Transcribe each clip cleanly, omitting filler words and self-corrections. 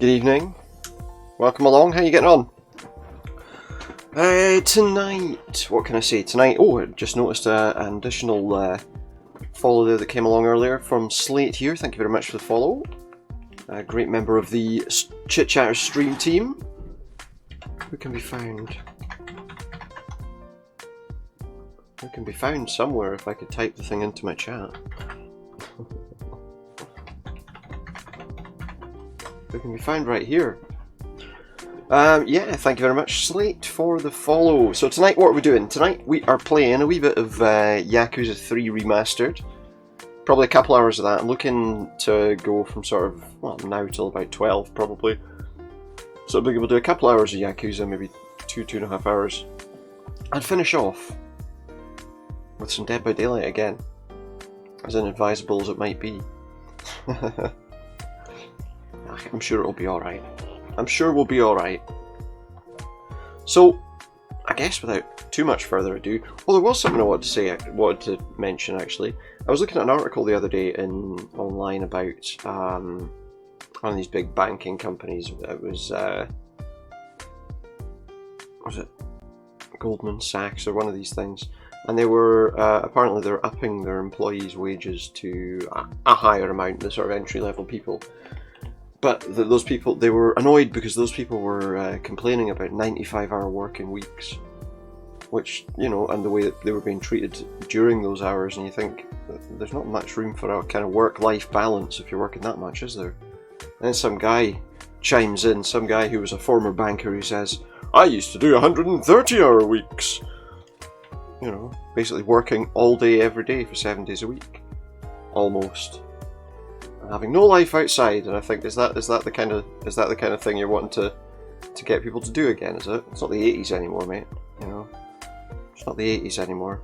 Good evening. Welcome along. How are you getting on? Tonight, what can I say? Tonight, oh, I just noticed an additional follow there that came along earlier from Slate here. Thank you very much for the follow. A great member of the Chit Chatter stream team. Who can be found? Who can be found somewhere if I could type the thing into my chat. Who can be found right here. Yeah, thank you very much, Slate, for the follow. So tonight, what are we doing? Tonight we are playing a wee bit of Yakuza 3 Remastered. Probably a couple hours of that. I'm looking to go from sort of, well, now till about 12, probably. So we'll do a couple hours of Yakuza, maybe 2.5 hours. And finish off with some Dead by Daylight again. As inadvisable as it might be. I'm sure it'll be alright. I'm sure we'll be alright. So, I guess without too much further ado, well, there was something I wanted to mention actually. I was looking at an article the other day online about one of these big banking companies. It was it Goldman Sachs or one of these things, and they were apparently they're upping their employees' wages to a higher amount, the sort of entry-level people. But those people, they were annoyed because those people were complaining about 95-hour working weeks, which, you know, and the way that they were being treated during those hours, and you think, there's not much room for a kind of work-life balance if you're working that much, is there? And then some guy chimes in, some guy who was a former banker who says, I used to do 130-hour weeks. You know, basically working all day every day for 7 days a week. Almost. Having no life outside, and I think is that the kind of thing you're wanting to get people to do again, is it? It's not the 80s anymore, mate. You know, it's not the 80s anymore.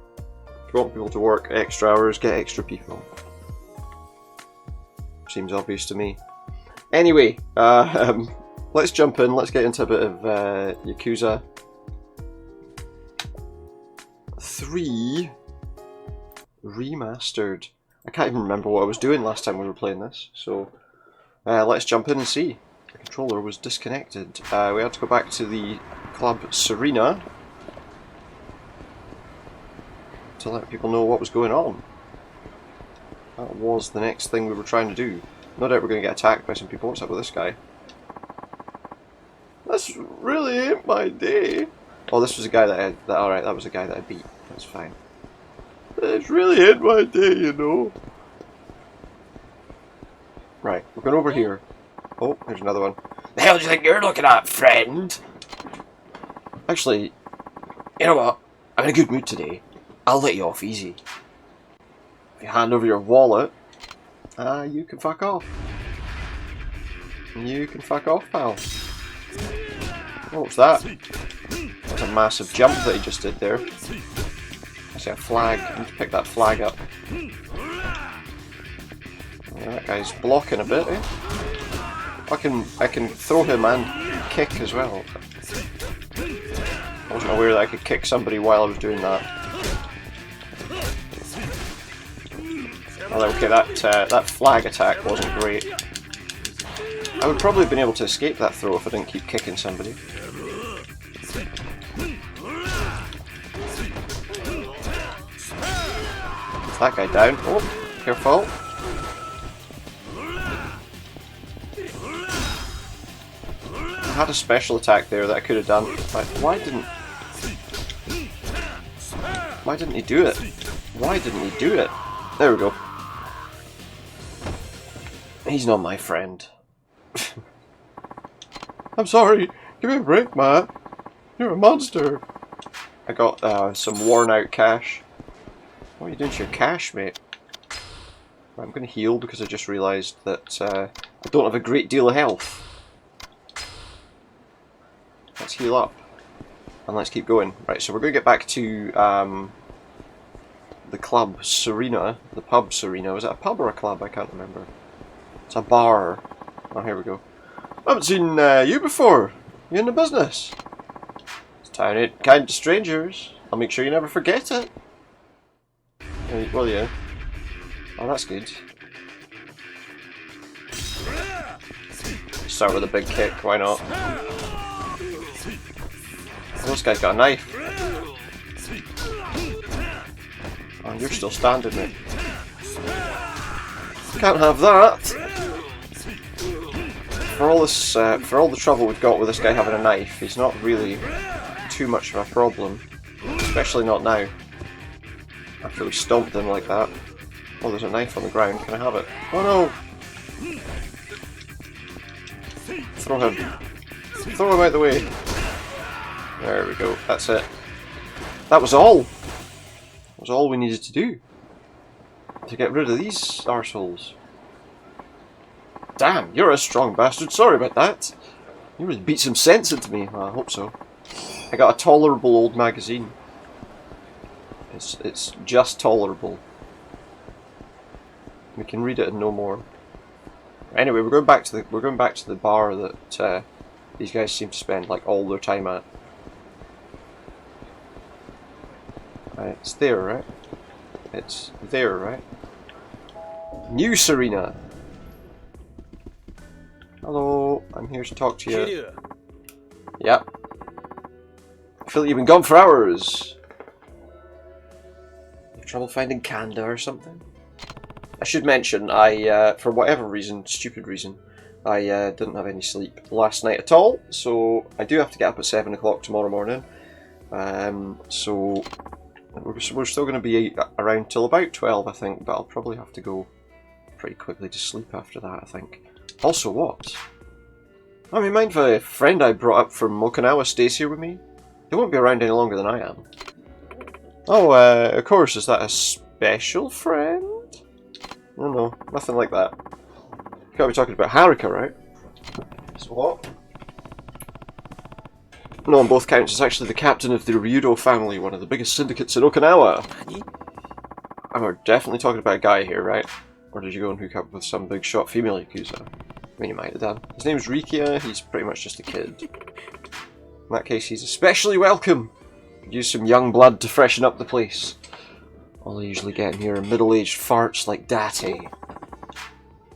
If you want people to work extra hours, get extra people. Seems obvious to me. Anyway, let's jump in. Let's get into a bit of Yakuza 3 Remastered. I can't even remember what I was doing last time we were playing this, so let's jump in and see. The controller was disconnected. We had to go back to the Club Serena to let people know what was going on. That was the next thing we were trying to do. No doubt we're going to get attacked by some people. What's up with this guy? That's really ain't my day. Oh, this was a guy alright, that was a guy that I beat. That's fine. It's really ain't my day, you know. Right, we're going over here. Oh, there's another one. The hell do you think you're looking at, friend? Actually, you know what? I'm in a good mood today. I'll let you off easy. If you hand over your wallet, you can fuck off. You can fuck off, pal. What was that? That's a massive jump that he just did there. I see a flag. I need to pick that flag up. Yeah, that guy's blocking a bit, eh? I can throw him and kick as well. I wasn't aware that I could kick somebody while I was doing that. Well, okay, that flag attack wasn't great. I would probably have been able to escape that throw if I didn't keep kicking somebody. That guy down. Oh, careful. I had a special attack there that I could have done. But why didn't he do it? Why didn't he do it? There we go. He's not my friend. I'm sorry. Give me a break, man. You're a monster. I got some worn out cash. What are you doing to your cash, mate? I'm going to heal because I just realised that I don't have a great deal of health. Let's heal up. And let's keep going. Right, so we're going to get back to the Club Serena. The pub Serena. Was it a pub or a club? I can't remember. It's a bar. Oh, here we go. I haven't seen you before. You in the business? It's town ain't kind to strangers. I'll make sure you never forget it. Well, yeah. Oh, that's good. Start with a big kick, why not? Oh, this guy's got a knife. Oh, you're still standing, mate. Can't have that. For all this, for all the trouble we've got with this guy having a knife, he's not really too much of a problem. Especially not now. After we stomped him like that. Oh, there's a knife on the ground. Can I have it? Oh no! Throw him. Throw him out the way. There we go. That's it. That was all. That was all we needed to do. To get rid of these arseholes. Damn, you're a strong bastard. Sorry about that. You really beat some sense into me. Well, I hope so. I got a tolerable old magazine. It's just tolerable. We can read it and no more. Anyway, we're going back to the bar that these guys seem to spend like all their time at. It's there, right? It's there, right? New Serena. Hello, I'm here to talk to you. Kiryu. Yep. I feel like you've been gone for hours. You have trouble finding Kanda or something? I should mention, for whatever reason, stupid reason, I didn't have any sleep last night at all, so I do have to get up at 7 o'clock tomorrow morning. So we're still going to be around till about 12, I think, but I'll probably have to go pretty quickly to sleep after that, I think. Also, what? I mean, mind if a friend I brought up from Okinawa stays here with me? They won't be around any longer than I am. Oh, of course, is that a special friend? No, nothing like that. You gotta be talking about Haruka, right? So what? No, on both counts, it's actually the captain of the Ryudo family, one of the biggest syndicates in Okinawa. And we're definitely talking about a guy here, right? Or did you go and hook up with some big shot female Yakuza? I mean, you might have done. His name's Rikiya, he's pretty much just a kid. In that case, he's especially welcome. Could use some young blood to freshen up the place. All I usually get in here are middle-aged farts like Date.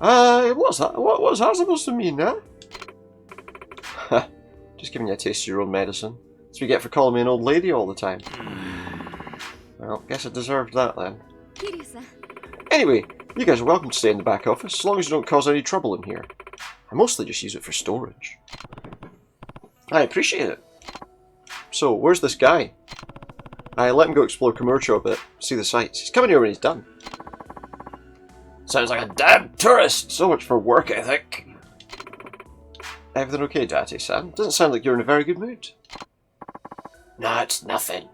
What's that? What's that supposed to mean, huh? Just giving you a taste of your own medicine. That's what you get for calling me an old lady all the time. Well, guess I deserved that then. Anyway, you guys are welcome to stay in the back office, as long as you don't cause any trouble in here. I mostly just use it for storage. I appreciate it. So, where's this guy? I let him go explore Kamurocho a bit, see the sights. He's coming here when he's done. Sounds like a damn tourist! So much for work ethic. Everything okay, Date-san? Doesn't sound like you're in a very good mood. Nah, it's nothing.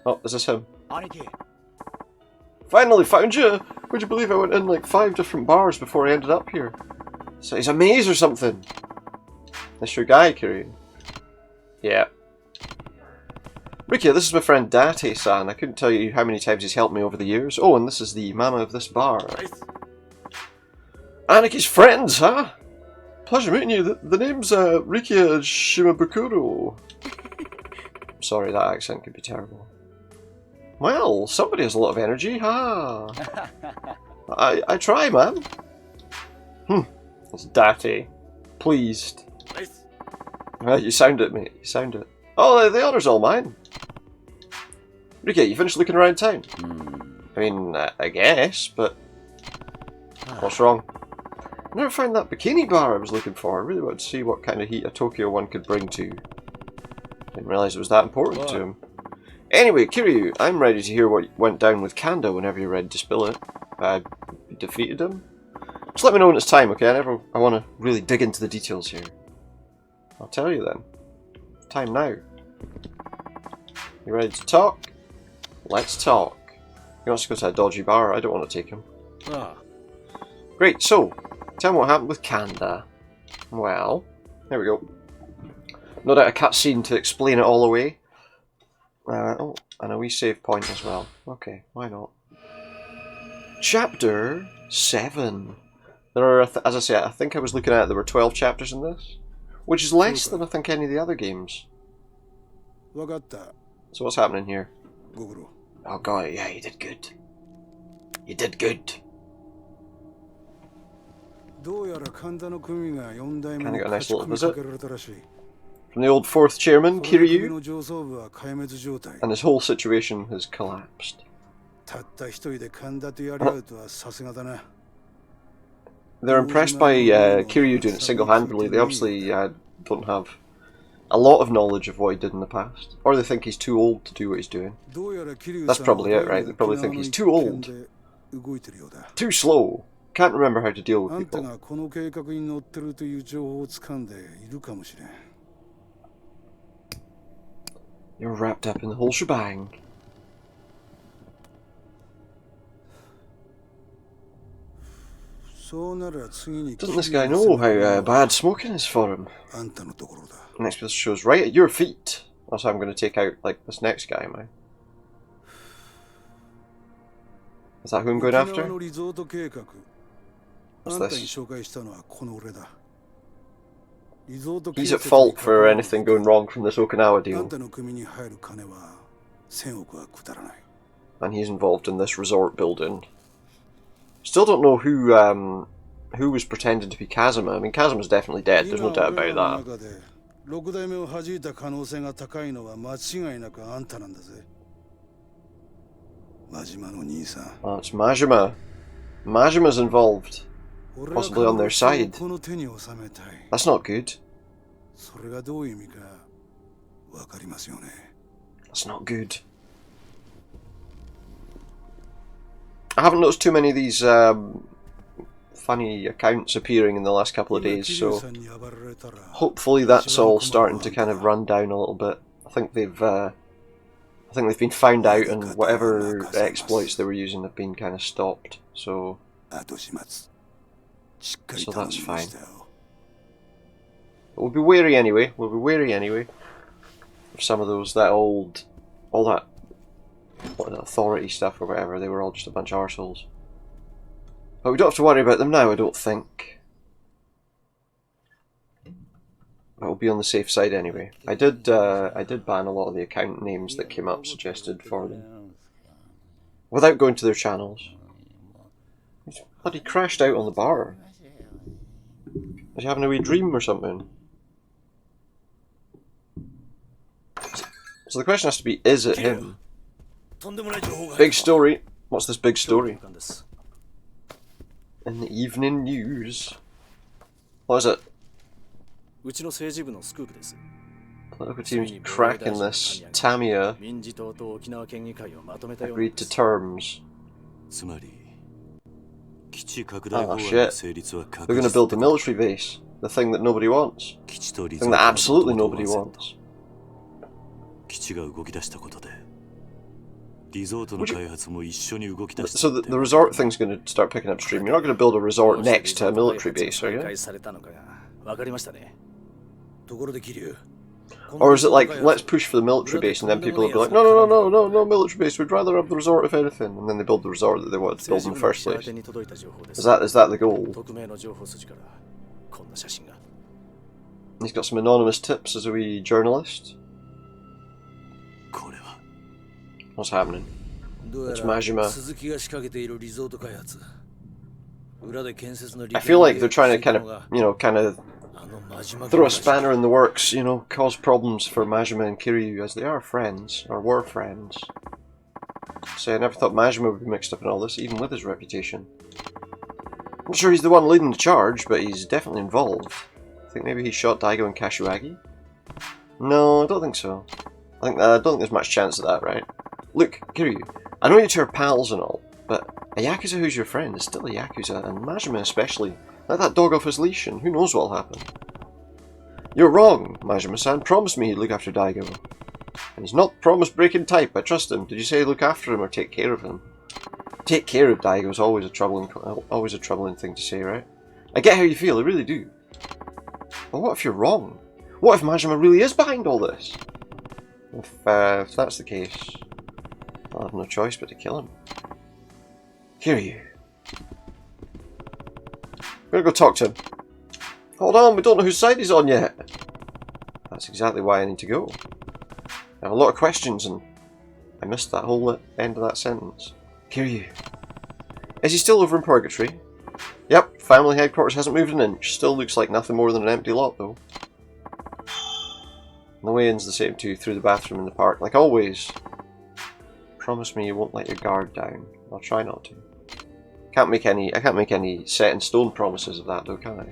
Oh, is this him? Finally found you! Would you believe I went in like 5 different bars before I ended up here? So he's a maze or something. That's your guy, Kiryu. Yeah. Rikiya, this is my friend Date-san. I couldn't tell you how many times he's helped me over the years. Oh, and this is the mama of this bar. Anaki's friends, huh? Pleasure meeting you. The name's Rikiya Shimabukuro. Sorry, that accent could be terrible. Well, somebody has a lot of energy, huh? I try, man. It's Date. Pleased. You sound it, mate. You sound it. Oh, the honour's all mine. Rikiya, you finished looking around town? I mean, I guess, but... What's wrong? I never found that bikini bar I was looking for. I really wanted to see what kind of heat a Tokyo one could bring to. Didn't realise it was that important to him. Anyway, Kiryu, I'm ready to hear what went down with Kanda whenever you're ready to spill it. You defeated him? Just let me know when it's time, okay? I want to really dig into the details here. I'll tell you then. Time now. You ready to talk? Let's talk. He wants to go to a dodgy bar. I don't want to take him. Great, so, tell me what happened with Kanda. Well, there we go. No doubt a cutscene to explain it all away. Oh, and a wee save point as well. Okay, why not? Chapter 7. There are, as I say, I think I was looking at it, there were 12 chapters in this. Which is less than I think any of the other games. So what's happening here? Oh god, yeah, you did good. You did good. Kind of got a nice little visit from the old fourth chairman, Kiryu, and his whole situation has collapsed. They're impressed by Kiryu doing it single-handedly. They obviously don't have a lot of knowledge of what he did in the past. Or they think he's too old to do what he's doing. That's probably it, right? They probably think he's too old. Too slow. Can't remember how to deal with people. You're wrapped up in the whole shebang. Doesn't this guy know how bad smoking is for him? Next person shows right at your feet. That's how I'm going to take out like this next guy, am I? Is that who I'm going after? What's this? He's at fault for anything going wrong from this Okinawa deal. And he's involved in this resort building. Still don't know who was pretending to be Kazuma. I mean, Kazuma's definitely dead, there's no doubt about that. Oh, it's Majima. Majima's involved. Possibly on their side. That's not good. That's not good. I haven't noticed too many of these funny accounts appearing in the last couple of days, so hopefully that's all starting to kind of run down a little bit. I think they've been found out, and whatever exploits they were using have been kind of stopped. So that's fine. But we'll be wary anyway. We'll be wary anyway of some of those all that authority stuff or whatever. They were all just a bunch of arseholes. But we don't have to worry about them now, I don't think. But we'll be on the safe side anyway. I did ban a lot of the account names that came up suggested for them, without going to their channels. He's bloody crashed out on the bar. Is he having a wee dream or something? So the question has to be, is it him? Big story. What's this big story? In the evening news. What is it? Political team's cracking this. Tamiya agreed to terms. Oh shit. They're going to build the military base. The thing that nobody wants. The thing that absolutely nobody wants. So the resort thing's going to start picking up steam. You're not going to build a resort next to a military base, are you? Or is it like, let's push for the military base, and then people will be like, no military base, we'd rather have the resort if anything, and then they build the resort that they wanted to build in the first place. Is that the goal? He's got some anonymous tips as a wee journalist. What's happening? It's Majima. I feel like they're trying to kind of throw a spanner in the works, cause problems for Majima and Kiryu, as they are friends, or were friends. So I never thought Majima would be mixed up in all this, even with his reputation. I'm not sure he's the one leading the charge, but he's definitely involved. I think maybe he shot Daigo and Kashiwagi? No, I don't think so. I don't think there's much chance of that, right? Look, Kiryu, I know you two are pals and all, but a Yakuza who's your friend is still a Yakuza, and Majima especially. Let that dog off his leash, and who knows what'll happen. You're wrong, Majima-san promised me he'd look after Daigo. And he's not promise-breaking type, I trust him. Did you say look after him or take care of him? Take care of Daigo is always a troubling thing to say, right? I get how you feel, I really do. But what if you're wrong? What if Majima really is behind all this? If that's the case, I'll have no choice but to kill him. Kiryu. I'm gonna go talk to him. Hold on, we don't know whose side he's on yet. That's exactly why I need to go. I have a lot of questions and I missed that whole end of that sentence. Kiryu. Is he still over in Purgatory? Yep, family headquarters hasn't moved an inch. Still looks like nothing more than an empty lot, though. And the way in's the same too, through the bathroom in the park, like always. Promise me you won't let your guard down. I'll try not to. I can't make any set in stone promises of that, though, can I?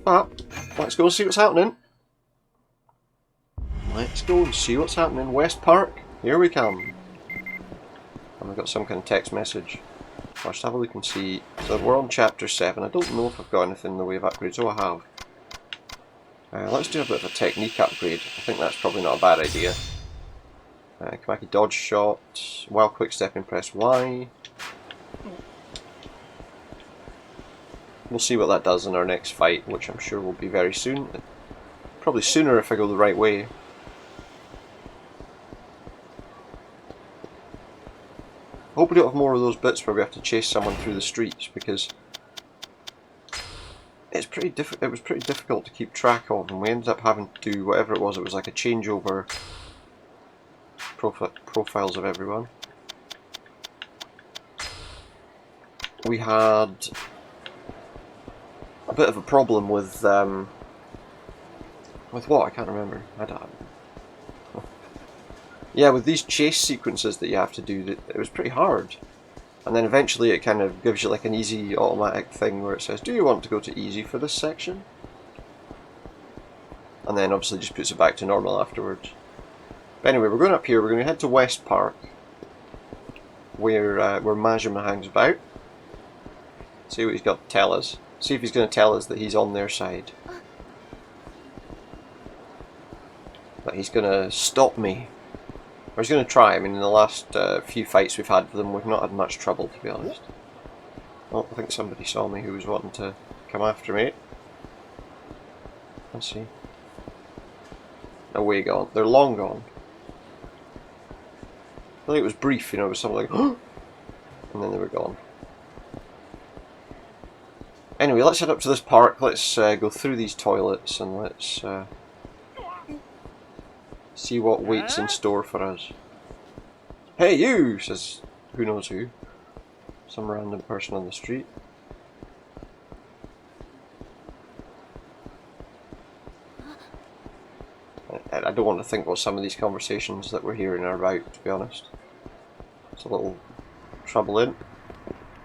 But let's go and see what's happening. Let's go and see what's happening. West Park, here we come. And we've got some kind of text message. Let's have a look and see. So we're on chapter 7. I don't know if I've got anything in the way of upgrades. Oh, I have. Let's do a bit of a technique upgrade. I think that's probably not a bad idea. Kamaki dodge shot. While quick stepping, press Y. We'll see what that does in our next fight, which I'm sure will be very soon. Probably sooner if I go the right way. I hope we don't have more of those bits where we have to chase someone through the streets, because it was pretty difficult to keep track of, and we ended up having to do whatever it was. It was like a changeover profiles of everyone. We had a bit of a problem with what? I can't remember. I don't. Yeah, with these chase sequences that you have to do, it was pretty hard. And then eventually it kind of gives you like an easy automatic thing where it says, do you want to go to easy for this section? And then obviously just puts it back to normal afterwards. But anyway, we're going up here, we're going to head to West Park, where Majima hangs about. See what he's got to tell us. See if he's going to tell us that he's on their side. That he's going to stop me. Or he's going to try. I mean, in the last few fights we've had with them, we've not had much trouble, to be honest. Oh, I think somebody saw me who was wanting to come after me. Let's see. Away gone. They're long gone. I think it was brief, you know, it was something like, and then they were gone. Anyway, let's head up to this park, let's go through these toilets, and let's see what waits in store for us. Hey you, says who knows who. Some random person on the street. I don't want to think what some of these conversations that we're hearing are about, to be honest. It's a little troubling.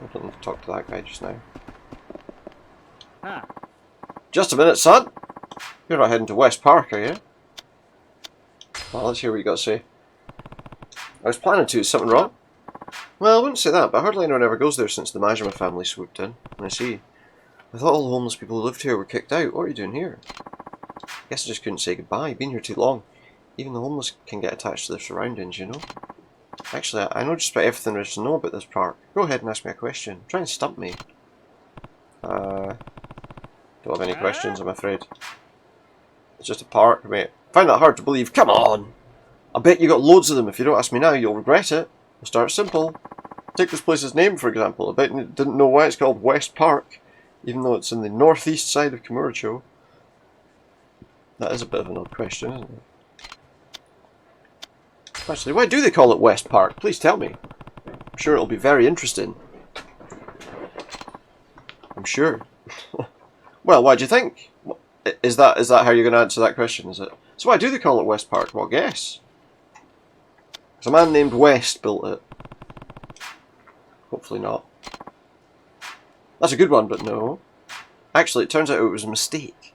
I don't need to talk to that guy just now. Just a minute, son! You're not heading to West Park, are you? Well, let's hear what you got to say. I was planning to. Is something wrong? Well, I wouldn't say that, but hardly anyone ever goes there since the Majima family swooped in. I see. I thought all the homeless people who lived here were kicked out. What are you doing here? Guess I just couldn't say goodbye. Been here too long. Even the homeless can get attached to their surroundings, you know. Actually, I know just about everything there is to know about this park. Go ahead and ask me a question. Try and stump me. Don't have any questions, I'm afraid. It's just a park, mate. Find that hard to believe. Come on! I bet you got loads of them. If you don't ask me now, you'll regret it. We'll start simple. Take this place's name, for example. I bet you didn't know why it's called West Park, even though it's in the northeast side of Kamurocho. That is a bit of an odd question, isn't it? Actually, why do they call it West Park? Please tell me. I'm sure it'll be very interesting. I'm sure. Well, why do you think? Is that how you're going to answer that question, is it? So why do they call it West Park? Well, guess. Because a man named West built it. Hopefully not. That's a good one, but no. Actually, it turns out it was a mistake.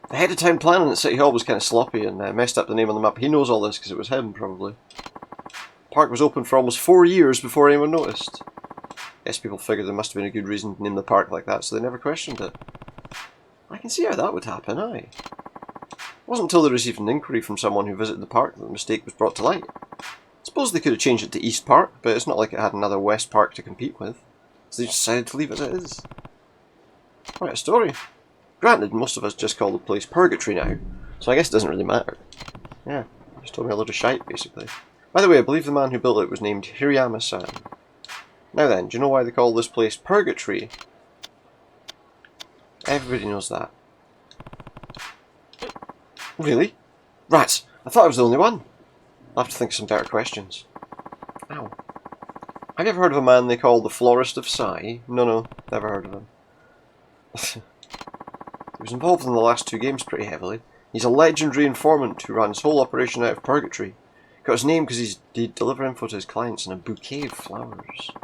The head of town planning at City Hall was kind of sloppy and messed up the name on the map. He knows all this because it was him, probably. The park was open for almost 4 years before anyone noticed. Guess people figured there must have been a good reason to name the park like that, so they never questioned it. I can see how that would happen, aye. It wasn't until they received an inquiry from someone who visited the park that the mistake was brought to light. I suppose they could have changed it to East Park, but it's not like it had another West Park to compete with, so they decided to leave it as it is. Quite a story. Granted, most of us just call the place Purgatory now, so I guess it doesn't really matter. Yeah, just told me a load of shite, basically. By the way, I believe the man who built it was named Hirayama-san. Now then, do you know why they call this place Purgatory? Everybody knows that. Really? Rats! I thought I was the only one! I'll have to think of some better questions. Ow. Have you ever heard of a man they call the Florist of Sai? No, never heard of him. He was involved in the last 2 games pretty heavily. He's a legendary informant who ran his whole operation out of purgatory. Got his name because he'd deliver info to his clients in a bouquet of flowers. I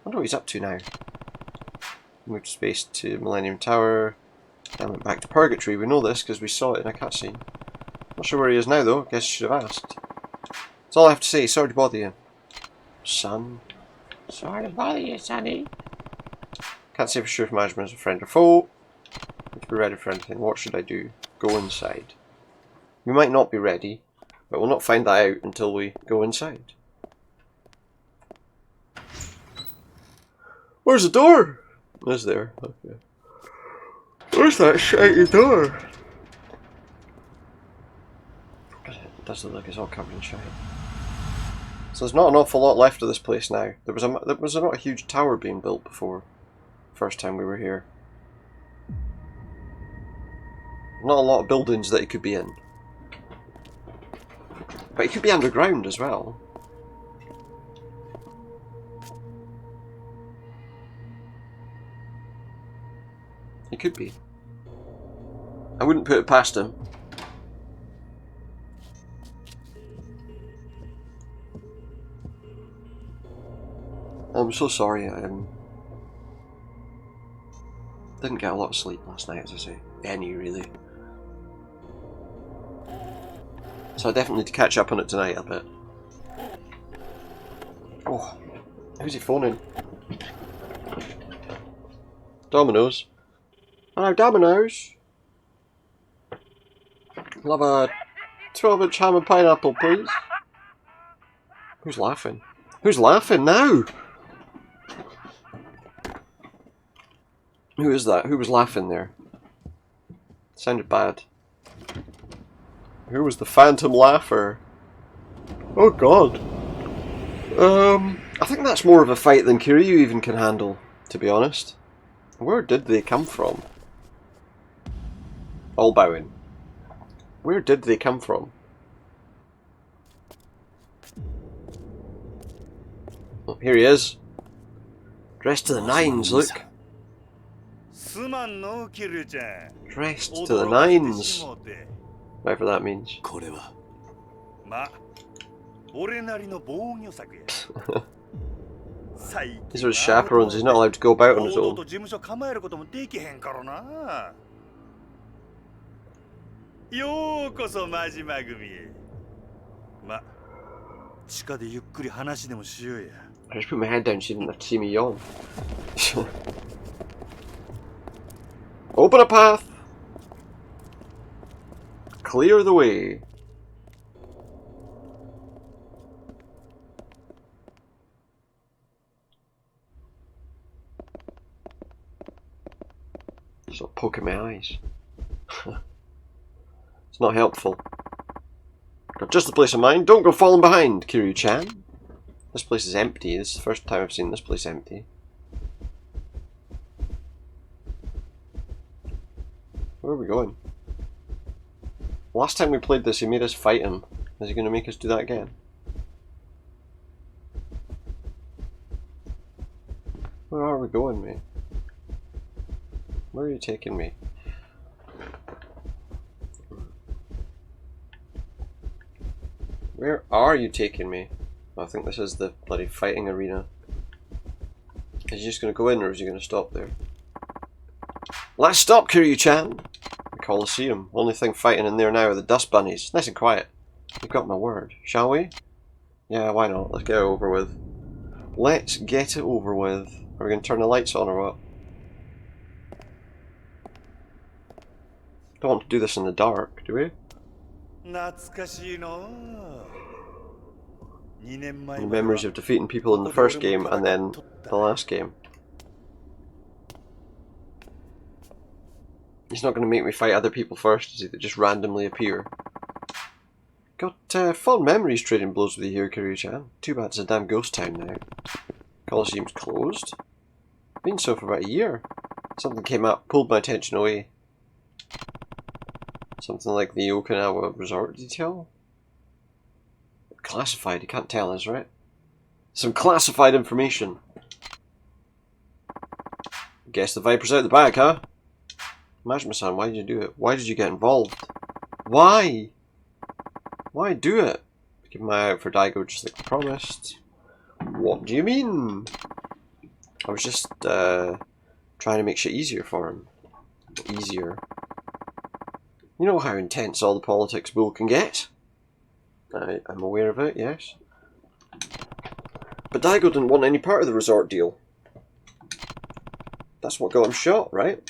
wonder what he's up to now. Moved space to Millennium Tower. Then went back to purgatory. We know this because we saw it in a cutscene. Not sure where he is now though. Guess I should have asked. That's all I have to say. Sorry to bother you, son. Sorry to bother you, sonny. Can't say for sure if management is a friend or foe. Need to be ready for anything. What should I do? Go inside. We might not be ready, but we'll not find that out until we go inside. Where's the door? It's there. Okay. Where's that shitey door? It does look like it's all covered in shite. So there's not an awful lot left of this place now. There was not a huge tower being built before. First time we were here. Not a lot of buildings that he could be in. But he could be underground as well. He could be. I wouldn't put it past him. I'm so sorry, I didn't get a lot of sleep last night, as I say. Any, really. So I definitely need to catch up on it tonight a bit. Oh, who's he phoning? Domino's. Hello, Domino's. Love a 12-inch ham and pineapple, please. Who's laughing? Who's laughing now? Who is that? Who was laughing there? Sounded bad. Who was the phantom laugher? Oh god. I think that's more of a fight than Kiryu even can handle, to be honest. Where did they come from? All bowing. Where did they come from? Oh, here he is. Dressed to the nines, look. Dressed to the nines. Whatever that means. These are his chaperones, he's not allowed to go about on his own. I just put my head down so you didn't have to see me yawn. Open a path! Clear the way. Just not poking my eyes. It's not helpful. Got just the place in mind. Don't go falling behind, Kiryu-chan. This place is empty. This is the first time I've seen this place empty. Where are we going? Last time we played this, he made us fight him. Is he going to make us do that again? Where are we going, mate? Where are you taking me? Where are you taking me? I think this is the bloody fighting arena. Is he just going to go in or is he going to stop there? Let's stop, Kiryu-chan! The Colosseum. Only thing fighting in there now are the dust bunnies. Nice and quiet. You've got my word. Shall we? Yeah, why not? Let's get it over with. Let's get it over with. Are we going to turn the lights on or what? Don't want to do this in the dark, do we? The memories of defeating people in the first game and then the last game. He's not going to make me fight other people first, is he? That just randomly appear. Got fond memories trading blows with you here, Kiryu-chan. Too bad it's a damn ghost town now. Colosseum's closed. Been so for about a year. Something came up, pulled my attention away. Something like the Okinawa resort detail? Classified, you can't tell us, right? Some classified information. Guess the Viper's out the back, huh? Majima-san, why did you do it? Why did you get involved? Why? Why do it? Keep my eye out for Daigo just like I promised. What do you mean? I was just trying to make shit easier for him. Easier. You know how intense all the politics bull can get? I'm aware of it, yes. But Daigo didn't want any part of the resort deal. That's what got him shot, right?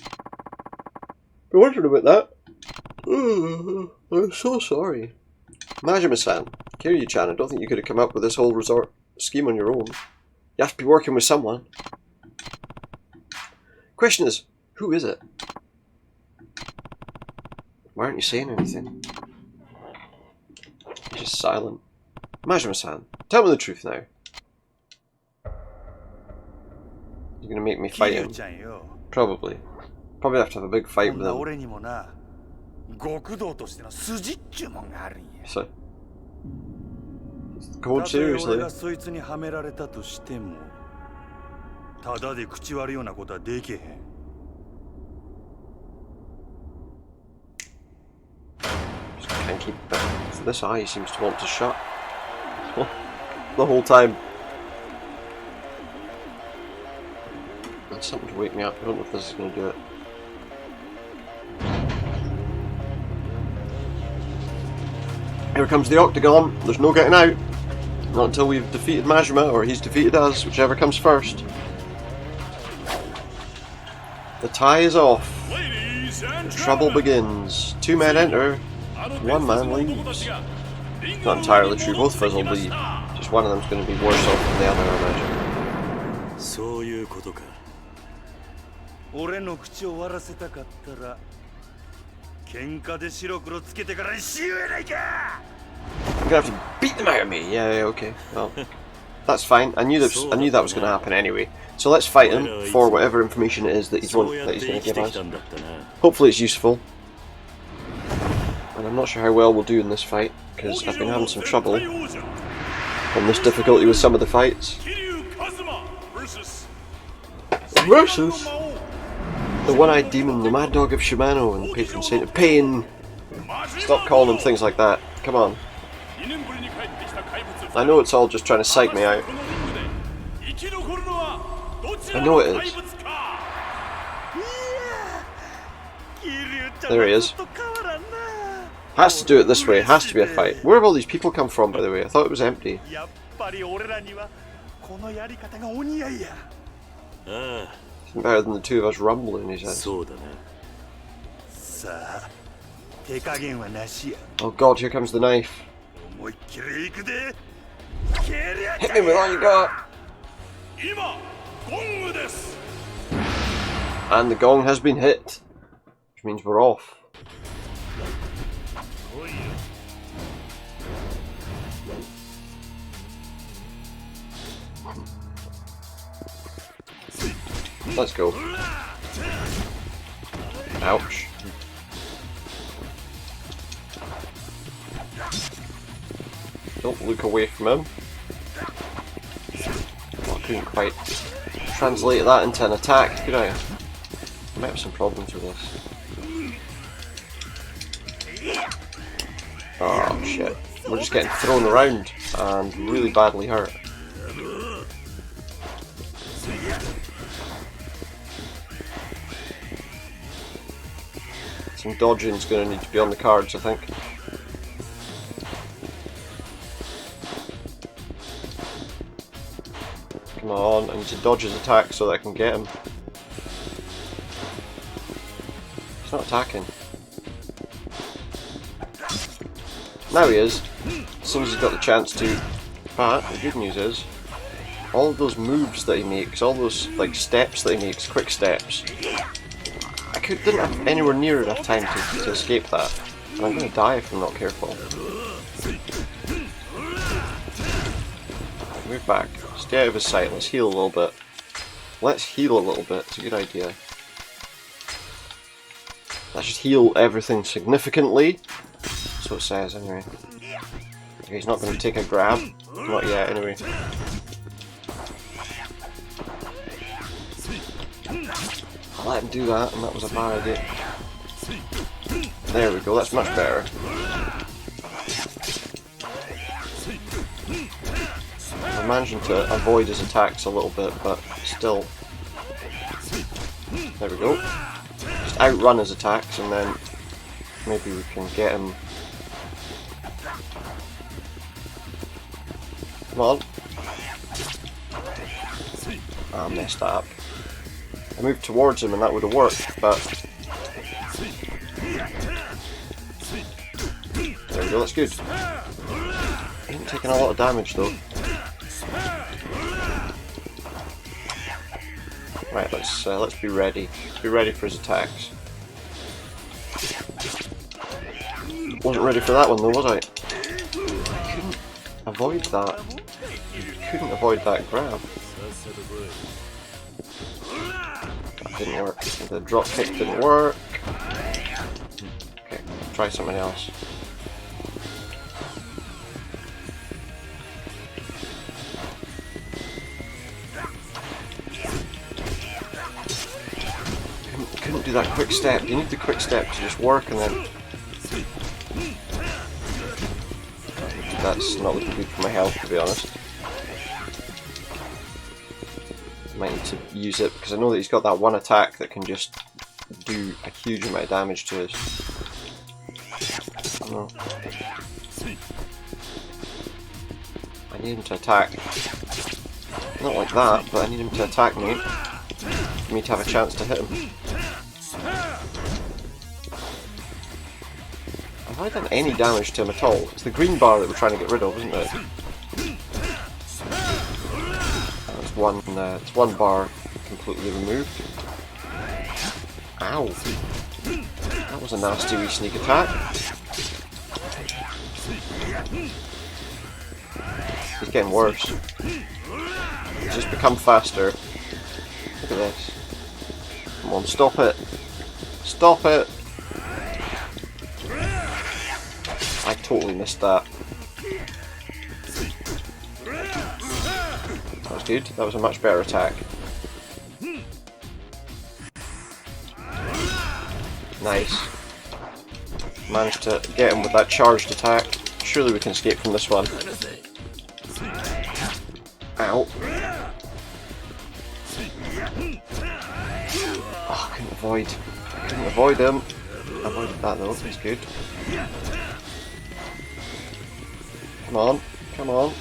Been wondering about that. I'm so sorry. Majima-san, Kiryu-chan, I don't think you could have come up with this whole resort scheme on your own. You have to be working with someone. Question is, who is it? Why aren't you saying anything? You're just silent. Majima-san, tell me the truth now. You're gonna make me fight him? Probably. Probably have to have a big fight with him. So, code seriously. Just can't keep this eye seems to want to shut the whole time. That's something to wake me up. I don't know if this is going to do it. Here comes the octagon. There's no getting out. Not until we've defeated Majima, or he's defeated us, whichever comes first. The tie is off. The trouble begins. 2 men enter, 1 man leaves. Not entirely true, both of us will leave. Just one of them's going to be worse off than the other, I imagine. I'm gonna have to beat them out of me. Yeah, okay. Well, that's fine. I knew that was going to happen anyway. So let's fight him for whatever information it is that he's going to give us. Hopefully it's useful. And I'm not sure how well we'll do in this fight because I've been having some trouble on this difficulty with some of the fights. Versus the one-eyed demon, the mad dog of Shimano, and the patron saint of pain. Stop calling him things like that. Come on. I know it's all just trying to psych me out. I know it is. There he is. Has to do it this way. Has to be a fight. Where have all these people come from, by the way? I thought it was empty. It's better than the two of us rumbling, he says. Oh god, here comes the knife. Hit me with all you got! And the gong has been hit, which means we're off. Let's go. Ouch. Don't look away from him. Oh, I couldn't quite translate that into an attack, could I? I might have some problems with this. Oh shit. We're just getting thrown around and really badly hurt. Some dodging's going to need to be on the cards, I think. Come on, I need to dodge his attack so that I can get him. He's not attacking. Now he is, as soon as he's got the chance to. But the good news is, all of those moves that he makes, all those like steps that he makes, quick steps, I didn't have anywhere near enough time to escape that. And I'm going to die if I'm not careful. Move back. Stay out of his sight. Let's heal a little bit. Let's heal a little bit. It's a good idea. Let's just heal everything significantly. So it says anyway. Okay, he's not going to take a grab. Not yet, anyway. let him do that, and that was a bad idea. There we go, that's much better. I'm managing to avoid his attacks a little bit, but still. There we go. Just outrun his attacks, and then maybe we can get him. Come on. I messed that up. I moved towards him and that would have worked, but... There we go, that's good. He ain't taking a lot of damage though. Right, let's be ready. Let's be ready for his attacks. Wasn't ready for that one though, was I? I couldn't avoid that. Couldn't avoid that grab. That didn't work. The drop kick didn't work. Okay, try something else. Couldn't do that quick step. You need the quick step to just work and then... That's not looking good for my health, to be honest. Might need to use it because I know that he's got that one attack that can just do a huge amount of damage to us. Oh no. I need him to attack. Not like that, but I need him to attack me. For me to have a chance to hit him. Have I done any damage to him at all? It's the green bar that we're trying to get rid of, isn't it? It's one bar completely removed. Ow! That was a nasty wee sneak attack. He's getting worse. He's just become faster. Look at this. Come on, stop it! Stop it! I totally missed that. That was good. That was a much better attack. Nice. Managed to get him with that charged attack. Surely we can escape from this one. Ow. Oh, I couldn't avoid. I couldn't avoid him. I avoided that though, that's good. Come on, come on.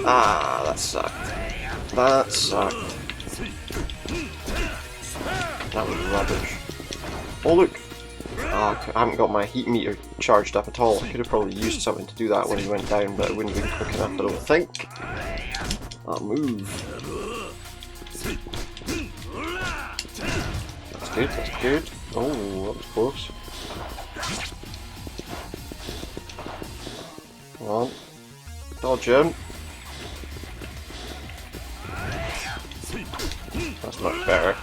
Ah, that sucked. That sucked. That was rubbish. Oh look! Oh, I haven't got my heat meter charged up at all. I could have probably used something to do that when he went down, but it wouldn't have been quick enough, I don't think. That move. That's good, that's good. Oh, that was close. Come on. Dodge him. That's much better.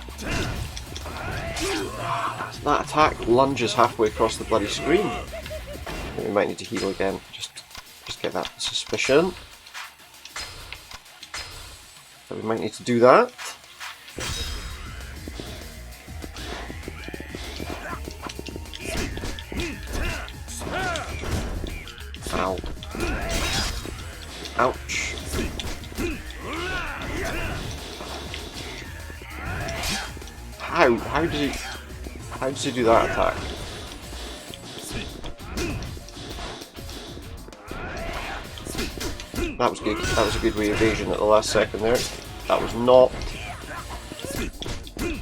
That attack lunges halfway across the bloody screen. I think we might need to heal again. Just get that suspicion. So we might need to do that. Ow. Ouch. How does he do that attack? That was good. That was a good wee evasion at the last second there. That was not.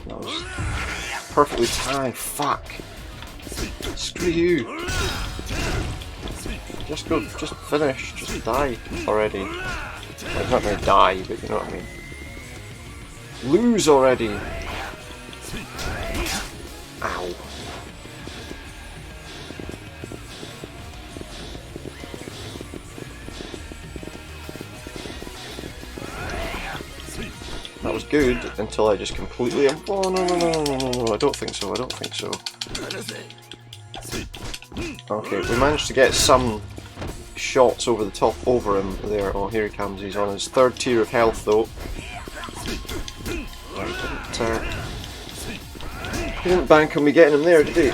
That was perfectly timed. Fuck. Screw you. Just go. Just finish. Just die already. Well, he's not going to die, but you know what I mean. Lose already. Ow. That was good until I just completely. Oh no! I don't think so. I don't think so. Okay, we managed to get some shots over the top over him there. Oh, here he comes. He's on his 3rd tier of health though. He didn't bank on me getting him there, did he?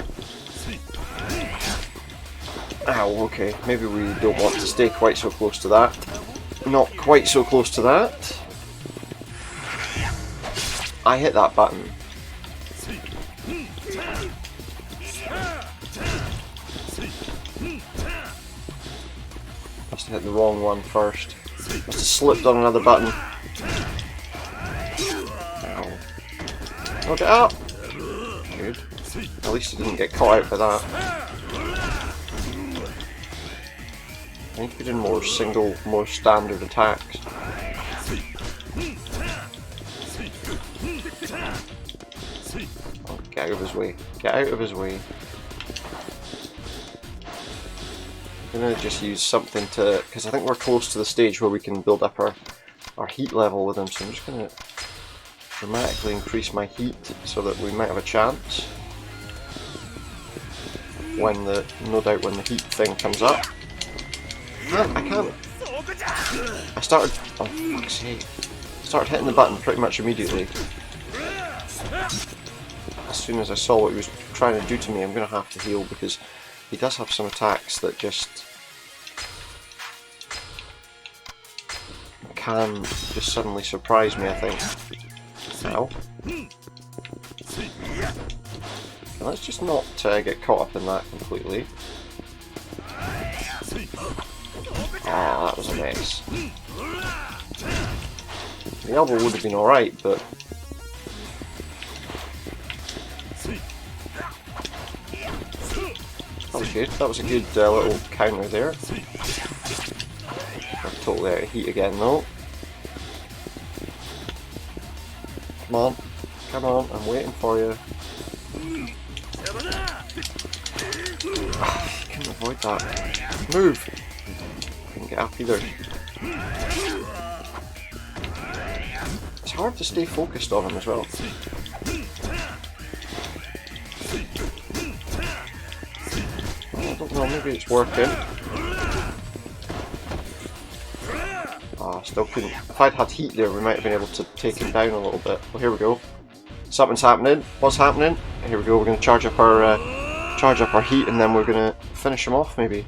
Ow, okay. Maybe we don't want to stay quite so close to that. Not quite so close to that. I hit that button. Must have hit the wrong one first. Must have slipped on another button. Ow. Oh, get up! Good. At least he didn't get caught out by that. I need to put in more more standard attacks. Oh, get out of his way. Get out of his way. I'm gonna just use something to, because I think we're close to the stage where we can build up our heat level with him, so I'm just gonna dramatically increase my heat so that we might have a chance when no doubt when the heat thing comes up. I can't. I started, oh fuck's sake, started hitting the button pretty much immediately. As soon as I saw what he was trying to do to me, I'm gonna have to heal because he does have some attacks that just can just suddenly surprise me, I think. Ow. Okay, let's just not get caught up in that completely. Ah, that was a mess. The elbow would have been alright, but that was good. That was a good little counter there. I'm totally out of heat again though. Come on. Come on, I'm waiting for you. Ah, couldn't avoid that. Move! Couldn't get up either. It's hard to stay focused on him as well. I don't know, maybe it's working. Still couldn't. If I'd had heat there, we might have been able to take him down a little bit. Well, here we go. Something's happening. What's happening? Here we go. We're going to charge up our heat, and then we're going to finish him off. Maybe.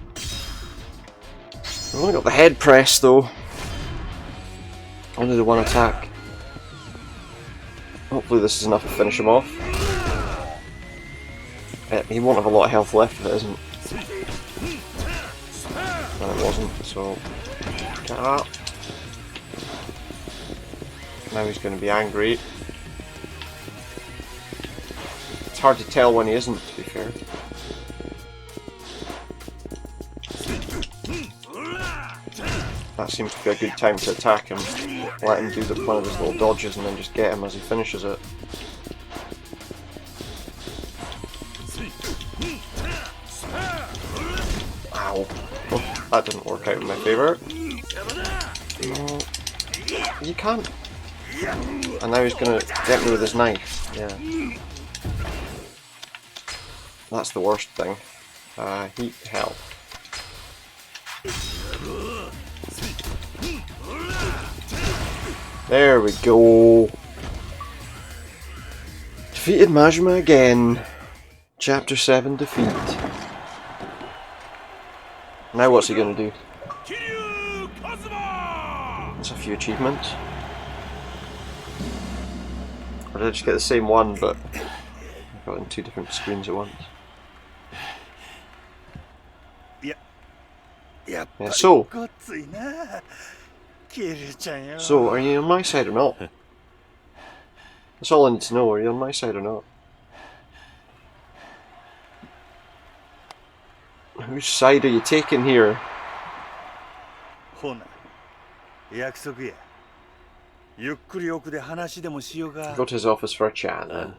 We've only got the head press though. Only the one attack. Hopefully, this is enough to finish him off. He won't have a lot of health left if it isn't. And it wasn't. So get up. Now he's going to be angry. It's hard to tell when he isn't, to be fair. That seems to be a good time to attack him. Let him do one of his little dodges and then just get him as he finishes it. Ow. Oh, that didn't work out in my favour. No. You can't. And now he's going to get me with his knife. Yeah. That's the worst thing. Heat health. There we go. Defeated Majima again. Chapter 7 defeat. Now what's he going to do? That's a few achievements. Or did I just get the same one, but I got it in 2 different screens at once? Yeah, so are you on my side or not? That's all I need to know, are you on my side or not? Whose side are you taking here? Go to his office for a chat then.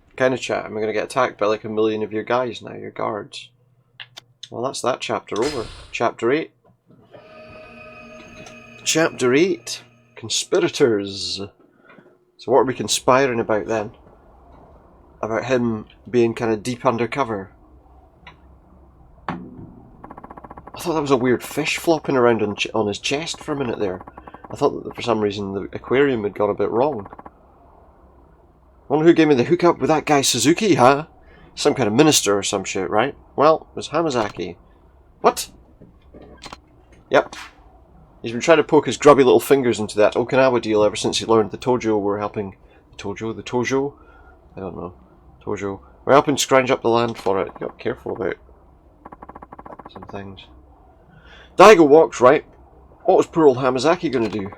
What kind of chat? Am I going to get attacked by like 1,000,000 of your guys now, your guards? Well, that's that chapter over. Chapter 8. Chapter 8. Conspirators. So what are we conspiring about then? About him being kind of deep undercover. I thought that was a weird fish flopping around on his chest for a minute there. I thought that for some reason the aquarium had gone a bit wrong. Wonder who gave me the hookup with that guy Suzuki, huh? Some kind of minister or some shit, right? Well, it was Hamazaki. What? Yep. He's been trying to poke his grubby little fingers into that Okinawa deal ever since he learned the Tojo were helping... The Tojo? I don't know. Tojo. We're helping scrounge up the land for it. You got to be careful about some things. Daigo walks, right? What was poor old Hamazaki going to do?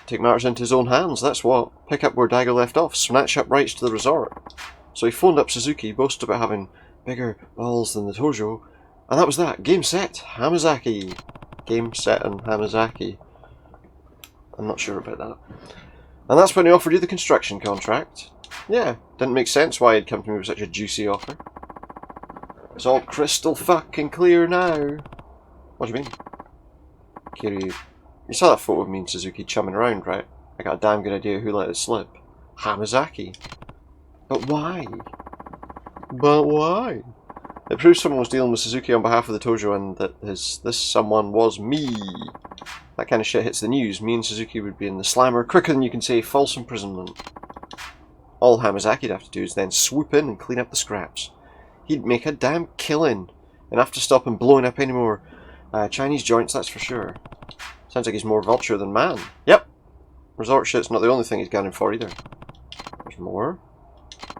Take matters into his own hands, that's what. Pick up where Daigo left off, snatch up rights to the resort. So he phoned up Suzuki, boasted about having bigger balls than the Tojo, and that was that. Game set, Hamazaki. Game set and Hamazaki. I'm not sure about that. And that's when he offered you the construction contract. Yeah, didn't make sense why he'd come to me with such a juicy offer. It's all crystal fucking clear now. What do you mean? Kiryu, you saw that photo of me and Suzuki chumming around, right? I got a damn good idea who let it slip. Hamazaki. But why? But why? It proves someone was dealing with Suzuki on behalf of the Tojo and that this someone was me. That kind of shit hits the news. Me and Suzuki would be in the slammer quicker than you can say false imprisonment. All Hamazaki'd have to do is then swoop in and clean up the scraps. He'd make a damn killing. Enough to stop him blowing up any more Chinese joints, that's for sure. Sounds like he's more vulture than man. Yep. Resort shit's not the only thing he's gunning for either. There's more.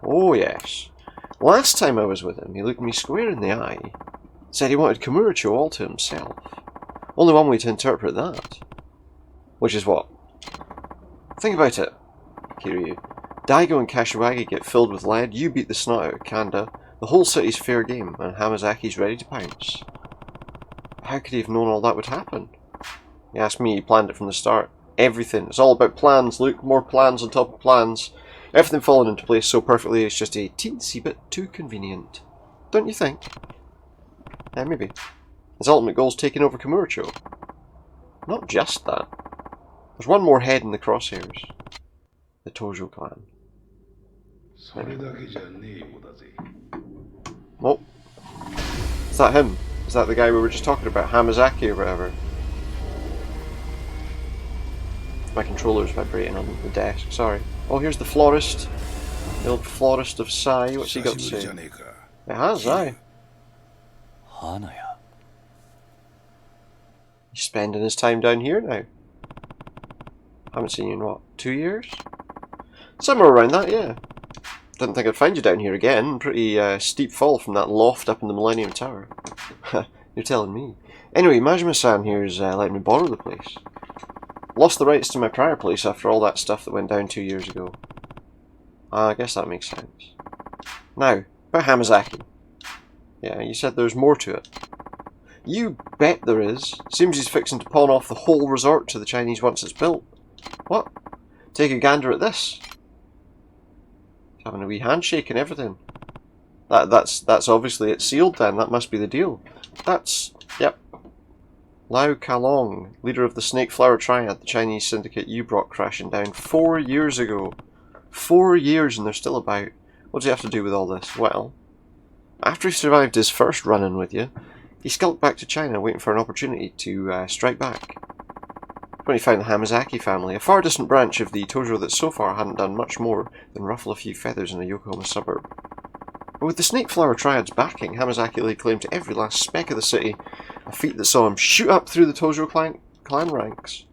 Oh yes. Last time I was with him, he looked me square in the eye. Said he wanted Kamurocho all to himself. Only one way to interpret that. Which is what? Think about it, Kiryu. Daigo and Kashiwagi get filled with lead, you beat the snot out of Kanda, the whole city's fair game, and Hamazaki's ready to pounce. How could he have known all that would happen? You ask me, he planned it from the start. Everything. It's all about plans, Luke. More plans on top of plans. Everything falling into place so perfectly, it's just a teensy bit too convenient. Don't you think? Yeah, maybe. His ultimate goal's taking over Kamurocho. Not just that. There's one more head in the crosshairs. The Tojo clan. Oh. Is that him? Is that the guy we were just talking about? Hamazaki or whatever? My controller's vibrating on the desk, sorry. Oh, here's the florist. The old florist of Sai. What's he got to say? It has, aye. He's spending his time down here now. Haven't seen you in what, 2 years? Somewhere around that, yeah. Didn't think I'd find you down here again. Pretty steep fall from that loft up in the Millennium Tower. You're telling me. Anyway, Majima-san here's letting me borrow the place. Lost the rights to my prior place after all that stuff that went down 2 years ago. I guess that makes sense. Now, about Hamazaki. Yeah, you said there's more to it. You bet there is. Seems he's fixing to pawn off the whole resort to the Chinese once it's built. What? Take a gander at this. Having a wee handshake and everything. That's obviously it's sealed then. That must be the deal. That's... Yep. Lau Kalong, leader of the Snake Flower Triad, the Chinese syndicate you brought crashing down 4 years ago. 4 years and they're still about. What does he have to do with all this? Well, after he survived his first run-in with you, he skulked back to China waiting for an opportunity to strike back. When he found the Hamazaki family, a far distant branch of the Tojo that so far hadn't done much more than ruffle a few feathers in a Yokohama suburb. But with the Snake Flower Triad's backing, Hamazaki laid claim to every last speck of the city, a feat that saw him shoot up through the Tojo clan ranks.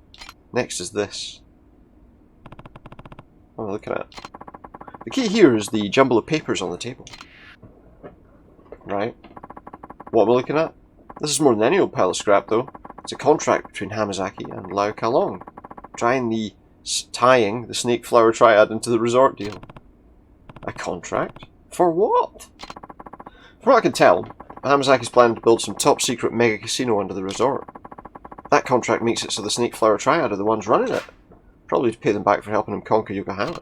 Next is this. What am I looking at? The key here is the jumble of papers on the table. Right. What am I looking at? This is more than any old pile of scrap, though. It's a contract between Hamazaki and Lau Kalong, tying the Snake Flower Triad into the resort deal. A contract? For what? From what I can tell, Hamazaki's planning to build some top-secret mega casino under the resort. That contract makes it so the Snake Flower Triad are the ones running it. Probably to pay them back for helping him conquer Yokohama.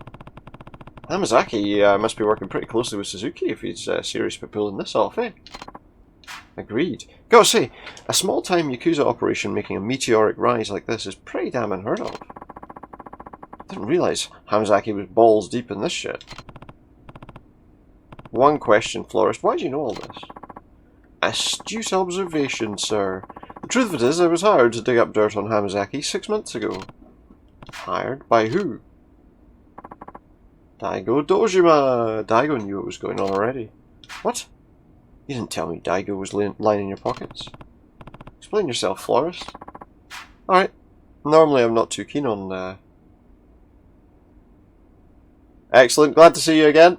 Hamazaki must be working pretty closely with Suzuki if he's serious about pulling this off, eh? Agreed. Gotta say, a small-time Yakuza operation making a meteoric rise like this is pretty damn unheard of. Didn't realise Hamazaki was balls deep in this shit. One question, Florist. Why do you know all this? Astute observation, sir. The truth of it is, I was hired to dig up dirt on Hamazaki 6 months ago. Hired? By who? Daigo Dojima! Daigo knew what was going on already. What? You didn't tell me Daigo was lining your pockets. Explain yourself, florist. Alright. Normally I'm not too keen on... Excellent, glad to see you again.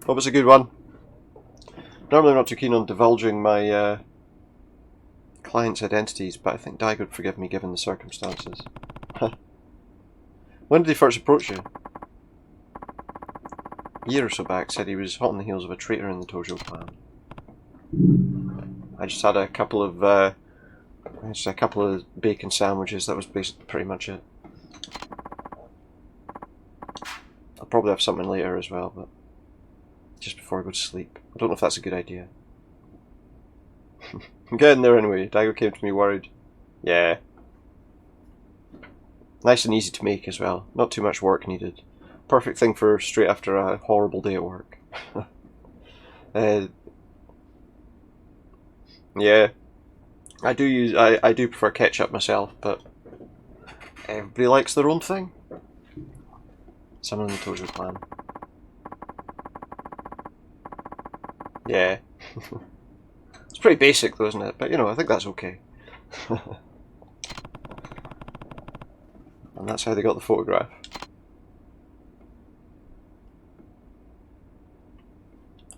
Hope it's a good one. Normally I'm not too keen on divulging my clients' identities, but I think Daigo would forgive me given the circumstances. When did he first approach you? A year or so back, said he was hot on the heels of a traitor in the Tojo clan. I just had a couple of bacon sandwiches. That was basically pretty much it. I'll probably have something later as well, but just before I go to sleep. I don't know if that's a good idea. I'm getting there anyway. Daigo came to me worried. Yeah. Nice and easy to make as well. Not too much work needed. Perfect thing for straight after a horrible day at work. Yeah. I do prefer ketchup myself, but everybody likes their own thing. Someone in the Tojo clan. Yeah. It's pretty basic though, isn't it? But you know, I think that's okay. And that's how they got the photograph.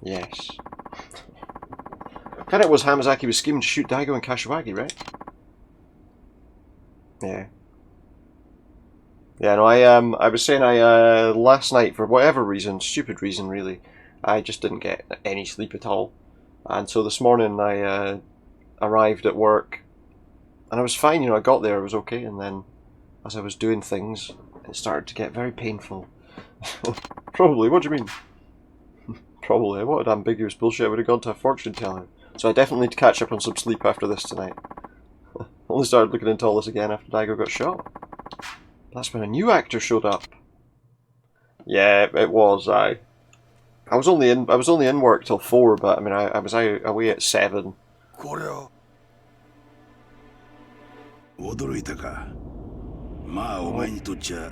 Yes. Kinda was Hamazaki was scheming to shoot Daigo and Kashiwagi, right? Yeah. Yeah, no, I was saying last night, for whatever reason, stupid reason really, I just didn't get any sleep at all. And so this morning I arrived at work, and I was fine, you know, I got there, I was okay, and then as I was doing things, it started to get very painful. Probably, what do you mean? Probably, what ambiguous bullshit, I would have gone to a fortune teller. So I definitely need to catch up on some sleep after this tonight. Only started looking into all this again after Daigo got shot. That's when a new actor showed up. Yeah, it was. I was only in work till 4, but I mean I was away at 7.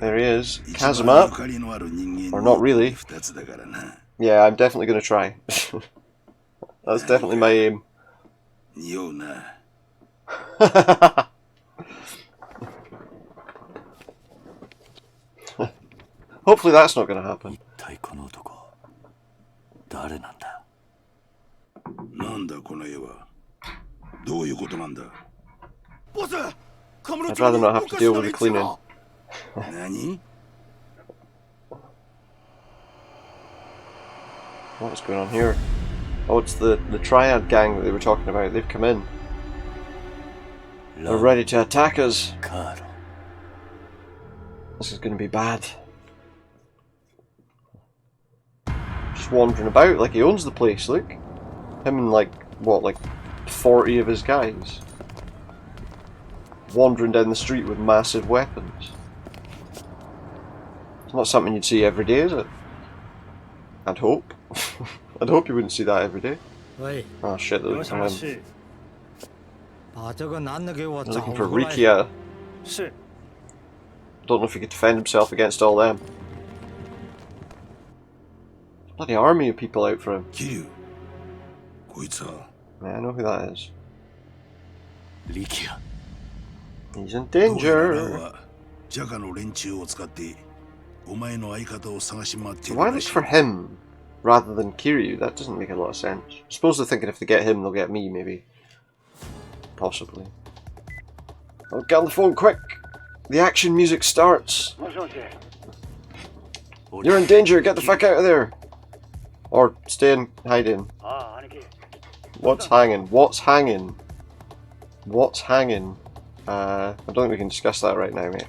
There he is, Kazuma. Or not really. Yeah, I'm definitely going to try. That's definitely my aim. Hopefully that's not going to happen. I'd rather not have to deal with the cleaning. What's going on here? Oh, it's the triad gang that they were talking about. They've come in. They're ready to attack us. This is going to be bad. Just wandering about like he owns the place, look. Him and like 40 of his guys. Wandering down the street with massive weapons. It's not something you'd see every day, is it? I'd hope. I'd hope you wouldn't see that every day. Oh shit, they're looking for him. They're looking for Rikiya. Don't know if he could defend himself against all them. Bloody army of people out for him. Yeah, I know who that is. Rikiya. He's in danger. So why look for him rather than Kiryu? That doesn't make a lot of sense. I suppose they're thinking if they get him, they'll get me, maybe. Possibly. Oh, get on the phone quick! The action music starts! You're in danger, get the fuck out of there! Or stay and hide in. What's hanging? What's hanging? What's hanging? I don't think we can discuss that right now, mate.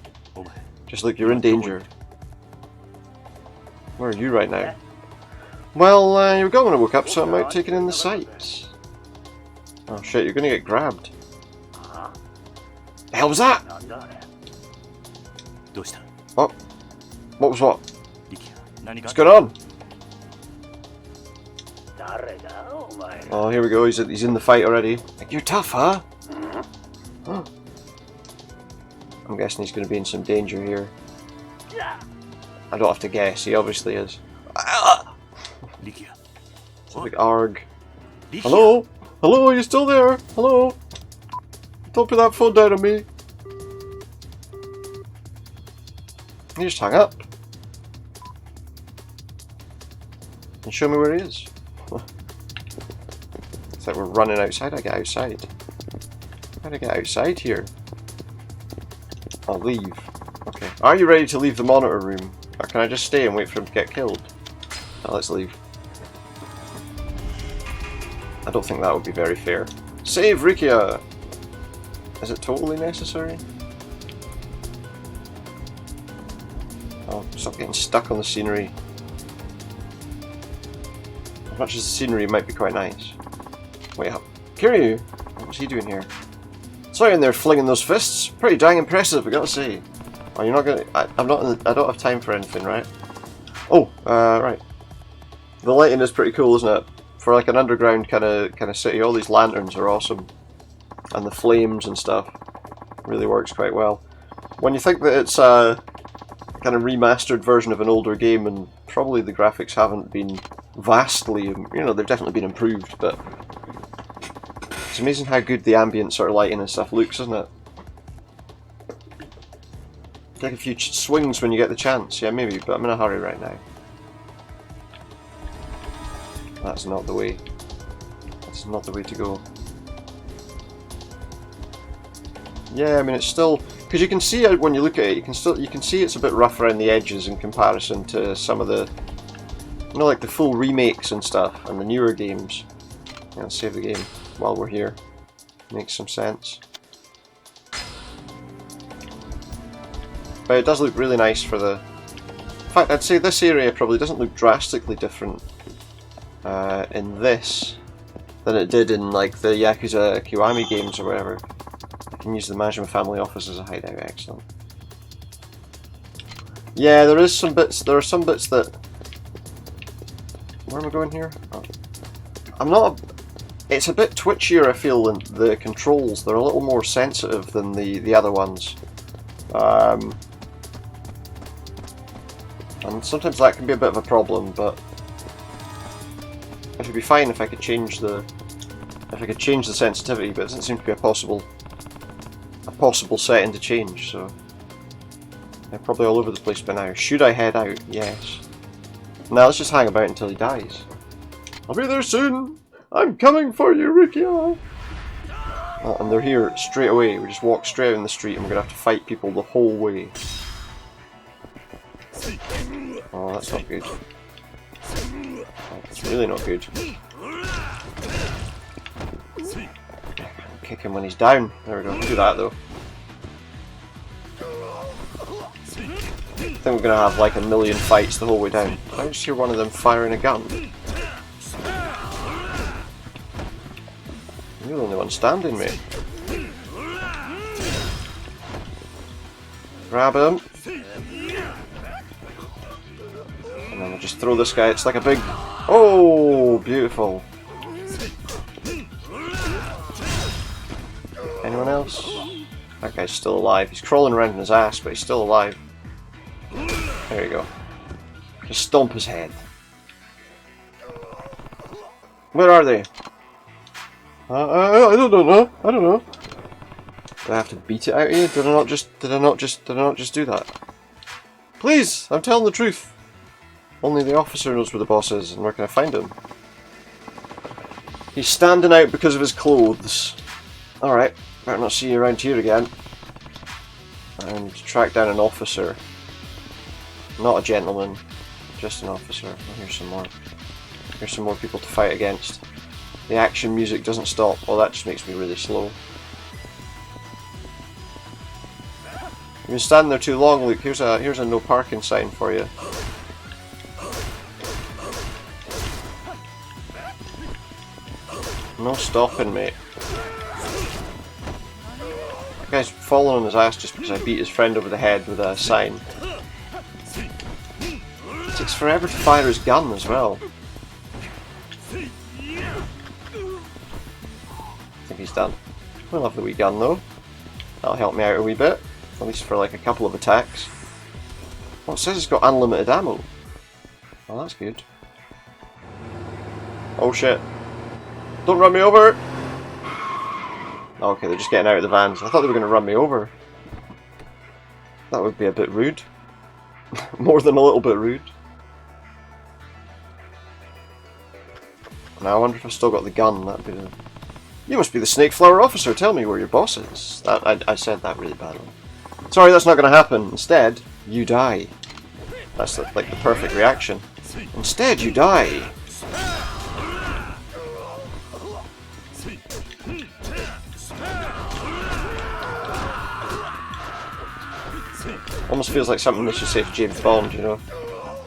Just look, you're in danger. Where are you right now? Well, you were gone when I woke up, so I'm out taking in the sights. Oh shit, you're gonna get grabbed. The hell was that? Oh, what was what? What's going on? Oh, here we go. He's in the fight already. Like, you're tough, huh? Huh. I'm guessing he's going to be in some danger here. I don't have to guess. He obviously is. Rikiya. It's a big arg. Hello? Hello? Are you still there? Hello? Don't put that phone down on me. He just hung up. And show me where he is. It's like we're running outside. I get outside. How do I get outside here? I'll leave. Okay. Are you ready to leave the monitor room? Or can I just stay and wait for him to get killed? Oh, let's leave. I don't think that would be very fair. Save Rikiya! Is it totally necessary? Oh, stop getting stuck on the scenery. As much as the scenery might be quite nice. Wait up. Kiryu! What's he doing here? Sorry in there flinging those fists. Pretty dang impressive, I gotta say. Oh, you're not gonna... I don't have time for anything, right? Oh, right. The lighting is pretty cool, isn't it? For like an underground kind of city, all these lanterns are awesome. And the flames and stuff really works quite well. When you think that it's a kind of remastered version of an older game, and probably the graphics haven't been vastly, you know, they've definitely been improved, but it's amazing how good the ambient sort of lighting and stuff looks, isn't it? Take a few swings when you get the chance, yeah, maybe, but I'm in a hurry right now. That's not the way. That's not the way to go. Yeah, I mean it's still, because you can see it when you look at it. You can see it's a bit rough around the edges in comparison to some of the, you know, like the full remakes and stuff and the newer games. Yeah, let's save the game while we're here. Makes some sense. But it does look really nice for the. In fact, I'd say this area probably doesn't look drastically different in this than it did in like the Yakuza Kiwami games or whatever. I can use the management family office as a hideout. Excellent. Yeah, there are some bits that. Where am I going here? Oh. I'm not. It's a bit twitchier, I feel, than the controls. They're a little more sensitive than the other ones. And sometimes that can be a bit of a problem, but it would be fine if I could change the sensitivity, but it doesn't seem to be a possible setting to change, so they're probably all over the place by now. Should I head out? Yes. Now let's just hang about until he dies. I'll be there soon! I'm coming for you, Rikiya! Oh, and they're here straight away. We just walk straight out in the street and we're going to have to fight people the whole way. Oh, that's not good. It's really not good. Kick him when he's down. There we go. Do that though. I think we're going to have like a million fights the whole way down. I just hear one of them firing a gun. You're the only one standing, mate. Grab him. And then we'll just throw this guy. It's like a big... Oh, beautiful. Anyone else? That guy's still alive. He's crawling around in his ass, but he's still alive. There you go. Just stomp his head. Where are they? I don't know. I don't know. Do I have to beat it out of you? Did I not just do that? Please, I'm telling the truth. Only the officer knows where the boss is, and where can I find him? He's standing out because of his clothes. Alright, better not see you around here again. And track down an officer. Not a gentleman, just an officer. Oh, here's some more. Here's some more people to fight against. The action music doesn't stop. Oh, that just makes me really slow. You've been standing there too long, Luke. Here's a no parking sign for you. No stopping, mate. That guy's falling on his ass just because I beat his friend over the head with a sign. It takes forever to fire his gun as well. I think he's done. I love the wee gun though. That'll help me out a wee bit. At least for like a couple of attacks. Oh, it says it's got unlimited ammo. Oh, that's good. Oh shit. Don't run me over! Oh, okay, they're just getting out of the vans. I thought they were going to run me over. That would be a bit rude. More than a little bit rude. Now I wonder if I've still got the gun. That'd be the... You must be the Snake Flower officer. Tell me where your boss is. I said that really badly. Sorry, that's not going to happen. Instead, you die. That's like the perfect reaction. Instead, you die. Almost feels like something they should say to James Bond, you know.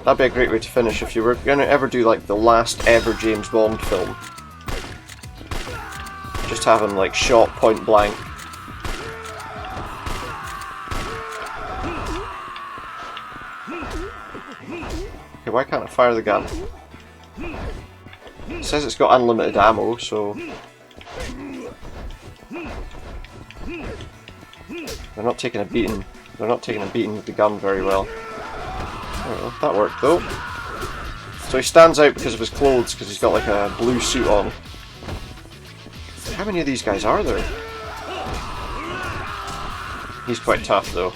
That'd be a great way to finish if you were going to ever do like the last ever James Bond film. Just have him like shot point blank. Okay, why can't I fire the gun? It says it's got unlimited ammo, so... They're not taking a beating. They're not taking a beating with the gun very well. Oh, that worked though. So he stands out because of his clothes, because he's got like a blue suit on. How many of these guys are there? He's quite tough though.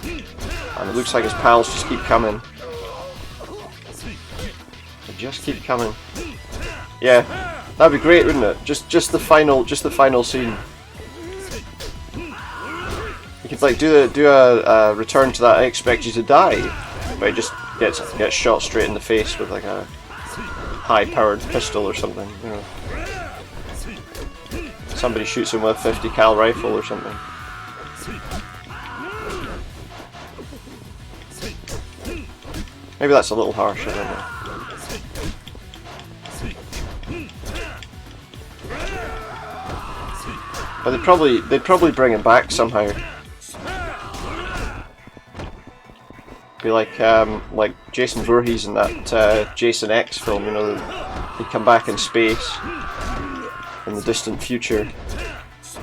And it looks like his pals just keep coming. They just keep coming. Yeah, that'd be great, wouldn't it? Just the final scene. You could like do a return to that I expect you to die, but he just gets shot straight in the face with like a high-powered pistol or something, you know. Somebody shoots him with a 50 cal rifle or something. Maybe that's a little harsh, I don't know. But they'd probably bring him back somehow. Be like Jason Voorhees in that Jason X film, you know, he'd come back in space in the distant future.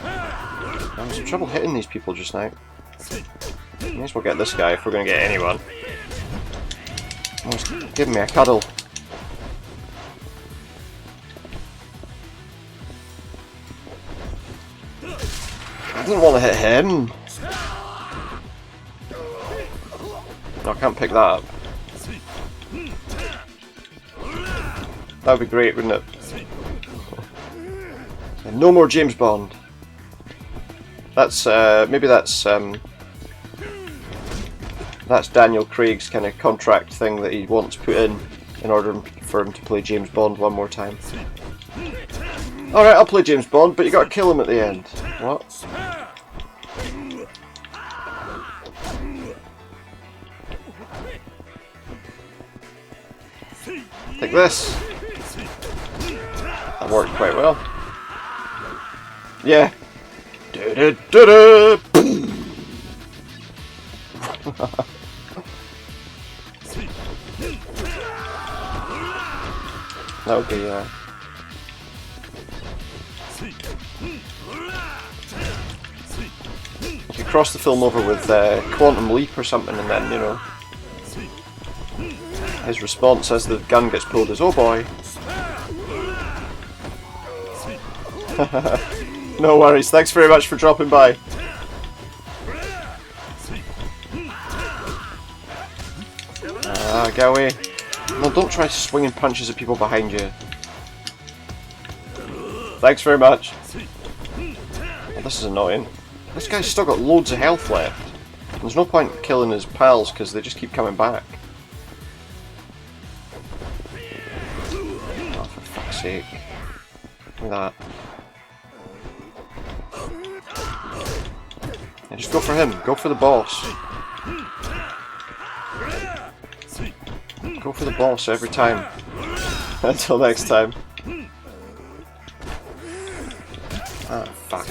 I'm having trouble hitting these people just now. May as well get this guy if we're going to get anyone. Just give me a cuddle. I didn't want to hit him. No, I can't pick that up. That would be great, wouldn't it? No more James Bond. That's maybe that's Daniel Craig's kind of contract thing that he wants put in order for him to play James Bond one more time. Alright, I'll play James Bond, but you gotta kill him at the end. What? Take this. That worked quite well. Yeah. Da-da-da-da. That would be you could cross the film over with Quantum Leap or something, and then, you know, his response as the gun gets pulled is, "Oh boy." No worries, thanks very much for dropping by. Get away. No, don't try swinging punches at people behind you. Thanks very much. Oh, this is annoying. This guy's still got loads of health left. There's no point killing his pals because they just keep coming back. Oh, for fuck's sake. Look at that. Yeah, just go for him. Go for the boss. Go for the boss every time. Until next time. Ah, fuck.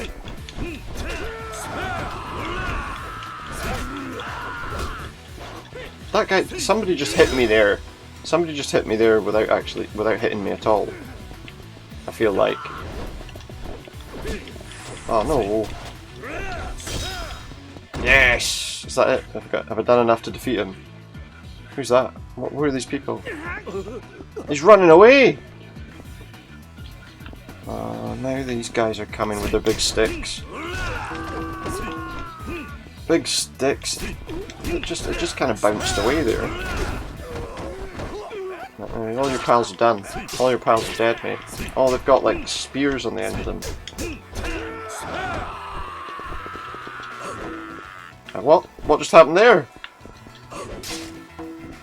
That guy, somebody just hit me there. Somebody just hit me there without hitting me at all. feel like. Oh no. Yes! Is that it? Have I done enough to defeat him? Who's that? Who are these people? He's running away! Now these guys are coming with their big sticks. Big sticks. It just kind of bounced away there. All your pals are done. All your pals are dead, mate. Oh, they've got like spears on the end of them. What? What just happened there?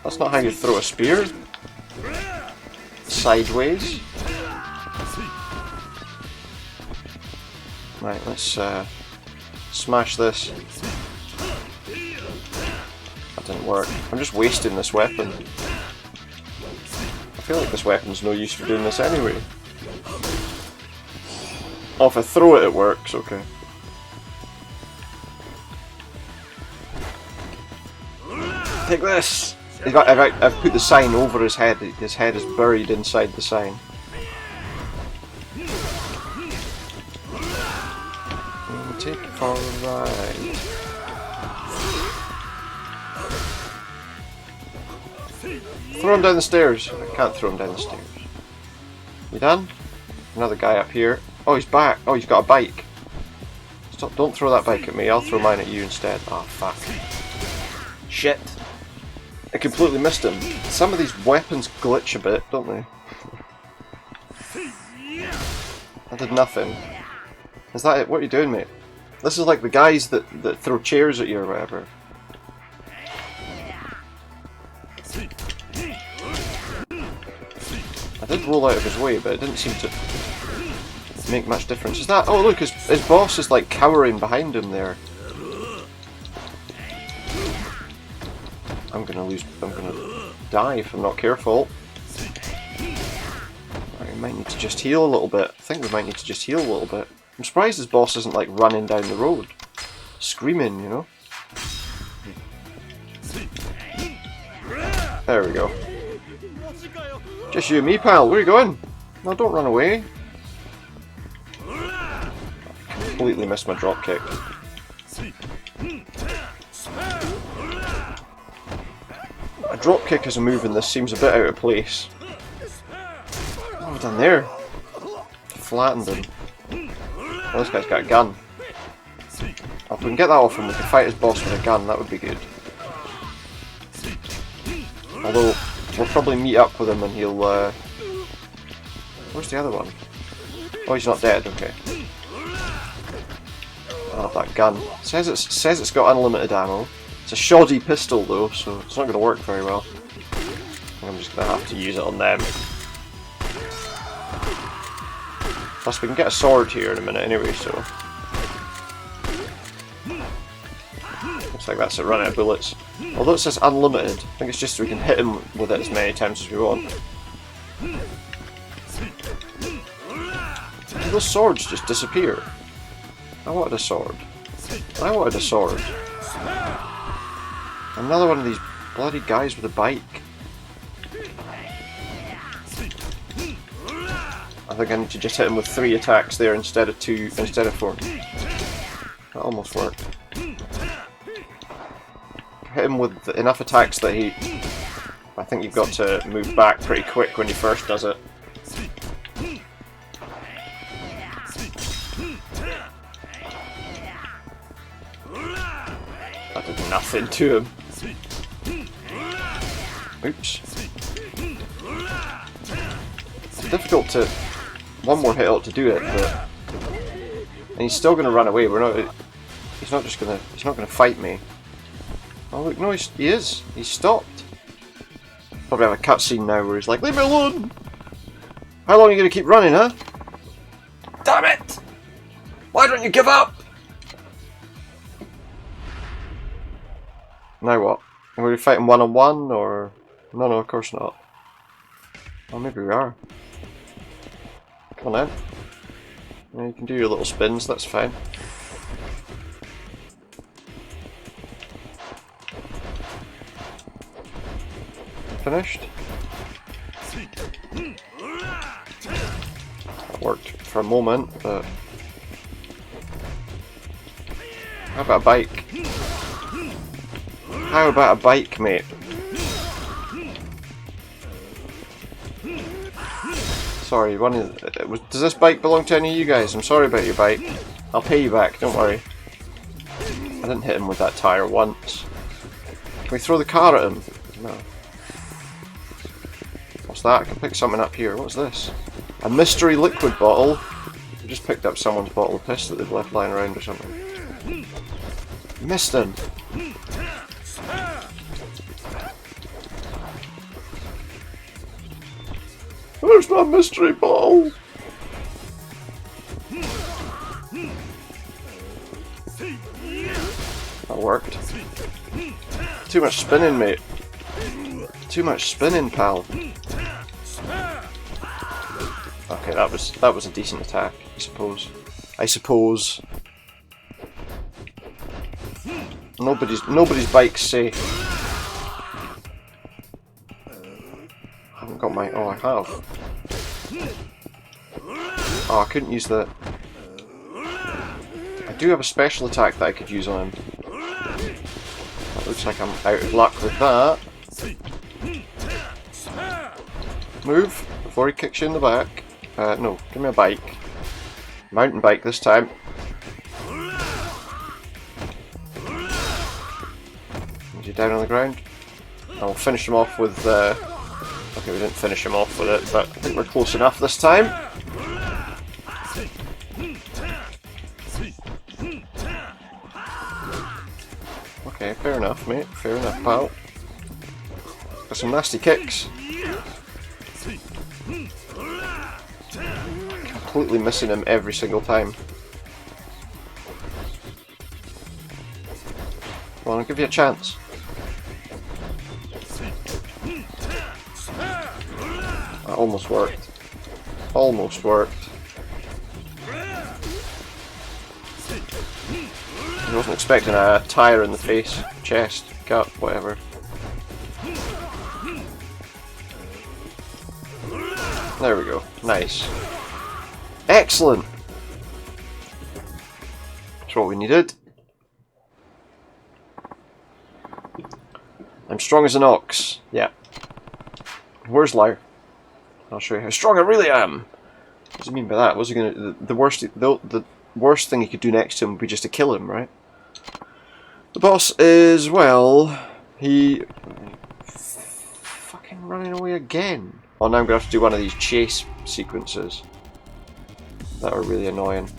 That's not how you throw a spear. Sideways. Right, let's smash this. That didn't work. I'm just wasting this weapon. I feel like this weapon's no use for doing this anyway. Oh, if I throw it, it works. Okay. Take this! I've put the sign over his head. His head is buried inside the sign. Take it for a ride. Throw him down the stairs. I can't throw him down the stairs. You done? Another guy up here. Oh, he's back. Oh, he's got a bike. Stop! Don't throw that bike at me. I'll throw mine at you instead. Oh, fuck. Shit. I completely missed him. Some of these weapons glitch a bit, don't they? I did nothing. Is that it? What are you doing, mate? This is like the guys that throw chairs at you or whatever. I did roll out of his way, but it didn't seem to make much difference. Is that... Oh look, his boss is like cowering behind him there. I'm gonna die if I'm not careful. I might need to just heal a little bit. I think we might need to just heal a little bit. I'm surprised his boss isn't like running down the road, screaming, you know. There we go. Just you and me, pal. Where are you going? No, don't run away. I completely missed my drop kick. A drop kick as a move in this seems a bit out of place. What have I done there? Flattened him. Oh, this guy's got a gun. Oh, if we can get that off him, we can fight his boss with a gun, that would be good. Although, we'll probably meet up with him and he'll... Where's the other one? Oh, he's not dead, okay. Oh, that gun. It says it's got unlimited ammo. It's a shoddy pistol though, so it's not going to work very well. I think I'm just going to have to use it on them. Plus we can get a sword here in a minute anyway, so... Looks like that's it, run out of bullets. Although it says unlimited, I think it's just so we can hit him with it as many times as we want. Did those swords just disappear? I wanted a sword. I wanted a sword. Another one of these bloody guys with a bike. I think I need to just hit him with 3 attacks there instead of 4. That almost worked. Hit him with enough attacks that he... I think you've got to move back pretty quick when he first does it. That did nothing to him. Oops. It's difficult to... One more hit ought to do it, but... And he's still going to run away. We're not... He's not just going to... He's not going to fight me. Oh look, no, he is. He's stopped. Probably have a cutscene now where he's like, leave me alone! How long are you going to keep running, huh? Damn it! Why don't you give up? Now what? Are we fighting one-on-one, or... No, of course not. Oh, maybe we are. Come on then. Yeah, you can do your little spins, that's fine. Finished? Worked for a moment, but... How about a bike? How about a bike, mate? Sorry, does this bike belong to any of you guys? I'm sorry about your bike. I'll pay you back, don't worry. I didn't hit him with that tyre once. Can we throw the car at him? No. What's that? I can pick something up here. What's this? A mystery liquid bottle. I just picked up someone's bottle of piss that they've left lying around or something. Missed him. Where's my mystery bottle? That worked. Too much spinning, mate. Too much spinning, pal. Okay, that was a decent attack, I suppose. Nobody's bike's safe. I haven't got my... Oh, I have. Oh, I couldn't use the... I do have a special attack that I could use on him. That looks like I'm out of luck with that. Move before he kicks you in the back. No, give me a bike. Mountain bike this time. Is he down on the ground? I'll finish him off with... Okay, we didn't finish him off with it, but I think we're close enough this time. Okay, fair enough, mate. Fair enough, pal. Got some nasty kicks. Completely missing him every single time. Come on, I'll give you a chance. That almost worked. Almost worked. I wasn't expecting a tyre in the face, chest, gut, whatever. There we go. Nice. Excellent! That's what we needed. I'm strong as an ox. Yeah. Where's Lau? I'll show you how strong I really am. What does he mean by that? What's he gonna? The worst thing he could do next to him would be just to kill him, right? The boss is, well, he fucking running away again. Oh, now I'm gonna have to do one of these chase sequences that are really annoying.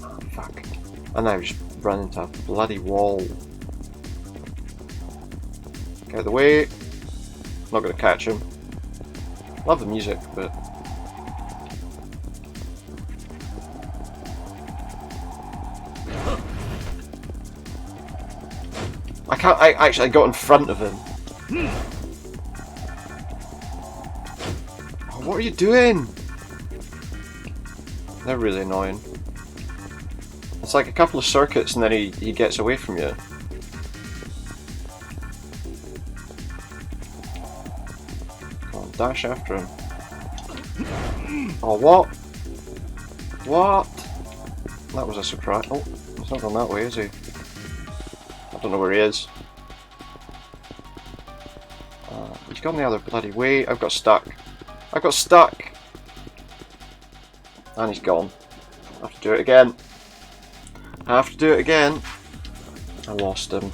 Oh, fuck. And now I just run into a bloody wall. Get out of the way. Not gonna catch him. Love the music, but I can't. I got in front of him. Oh, what are you doing? They're really annoying. It's like a couple of circuits and then he gets away from you. Dash after him. Oh, what? What? That was a surprise. Oh, he's not gone that way, is he? I don't know where he is. He's gone the other bloody way. I've got stuck. I got stuck! And he's gone. I have to do it again. I have to do it again. I lost him.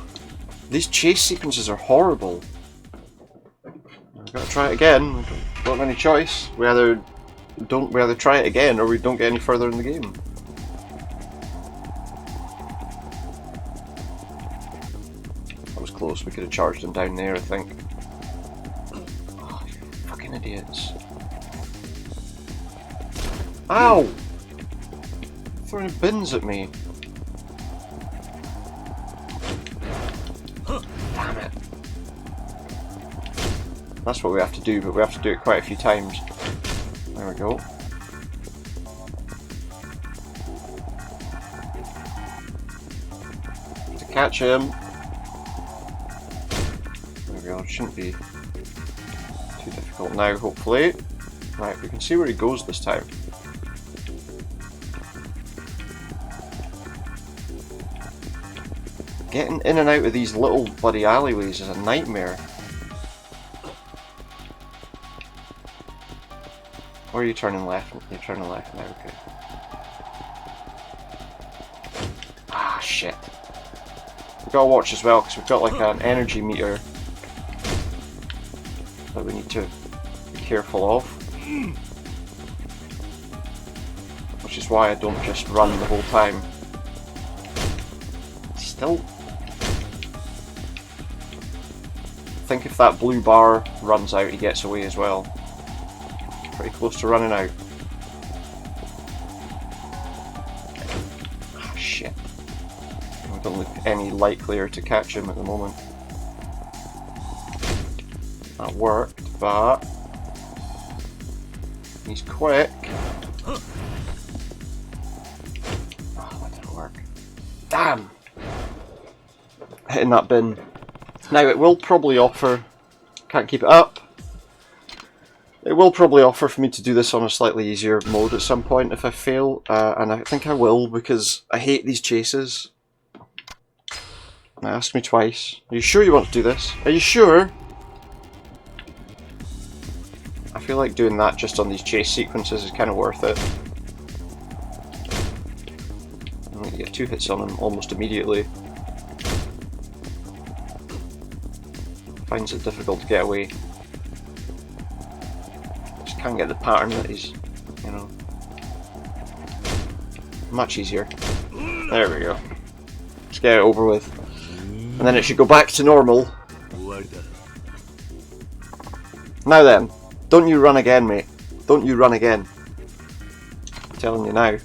These chase sequences are horrible. I've got to try it again. We don't have any choice. We either try it again or we don't get any further in the game. That was close. We could have charged him down there, I think. Oh, you fucking idiots. Ow! Throwing bins at me. Damn it. That's what we have to do, but we have to do it quite a few times. There we go. To catch him. There we go, it shouldn't be too difficult now, hopefully. Right, we can see where he goes this time. Getting in and out of these little bloody alleyways is a nightmare. Or are you turning left? You're turning left now, okay. Ah, shit. We've got to watch as well, because we've got like an energy meter that we need to be careful of. Which is why I don't just run the whole time. Still. I think if that blue bar runs out, he gets away as well. Pretty close to running out. Ah, shit. I don't look any likelier to catch him at the moment. That worked, but he's quick. Oh, that didn't work. Damn! Hitting that bin. Now it will probably offer, can't keep it up, it will probably offer for me to do this on a slightly easier mode at some point if I fail, and I think I will because I hate these chases. Now ask me twice, are you sure you want to do this? Are you sure? I feel like doing that just on these chase sequences is kind of worth it. I'm going to get 2 hits on him almost immediately. Finds it difficult to get away. Just can't get the pattern that he's, you know. Much easier. There we go. Let's get it over with. And then it should go back to normal. Now then, don't you run again, mate. Don't you run again. I'm telling you now.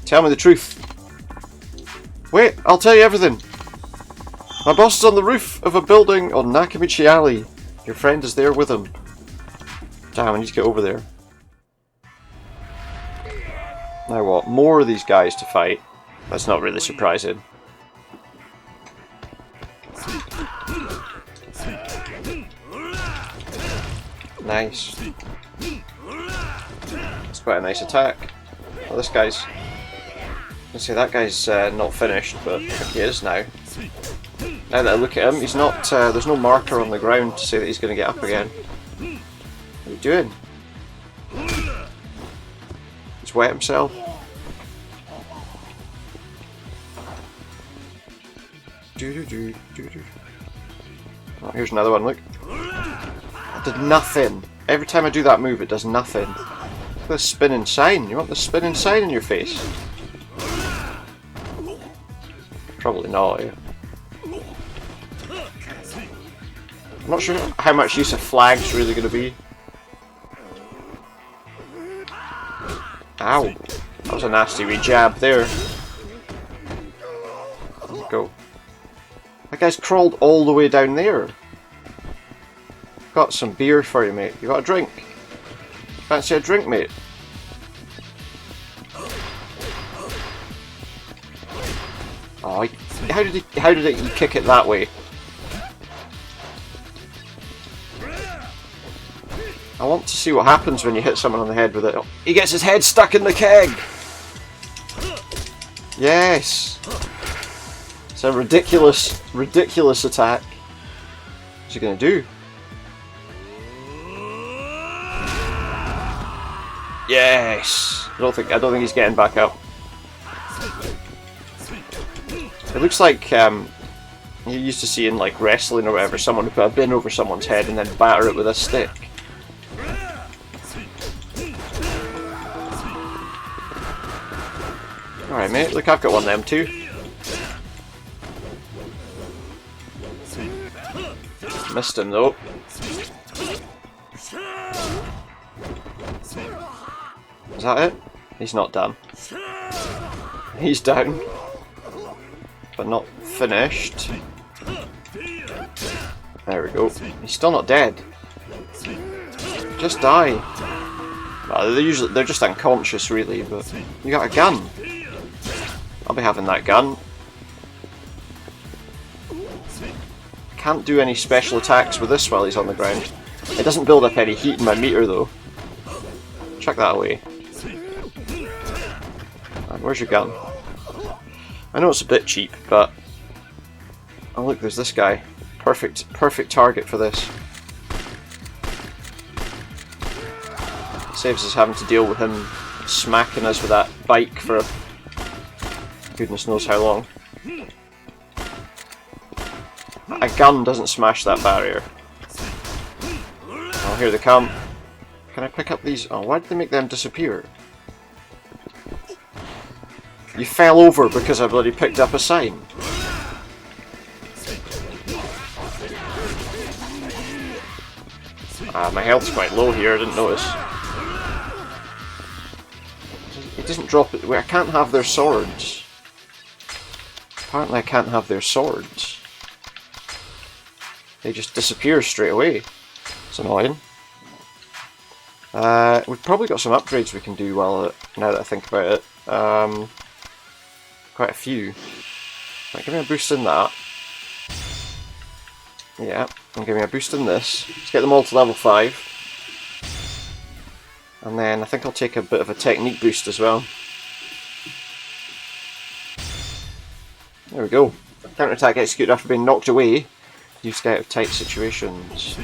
Tell me the truth. Wait, I'll tell you everything. My boss is on the roof of a building on Nakamichi Alley. Your friend is there with him. Damn, I need to get over there. Now what? More of these guys to fight. That's not really surprising. Nice. That's quite a nice attack. Well, this guy's... I say that guy's not finished, but he is now. Now that I look at him, he's not. There's no marker on the ground to say that he's going to get up again. What are you doing? He's wet himself. Oh, here's another one. Look. That did nothing. Every time I do that move, it does nothing. Look at the spinning sign. You want the spinning sign in your face? Probably not. Yeah. I'm not sure how much use of flag's really going to be. Ow. That was a nasty wee jab there. Let's go. That guy's crawled all the way down there. Got some beer for you, mate. You got a drink? Fancy a drink, mate? Oh, how did he kick it that way? I want to see what happens when you hit someone on the head with it. He gets his head stuck in the keg! Yes! It's a ridiculous, ridiculous attack. What's he gonna do? Yes! I don't think he's getting back up. It looks like you used to see in like wrestling or whatever, someone would put a bin over someone's head and then batter it with a stick. Alright mate, look, I've got one of them too. Missed him though. Is that it? He's not done. He's down. But not finished. There we go. He's still not dead. Just die. Well, they're just unconscious really, but you got a gun. I'll be having that gun. can't do any special attacks with this while he's on the ground. It doesn't build up any heat in my meter though. Chuck that away. And where's your gun? I know it's a bit cheap, but... Oh look, there's this guy. Perfect target for this. It saves us having to deal with him smacking us with that bike for goodness knows how long. A gun doesn't smash that barrier. Oh, here they come. Can I pick up these? Oh, why did they make them disappear? You fell over because I bloody picked up a sign. My health's quite low here, I didn't notice. It doesn't drop it. I can't have their swords. Apparently I can't have their swords. They just disappear straight away. It's annoying. We've probably got some upgrades we can do now that I think about it. Quite a few. Right, give me a boost in that. Yeah, and give me a boost in this. Let's get them all to level 5. And then I think I'll take a bit of a technique boost as well. There we go. Counter-attack executed after being knocked away. Used to get out of tight situations.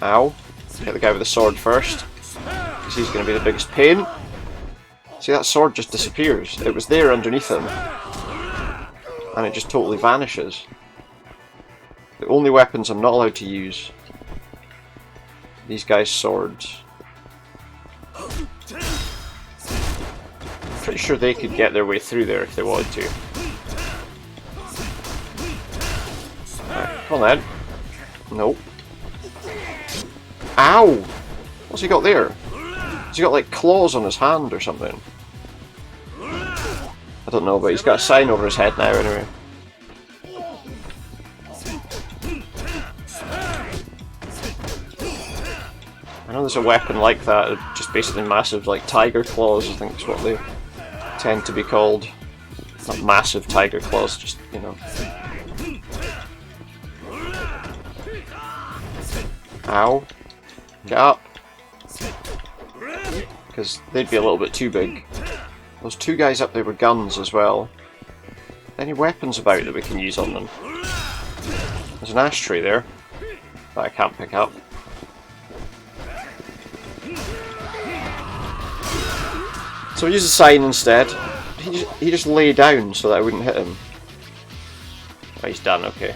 Ow. Get the guy with the sword first, because he's going to be the biggest pain. See, that sword just disappears. It was there underneath him, and it just totally vanishes. The only weapons I'm not allowed to use, these guys' swords. Pretty sure they could get their way through there if they wanted to. Right, come on then. Nope. Ow! What's he got there? Has he got like claws on his hand or something? I don't know, but he's got a sign over his head now anyway. I know there's a weapon like that, just basically massive like tiger claws, I think is what they tend to be called. Not massive tiger claws, just, you know. Ow. Get up. Because they'd be a little bit too big. Those two guys up there with guns as well. Any weapons about that we can use on them? There's an ashtray there that I can't pick up. So I use a sign instead. He just lay down so that I wouldn't hit him. Oh, he's done, okay.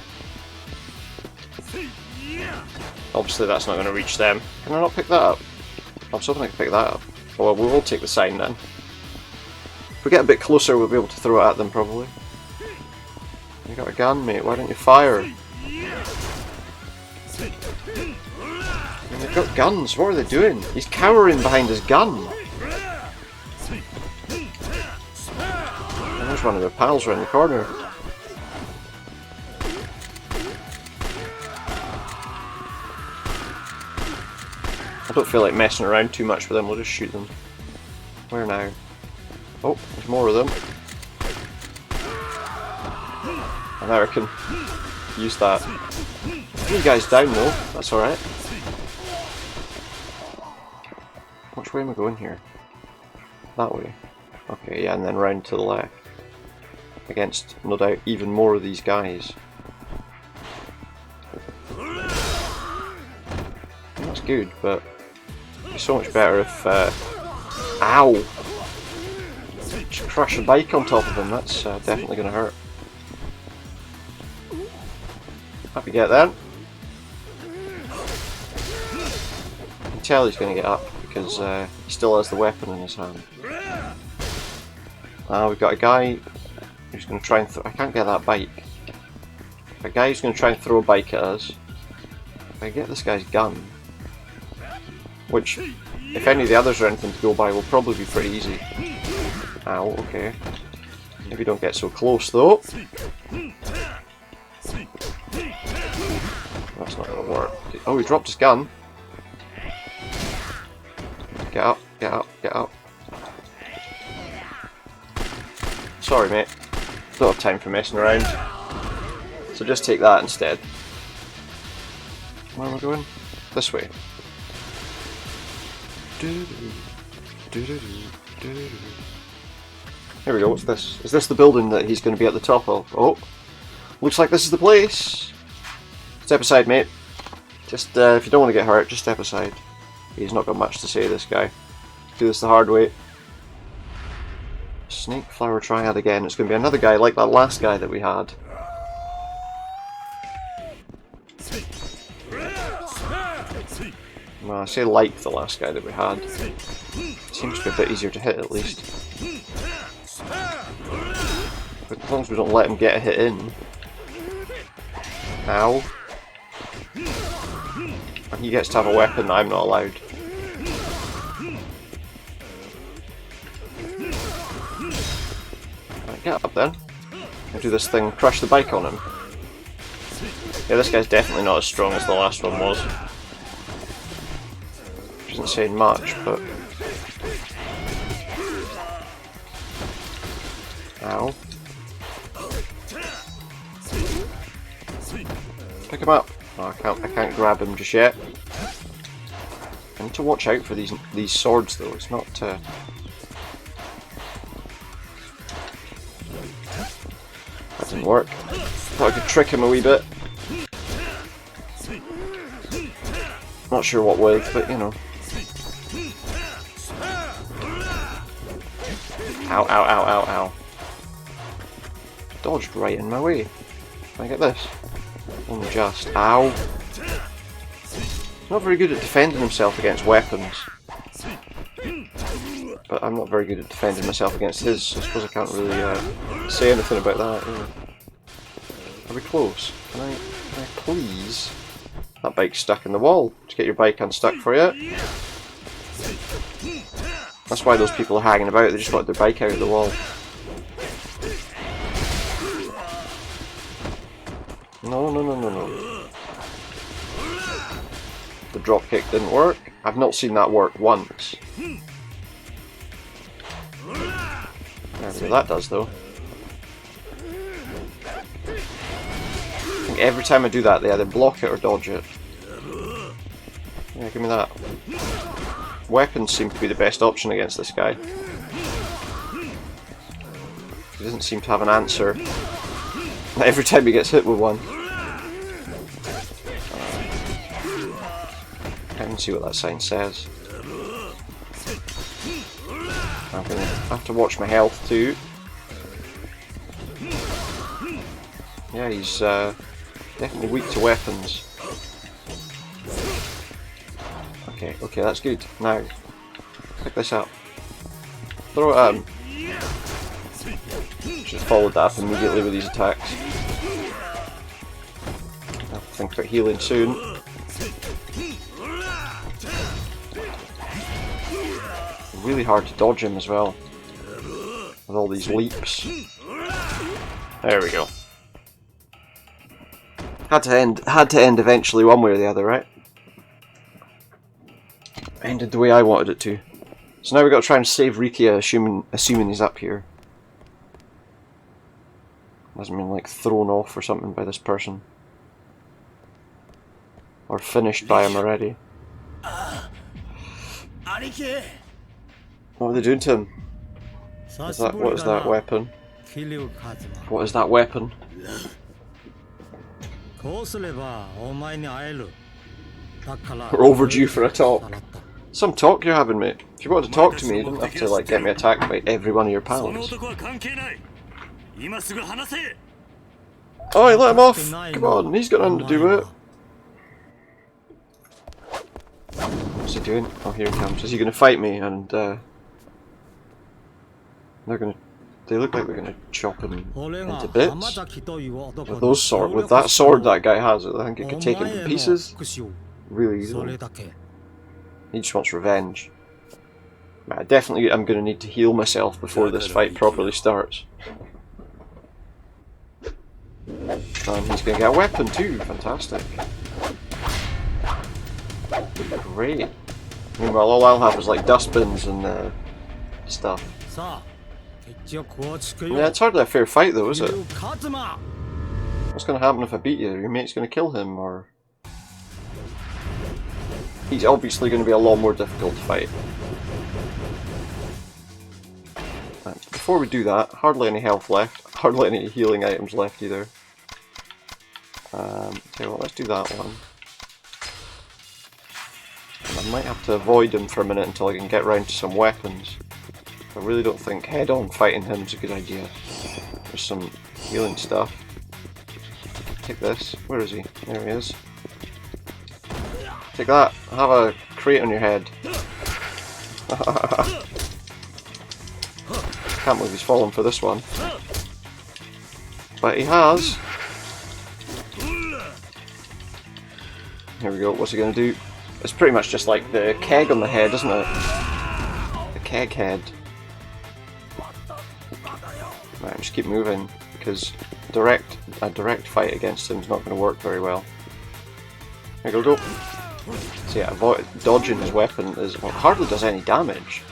Obviously that's not going to reach them. Can I not pick that up? I was hoping I could pick that up. Oh well, we will take the sign then. If we get a bit closer we'll be able to throw it at them probably. You got a gun, mate, why don't you fire? I mean, they've got guns, what are they doing? He's cowering behind his gun. And there's one of their pals around the corner. I don't feel like messing around too much with them, we'll just shoot them. Where now? Oh, there's more of them. And now I can use that. You guys down though, that's alright. Which way am I going here? That way. Okay, yeah, and then round to the left. Against, no doubt, even more of these guys. That's good, but it'd be so much better if... Ow! Just crush a bike on top of him, that's definitely going to hurt. Happy get that. You can tell he's going to get up because he still has the weapon in his hand. We've got a guy who's going to try and I can't get that bike. A guy who's going to try and throw a bike at us. If I get this guy's gun, which, if any of the others are anything to go by, will probably be pretty easy. Ow, okay. Maybe don't get so close though. That's not going to work. Oh, he dropped his gun. Get up, get up, get up. Sorry, mate. don't have time for messing around. So just take that instead. Where am I going? This way. Here we go, what's this? Is this the building that he's going to be at the top of? Oh, looks like this is the place. Step aside, mate. Just, if you don't want to get hurt, just step aside. He's not got much to say, this guy. Do this the hard way. Snake Flower Triad again. It's going to be another guy like that last guy that we had. Well, I say like the last guy that we had. Seems to be a bit easier to hit at least. But as long as we don't let him get a hit in. Ow. And he gets to have a weapon that I'm not allowed. Right, get up then. I'll do this thing, crush the bike on him. Yeah, this guy's definitely not as strong as the last one was. Which isn't saying much, but... Ow. Pick him up. Oh, I can't grab him just yet. I need to watch out for these swords though. It's not. That didn't work. Thought I could trick him a wee bit. Not sure what with, but you know. Ow! Ow! Ow! Ow! Ow! Dodged right in my way. Can I get this? Only just. Ow! He's not very good at defending himself against weapons. But I'm not very good at defending myself against his. I suppose I can't really say anything about that. Either. Are we close? Can I please? That bike's stuck in the wall. Just get your bike unstuck for you. That's why those people are hanging about. They just want their bike out of the wall. No, no, no, no, no. The dropkick didn't work. I've not seen that work once. There, that does though. I think every time I do that, they either block it or dodge it. Yeah, give me that. Weapons seem to be the best option against this guy. He doesn't seem to have an answer. Every time he gets hit with one. I can see what that sign says. I'm gonna have to watch my health too. Yeah, he's definitely weak to weapons. Okay, okay, that's good. Now, pick this up. Throw it at him. Should have followed that up immediately with these attacks. I'll think about healing soon. Really hard to dodge him as well. With all these leaps. There we go. Had to end eventually one way or the other, right? Ended the way I wanted it to. So now we've got to try and save Rikiya, assuming he's up here. Hasn't been like thrown off or something by this person. Or finished by him already. What are they doing to him? What is that weapon? What is that weapon? We're overdue for a talk. Some talk you're having, mate. If you want to talk to me, you don't have to like get me attacked by every one of your pals. Oh, let him off! Come on, he's got nothing to do with it. What's he doing? Oh, here he comes. Is he going to fight me? And they look like they're going to chop him into bits. With that sword that guy has, I think it could take him to pieces really easily. He just wants revenge. I definitely am going to need to heal myself before this fight properly starts. And he's going to get a weapon too. Fantastic. Great. Meanwhile, all I'll have is like dustbins and stuff. Yeah, it's hardly a fair fight though, is it? What's going to happen if I beat you? Your mate's going to kill him, or... He's obviously going to be a lot more difficult to fight. Right, before we do that, hardly any health left, hardly any healing items left either. Tell you what, let's do that one. I might have to avoid him for a minute until I can get round to some weapons. I really don't think head-on fighting him is a good idea. There's some healing stuff. Take this. Where is he? There he is. Take that. Have a crate on your head. Can't believe he's fallen for this one. But he has. Here we go. What's he going to do? It's pretty much just like the keg on the head, isn't it? The keg head. Right, just keep moving, because a direct fight against him is not going to work very well. There we go. So yeah, dodging his weapon hardly does any damage.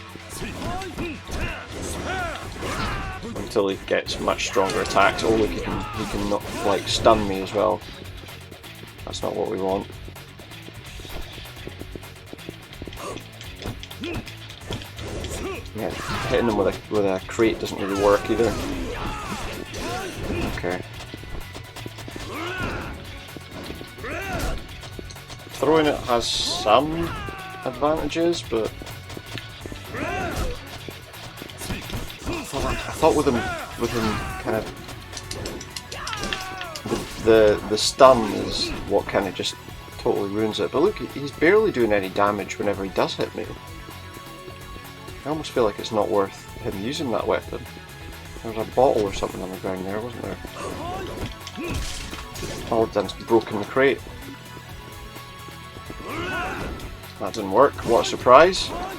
Until he gets much stronger attacks. Oh look, he can not, like, stun me as well. That's not what we want. Yeah, hitting him with a crate doesn't really work either. Okay. Throwing it has some advantages, but I thought with him kind of the stun is what kind of just totally ruins it. But look, he's barely doing any damage whenever he does hit me. I almost feel like it's not worth him using that weapon. There was a bottle or something on the ground there, wasn't there? All I've done's broken the crate. That didn't work. What a surprise. I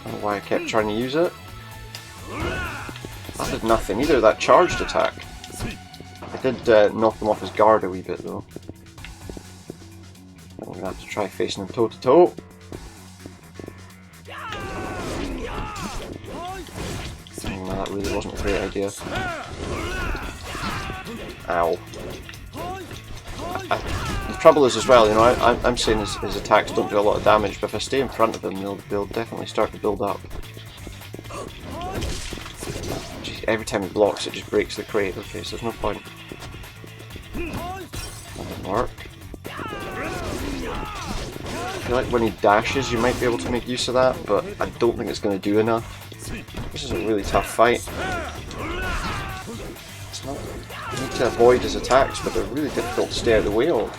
don't know why I kept trying to use it. That did nothing either, that charged attack. I did knock him off his guard a wee bit though. I'm going to have to try facing him toe to toe. That really wasn't a great idea. Ow. The trouble is as well, you know, I'm saying his attacks don't do a lot of damage, but if I stay in front of him, they'll definitely start to build up. Jeez, every time he blocks, it just breaks the crate. Okay, so there's no point. That didn't work. I feel like when he dashes, you might be able to make use of that, but I don't think it's going to do enough. This is a really tough fight. It's not, you need to avoid his attacks, but they're really difficult to stay out of the way of.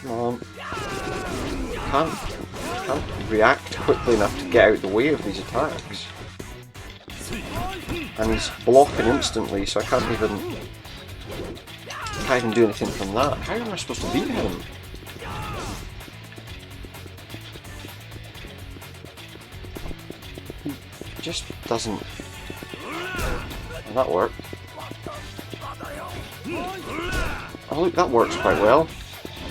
Come on. Can't react quickly enough to get out of the way of these attacks. And he's blocking instantly, so I can't even do anything from that. How am I supposed to beat him? He just doesn't... Well, that worked. Oh look, that works quite well.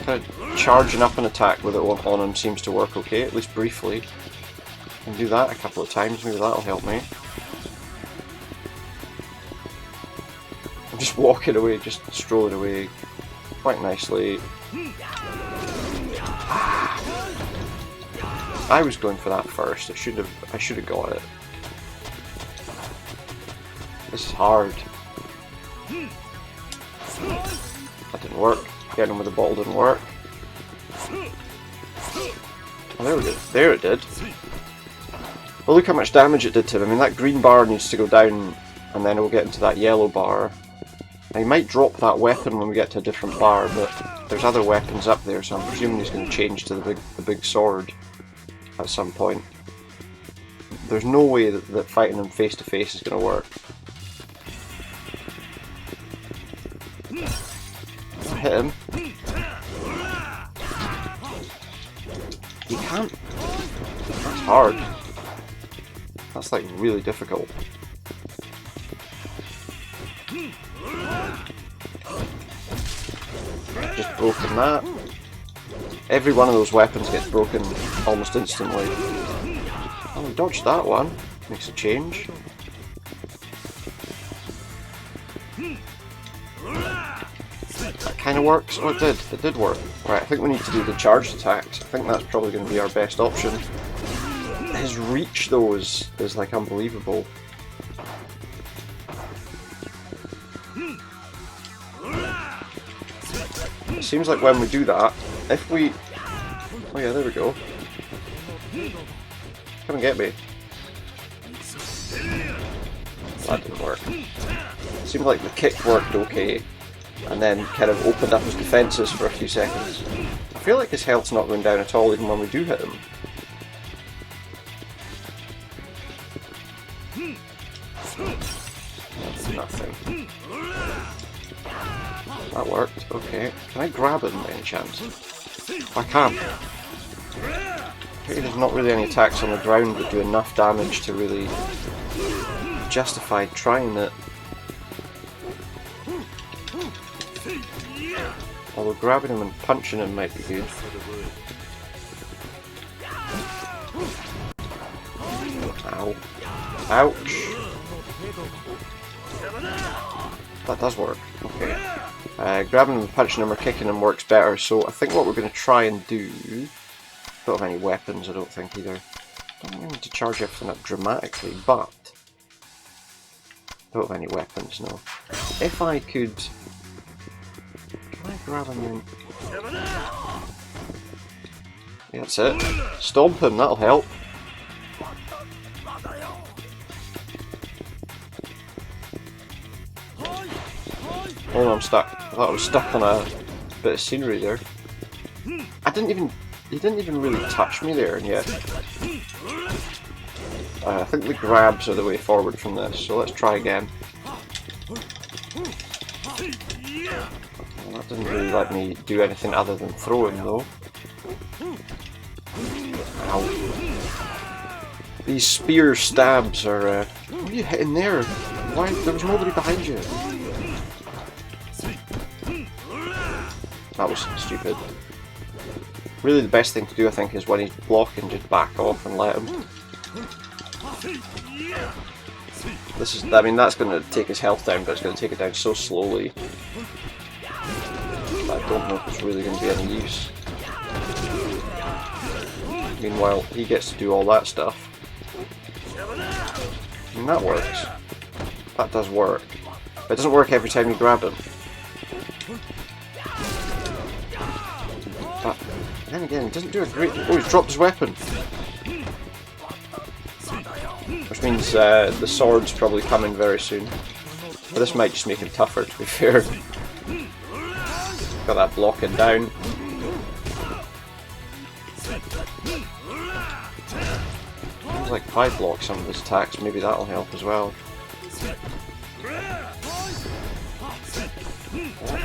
Kind of charging up an attack with it on him seems to work okay, at least briefly. I can do that a couple of times, maybe that'll help me. I'm just walking away, just strolling away quite nicely. I was going for that first. I should have got it. This is hard. That didn't work. Getting him with the bottle didn't work. Oh, there we go. There it did. Well, look how much damage it did to him. I mean, that green bar needs to go down, and then we'll get into that yellow bar. Now, he might drop that weapon when we get to a different bar, but there's other weapons up there, so I'm presuming he's going to change to the big sword at some point. There's no way that fighting him face to face is going to work. Hit him. You can't. That's hard. That's like really difficult. just broken that. Every one of those weapons gets broken almost instantly. Oh, we dodged that one. Makes a change. That kind of works. Oh, it did. It did work. Right, I think we need to do the charged attacks. I think that's probably going to be our best option. His reach, though, is like unbelievable. It seems like when we do that, if we... Oh yeah, there we go. Come and get me. That didn't work. It seemed like the kick worked okay, and then kind of opened up his defences for a few seconds. I feel like his health's not going down at all even when we do hit him. That's nothing. That worked, okay. Can I grab him by any chance? I can't. There's not really any attacks on the ground that do enough damage to really justify trying it. Although grabbing him and punching him might be good. Ow. Ouch! That does work. Okay. Grabbing him and punching him or kicking him works better, so I think what we're going to try and do... Don't have any weapons, I don't think, either. Don't need to charge everything up dramatically, but... Don't have any weapons, no. If I could... Can I grab him in? Yeah, that's it. Stomp him, that'll help. Oh no, I'm stuck. I thought I was stuck on a bit of scenery there. He didn't even really touch me there, and yet. I think the grabs are the way forward from this, so let's try again. Well, that didn't really let me do anything other than throw him, though. Ow. These spear stabs are... What are you hitting there? Why? There was nobody behind you. That was stupid. Really the best thing to do, I think, is when he's blocking, just back off and let him. This is, I mean, that's going to take his health down, but it's going to take it down so slowly. I don't know if it's really going to be any use. Meanwhile, he gets to do all that stuff. And that works. That does work. But it doesn't work every time you grab him. But then again, he doesn't do a great... Oh, he's dropped his weapon! Which means the sword's probably coming very soon. But this might just make him tougher, to be fair. Got that blocking down. There's like 5 blocks on his attacks, maybe that'll help as well.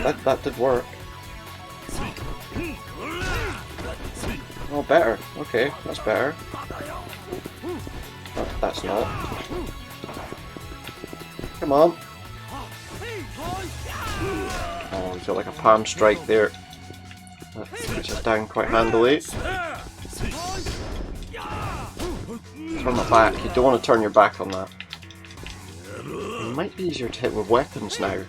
That did work. Oh, better. Okay, that's better. Oh, that's not. Come on. Oh, he's got like a palm strike there. That puts us down quite handily. Turn my back. You don't want to turn your back on that. It might be easier to hit with weapons now.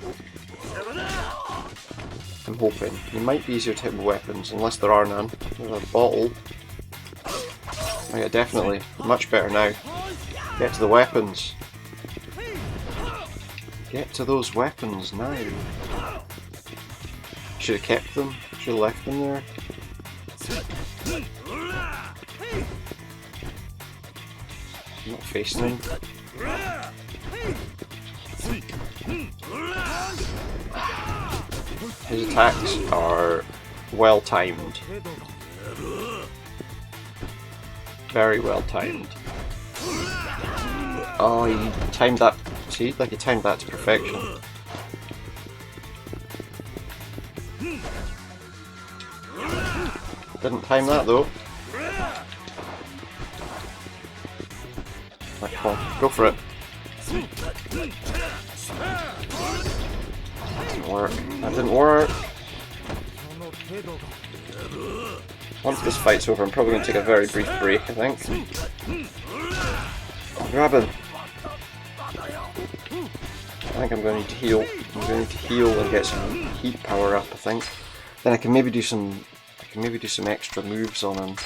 I'm hoping. It might be easier to hit with weapons, unless there are none. There's a bottle. Oh yeah, definitely. Much better now. Get to the weapons. Get to those weapons now. Should have kept them. Should have left them there. I'm not facing him. His attacks are well timed. Very well timed. Oh, he timed that. See, like he timed that to perfection. Didn't time that though. Right, come on, go for it. That didn't work. That didn't work. Once this fight's over, I'm probably going to take a very brief break, I think. Grab him. I think I'm going to need to heal. I'm going to need to heal and get some heat power up, I think. Then I can maybe do some extra moves on him.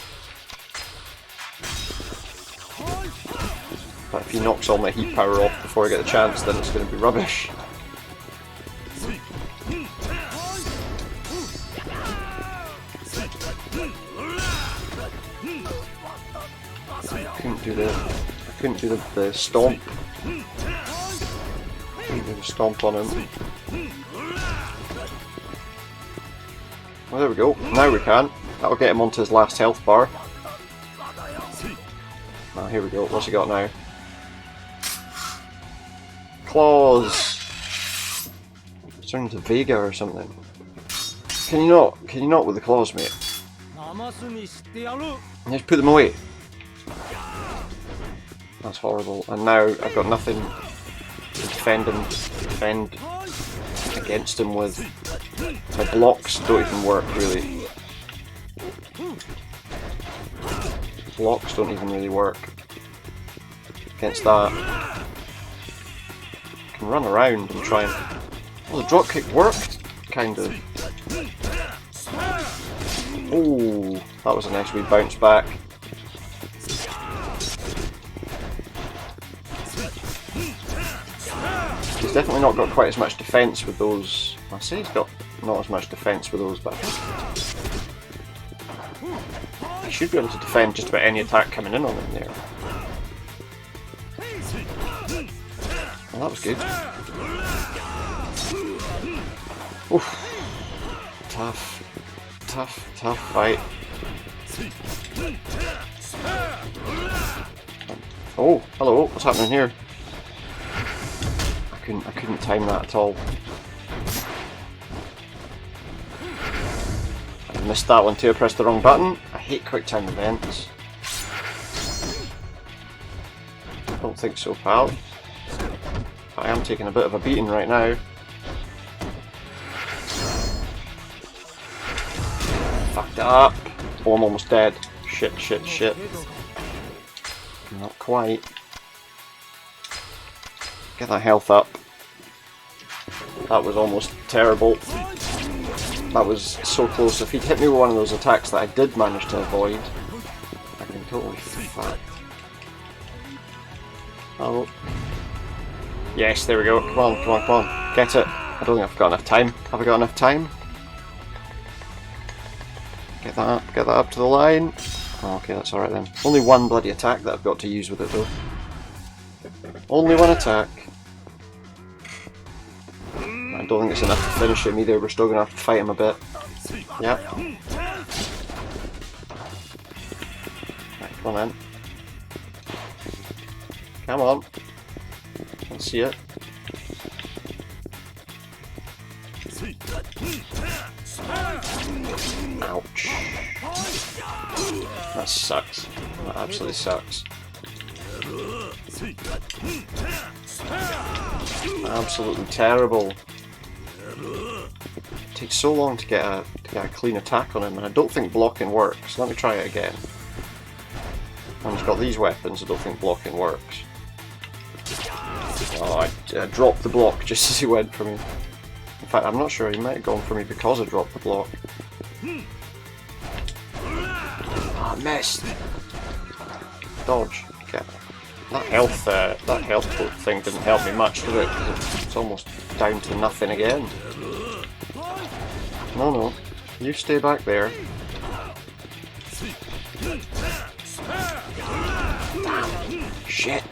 But if he knocks all my heat power off before I get the chance, then it's going to be rubbish. I couldn't do the stomp. Couldn't do the stomp on him. Well, there we go. Now we can. That'll get him onto his last health bar. Now here we go. What's he got now? Claws. It's turning into Vega or something. Can you not with the claws, mate? Just put them away. That's horrible. And now I've got nothing to defend against him with. My blocks don't even work really. Blocks don't even really work against that. I can run around and try and... Well, the drop kick worked, kind of. Oh, that was a nice wee bounce back. He's definitely not got quite as much defense with those. I say he's got not as much defense with those, but he should be able to defend just about any attack coming in on him there. Well, that was good. Oof. Tough fight. Oh, hello, what's happening here? I couldn't time that at all. I missed that one too, I pressed the wrong button. I hate quick time events. I don't think so, pal. I am taking a bit of a beating right now. Fucked up. Oh, I'm almost dead. Shit. Not quite. Get that health up. That was almost terrible. That was so close. If he'd hit me with one of those attacks that I did manage to avoid, I'd been totally fucked. Oh. Yes, there we go. Come on. Get it. I don't think I've got enough time. Have I got enough time? Get that up to the line. Oh, okay, that's alright then. Only one bloody attack that I've got to use with it though. Only one attack. I don't think it's enough to finish him either, we're still going to have to fight him a bit. Yep. Right, come on then. Come on. Let's see it. Ouch. That sucks. That absolutely sucks. Absolutely terrible. It takes so long to get a clean attack on him, and I don't think blocking works. Let me try it again. When he's got these weapons, I don't think blocking works. Oh, I dropped the block just as he went for me. In fact, I'm not sure, he might have gone for me because I dropped the block. Oh, I missed! Dodge. Okay. That health thing didn't help me much, did it? 'Cause it's almost down to nothing again. No. You stay back there. Damn. Shit.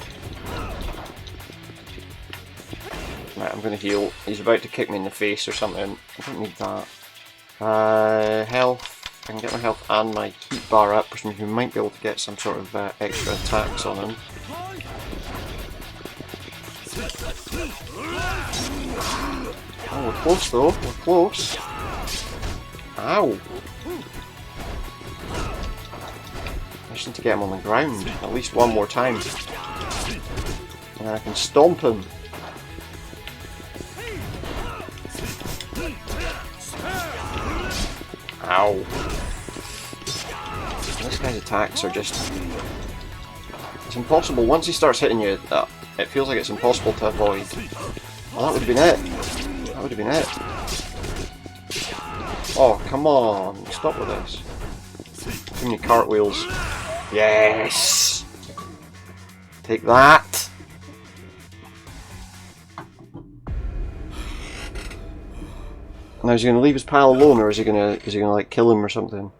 Right, I'm gonna heal. He's about to kick me in the face or something. I don't need that. Health. I can get my health and my heat bar up, which means we might be able to get some sort of extra attacks on him. Oh, we're close though. We're close. Ow! I just need to get him on the ground at least one more time. And then I can stomp him. Ow. This guy's attacks are just... It's impossible. Once he starts hitting you, it feels like it's impossible to avoid. Well, that would have been it. That would have been it. Oh, come on. Stop with this. Too many cartwheels. Yes! Take that! Now is he gonna leave his pal alone, or is he gonna like kill him or something?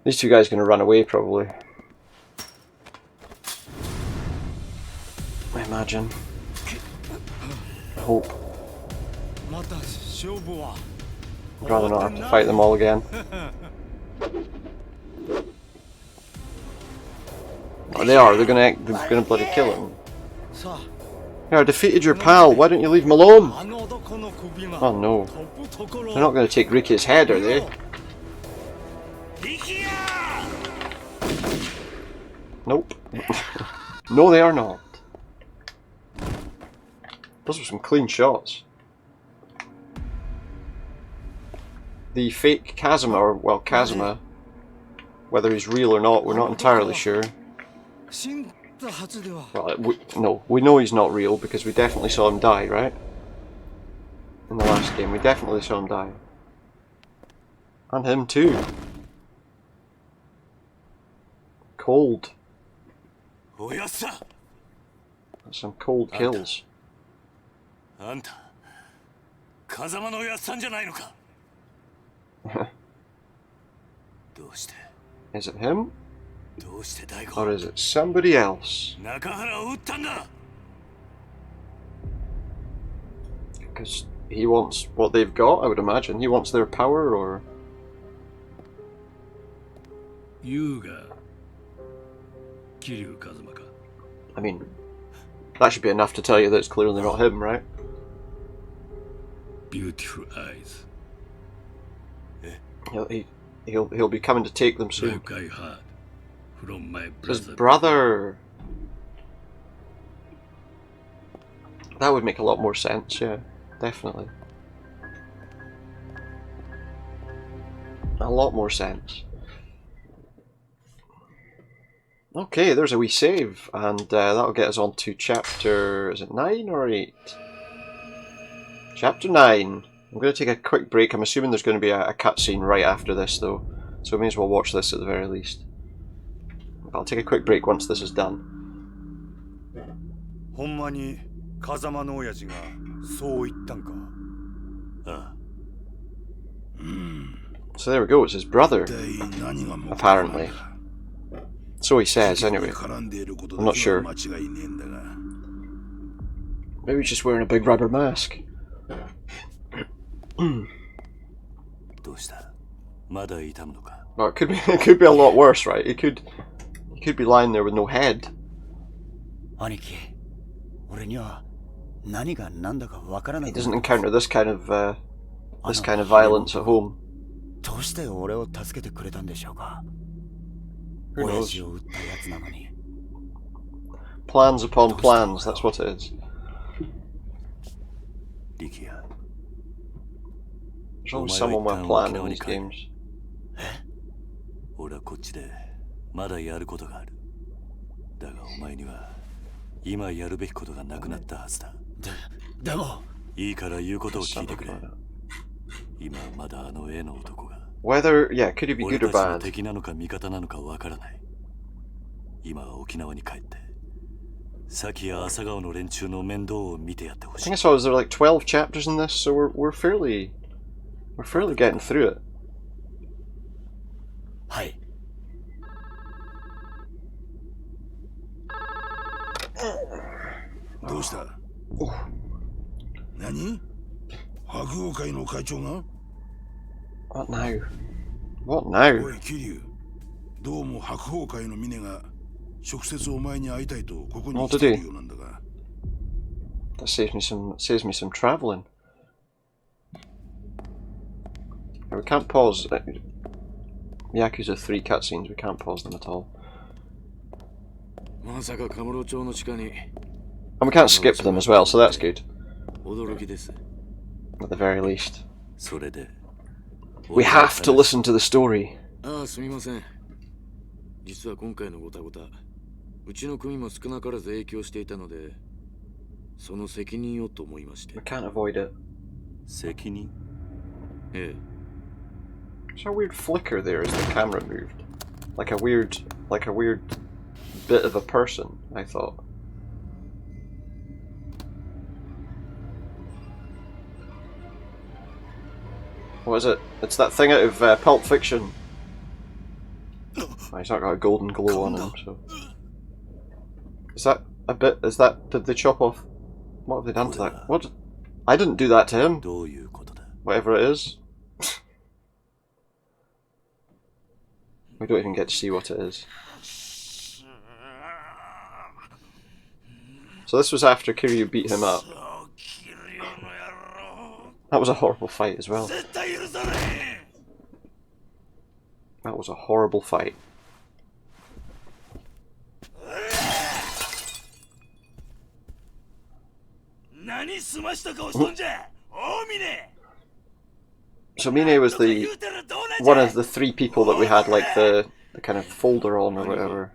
These two guys are gonna run away probably. I imagine. I hope. I'd rather not have to fight them all again. Oh, they are. They're gonna bloody kill him. Yeah, I defeated your pal. Why don't you leave him alone? Oh no. They're not going to take Rikiya's head, are they? Nope. No, they are not. Those were some clean shots. The fake Kazuma, or well, Kazuma, whether he's real or not, we're not entirely sure. Well, no, we know he's not real because we definitely saw him die, right? In the last game, we definitely saw him die. And him too. Cold. That's some cold kills. Is it him? Or is it somebody else? Because he wants what they've got, I would imagine. He wants their power, or... I mean, that should be enough to tell you that it's clearly not him, right? Beautiful eyes. He'll be coming to take them soon. Like I heard from my His brother. That would make a lot more sense, yeah, definitely. A lot more sense. Okay, there's a wee save, and that'll get us on to chapter, is it 9 or 8? Chapter 9. I'm going to take a quick break. I'm assuming there's going to be a cutscene right after this though, so we may as well watch this at the very least. I'll take a quick break once this is done. So there we go, it's his brother, apparently. So he says, anyway. I'm not sure. Maybe he's just wearing a big rubber mask. Well, it could be a lot worse, right? He could be lying there with no head. He doesn't encounter this kind of violence at home. Who knows? Plans upon plans, that's what it is. There's always someone with a plan in these games. Whether, yeah, could he be good or bad? I think I saw there like 12 chapters in this, so we're fairly getting through it. Hi. What now? What now? Oh, did he? That saves me some travelling. We can't pause. Yakuza 3 cutscenes, we can't pause them at all. And we can't skip them as well, so that's good. At the very least. We have to listen to the story. ああ、すみません。実は今回のごたごた、うちの組も少なからず影響していたので、その責任をと思いまして。We can't avoid it. 責任？ええ。There's a weird flicker there as the camera moved. Like a weird bit of a person, I thought. What is it? It's that thing out of Pulp Fiction. Oh, he's not got a golden glow on him, so... Is that a bit... Is that... Did they chop off... What have they done to that? What? I didn't do that to him. Whatever it is. We don't even get to see what it is. So this was after Kiryu beat him up. That was a horrible fight as well. That was a horrible fight. So Mine was the one of the three people that we had like the kind of folder on or whatever.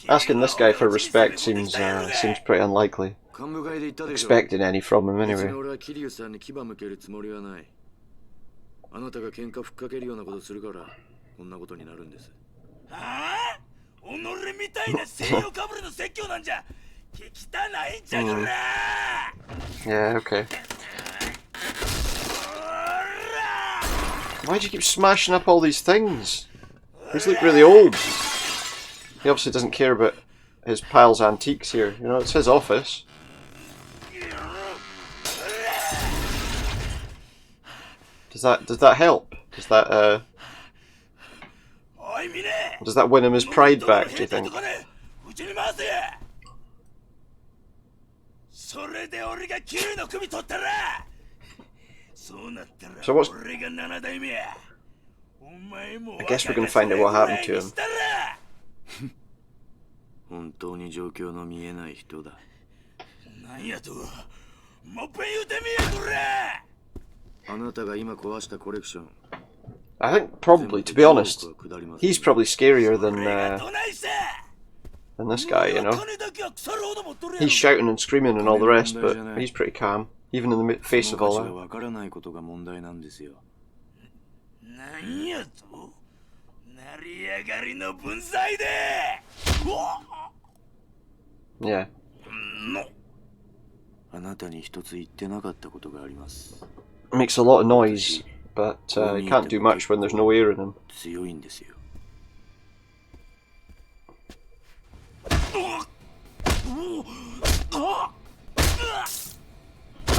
Asking this guy for respect seems pretty unlikely. Expecting any from him anyway. Yeah, okay. Why'd you keep smashing up all these things? These look really old. He obviously doesn't care about his pal's antiques here. You know, it's his office. Does that help? Does that win him his pride back, do you think? So what's... I guess we're gonna find out what happened to him. I think probably, to be honest, he's probably scarier than this guy, you know? He's shouting and screaming and all the rest, but he's pretty calm, even in the face of all that. Yeah. Makes a lot of noise, but he can't do much when there's no air in him.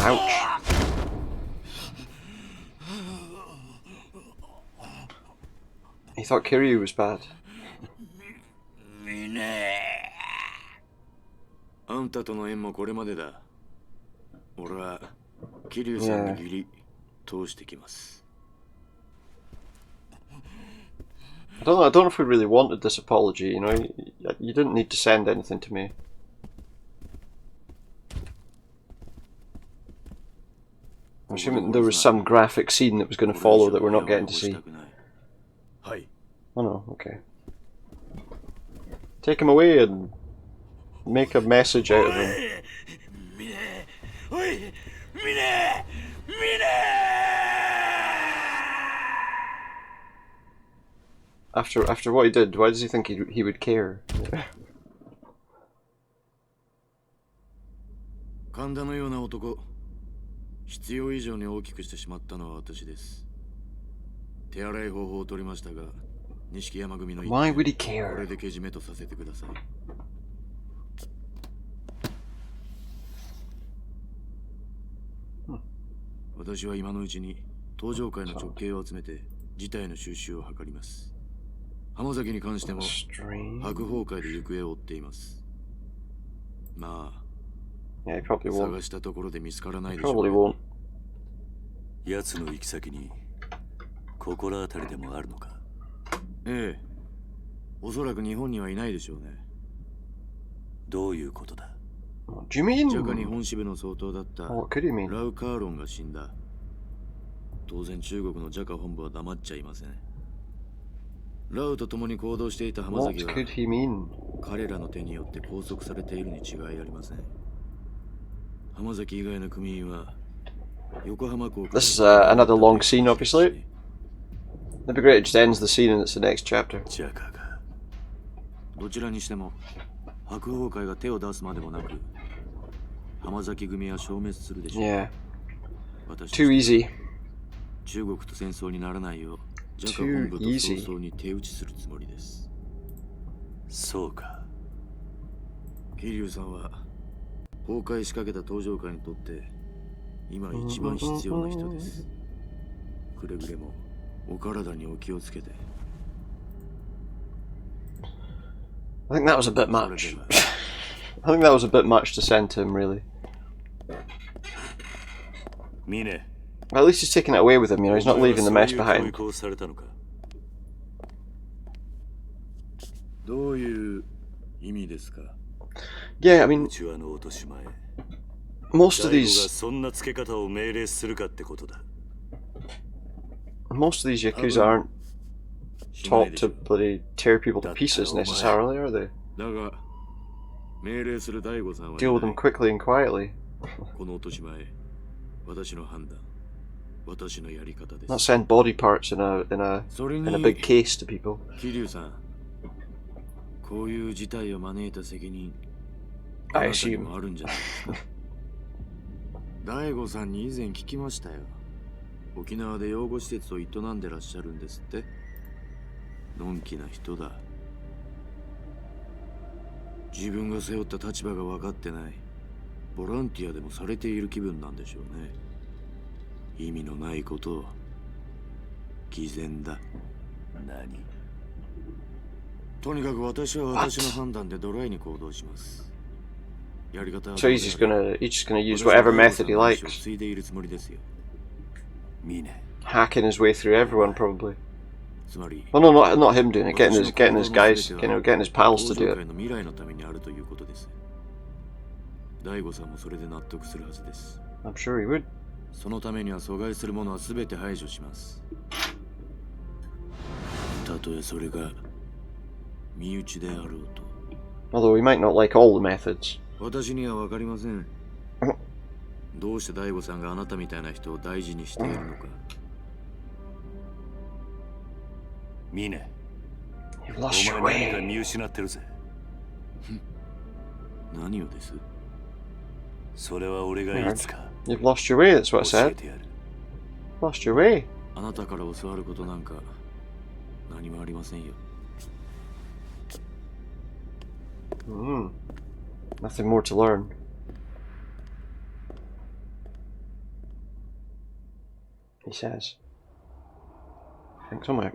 Ouch. He thought Kiryu was bad. Yeah. I don't know if we really wanted this apology, you know? You didn't need to send anything to me. I'm assuming there was some graphic scene that was going to follow that we're not getting to see. Oh no, okay. Take him away and make a message out of him. After what he did, why does he think he would care? Why would he care? Yeah, he probably won't. He probably won't. 奴の行き先に心当たりでもあるのか？ええ、おそらく日本にはいないでしょうね。どういうことだ？ What do you mean? ジャカ日本支部の総統だった What could you mean? ラウカーロンが死んだ。当然中国のジャカ本部は黙っちゃいません。ラウと共に行動していた浜 What 崎は could he mean? 彼らの手によって拘束されているに違いありません。浜崎以外の組員は横浜港 This is another long scene, obviously. It'd be great it just ends the scene and it's the next chapter. ジャカがどちらにしても白鵬会が手を出すまでもなく浜崎組は消滅するでしょう。 Yeah. 私 Too easy. 中国と戦争にならないようジャカ本部と早々に手打ちするつもりです。そうか。桐生さんは崩壊しかけた東上会にとって今一番必要な人です。くれぐれもお体にお気をつけて。 I think that was a bit much. I think that was a bit much to send to him, really. ミネ、 At least he's taking it away with him, you know, he's not leaving the mess そういう教 behind. 育をされたのか？どういう意味ですか？ Yeah, I mean, うちわの落とし前。 most of 大悟が these そんな付け方を命令するかってことだ。 Yakuza aren't taught to bloody tear people to pieces necessarily, are they? だが命令する大悟さんは Deal with them quickly and quietly. この落とし前、私の判断、私のやり方で Not す。 send body parts in a それ in a に big case to people. 桐生さん、こういう事態を招いた責任、 I あなたに assume. もあるんじゃないですか。大悟さんに以前聞きましたよ。沖縄で養護施設を営んでらっしゃるんですって。のんきな人だ。自分が背負った立場が分かってない。ボランティアでもされている気分なんでしょうね。意味のないことを。偽善だ。何？とにかく私は私の判断でドライに行動します。やり方は So he's just gonna use whatever method he likes. 継いでいるつもりですよ。ミネ、 Hacking his way through everyone probably. つまり Well, no, not him doing it. Getting his guys, getting his pals to do 東上 it. 界の未来のためにあるということです。大悟さんもそれで納得するはずです。 I'm sure he would. そのためには阻害するものは全て排除します。たとえそれが身内であろうと。 Although we might not like all the methods. 私には分かりません。どうして大悟さんがあなたみたいな人を大事にしているのか。ミネ、 You've お lost your 前何か way. 見失ってるぜ。何をです？それは俺がいつか You've lost your way, that's what I 教え said. てやる。 Lost your way. あなたから教わることなんか何もありませんよ。Nothing more to learn. He says. I think so, Mike.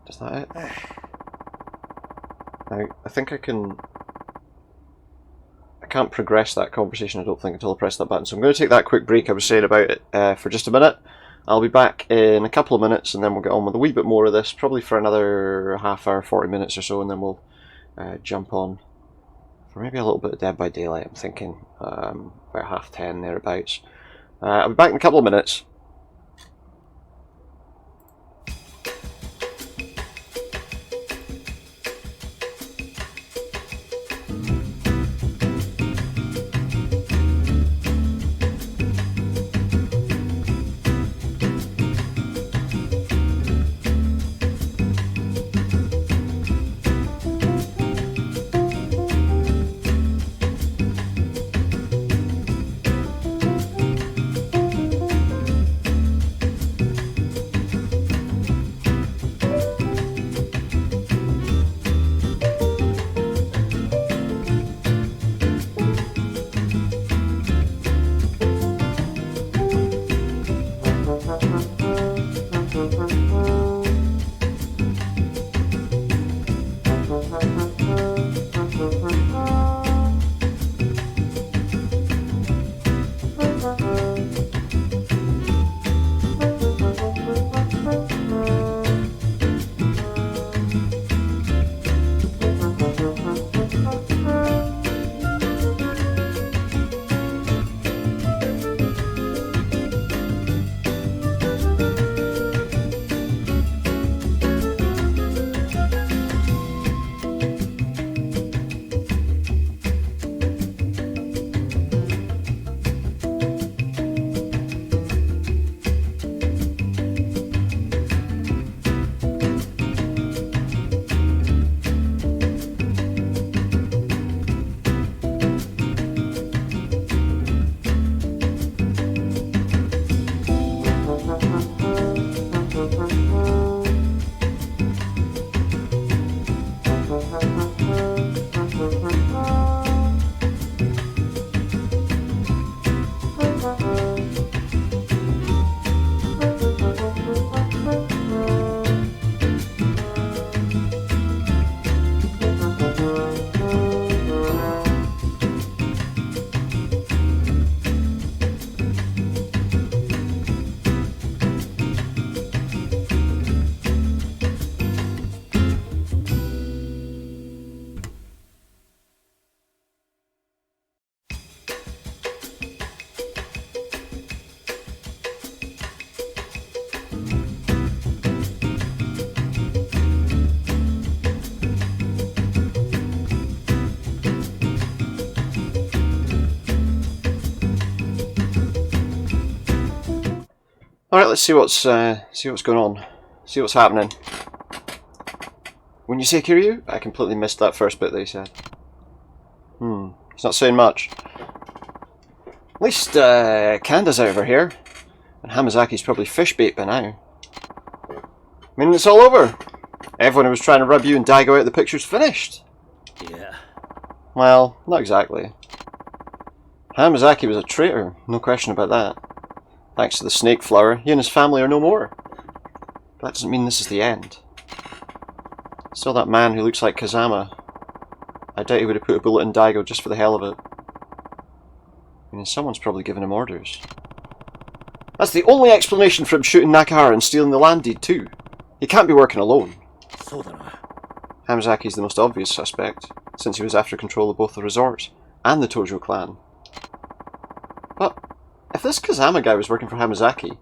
Is that it? I think I can... I can't progress that conversation, I don't think, until I press that button. So I'm going to take that quick break I was saying about it for just a minute. I'll be back in a couple of minutes and then we'll get on with a wee bit more of this, probably for another half hour, 40 minutes or so, and then we'll jump on for maybe a little bit of Dead by Daylight, I'm thinking, about 10:30 thereabouts. I'll be back in a couple of minutes. Alright, let's see what's going on. See what's happening. When you say Kiryu, I completely missed that first bit that he said. It's not saying much. At least Kanda's over here. And Hamazaki's probably fish bait by now. I mean, it's all over. Everyone who was trying to rub you and Daigo out the picture's finished. Yeah. Well, not exactly. Hamazaki was a traitor, no question about that. Thanks to the snake flower, he and his family are no more. But that doesn't mean this is the end. Still that man who looks like Kazama. I doubt he would have put a bullet in Daigo just for the hell of it. I mean, someone's probably given him orders. That's the only explanation for him shooting Nakahara and stealing the land deed too. He can't be working alone. Hamazaki's the most obvious suspect, since he was after control of both the resort and the Tojo clan. But if this Kazama guy was working for Hamazaki,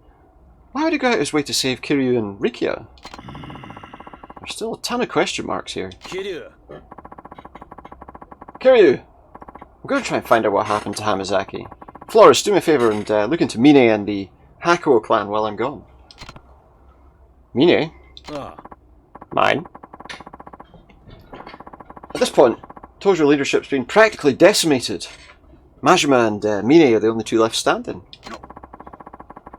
why would he go out his way to save Kiryu and Rikiya? There's still a ton of question marks here. Kiryu! I'm going to try and find out what happened to Hamazaki. Flores, do me a favour and look into Mine and the Hakuo clan while I'm gone. Mine? Mine? At this point, Tojo leadership's been practically decimated. Majima and Mine are the only two left standing.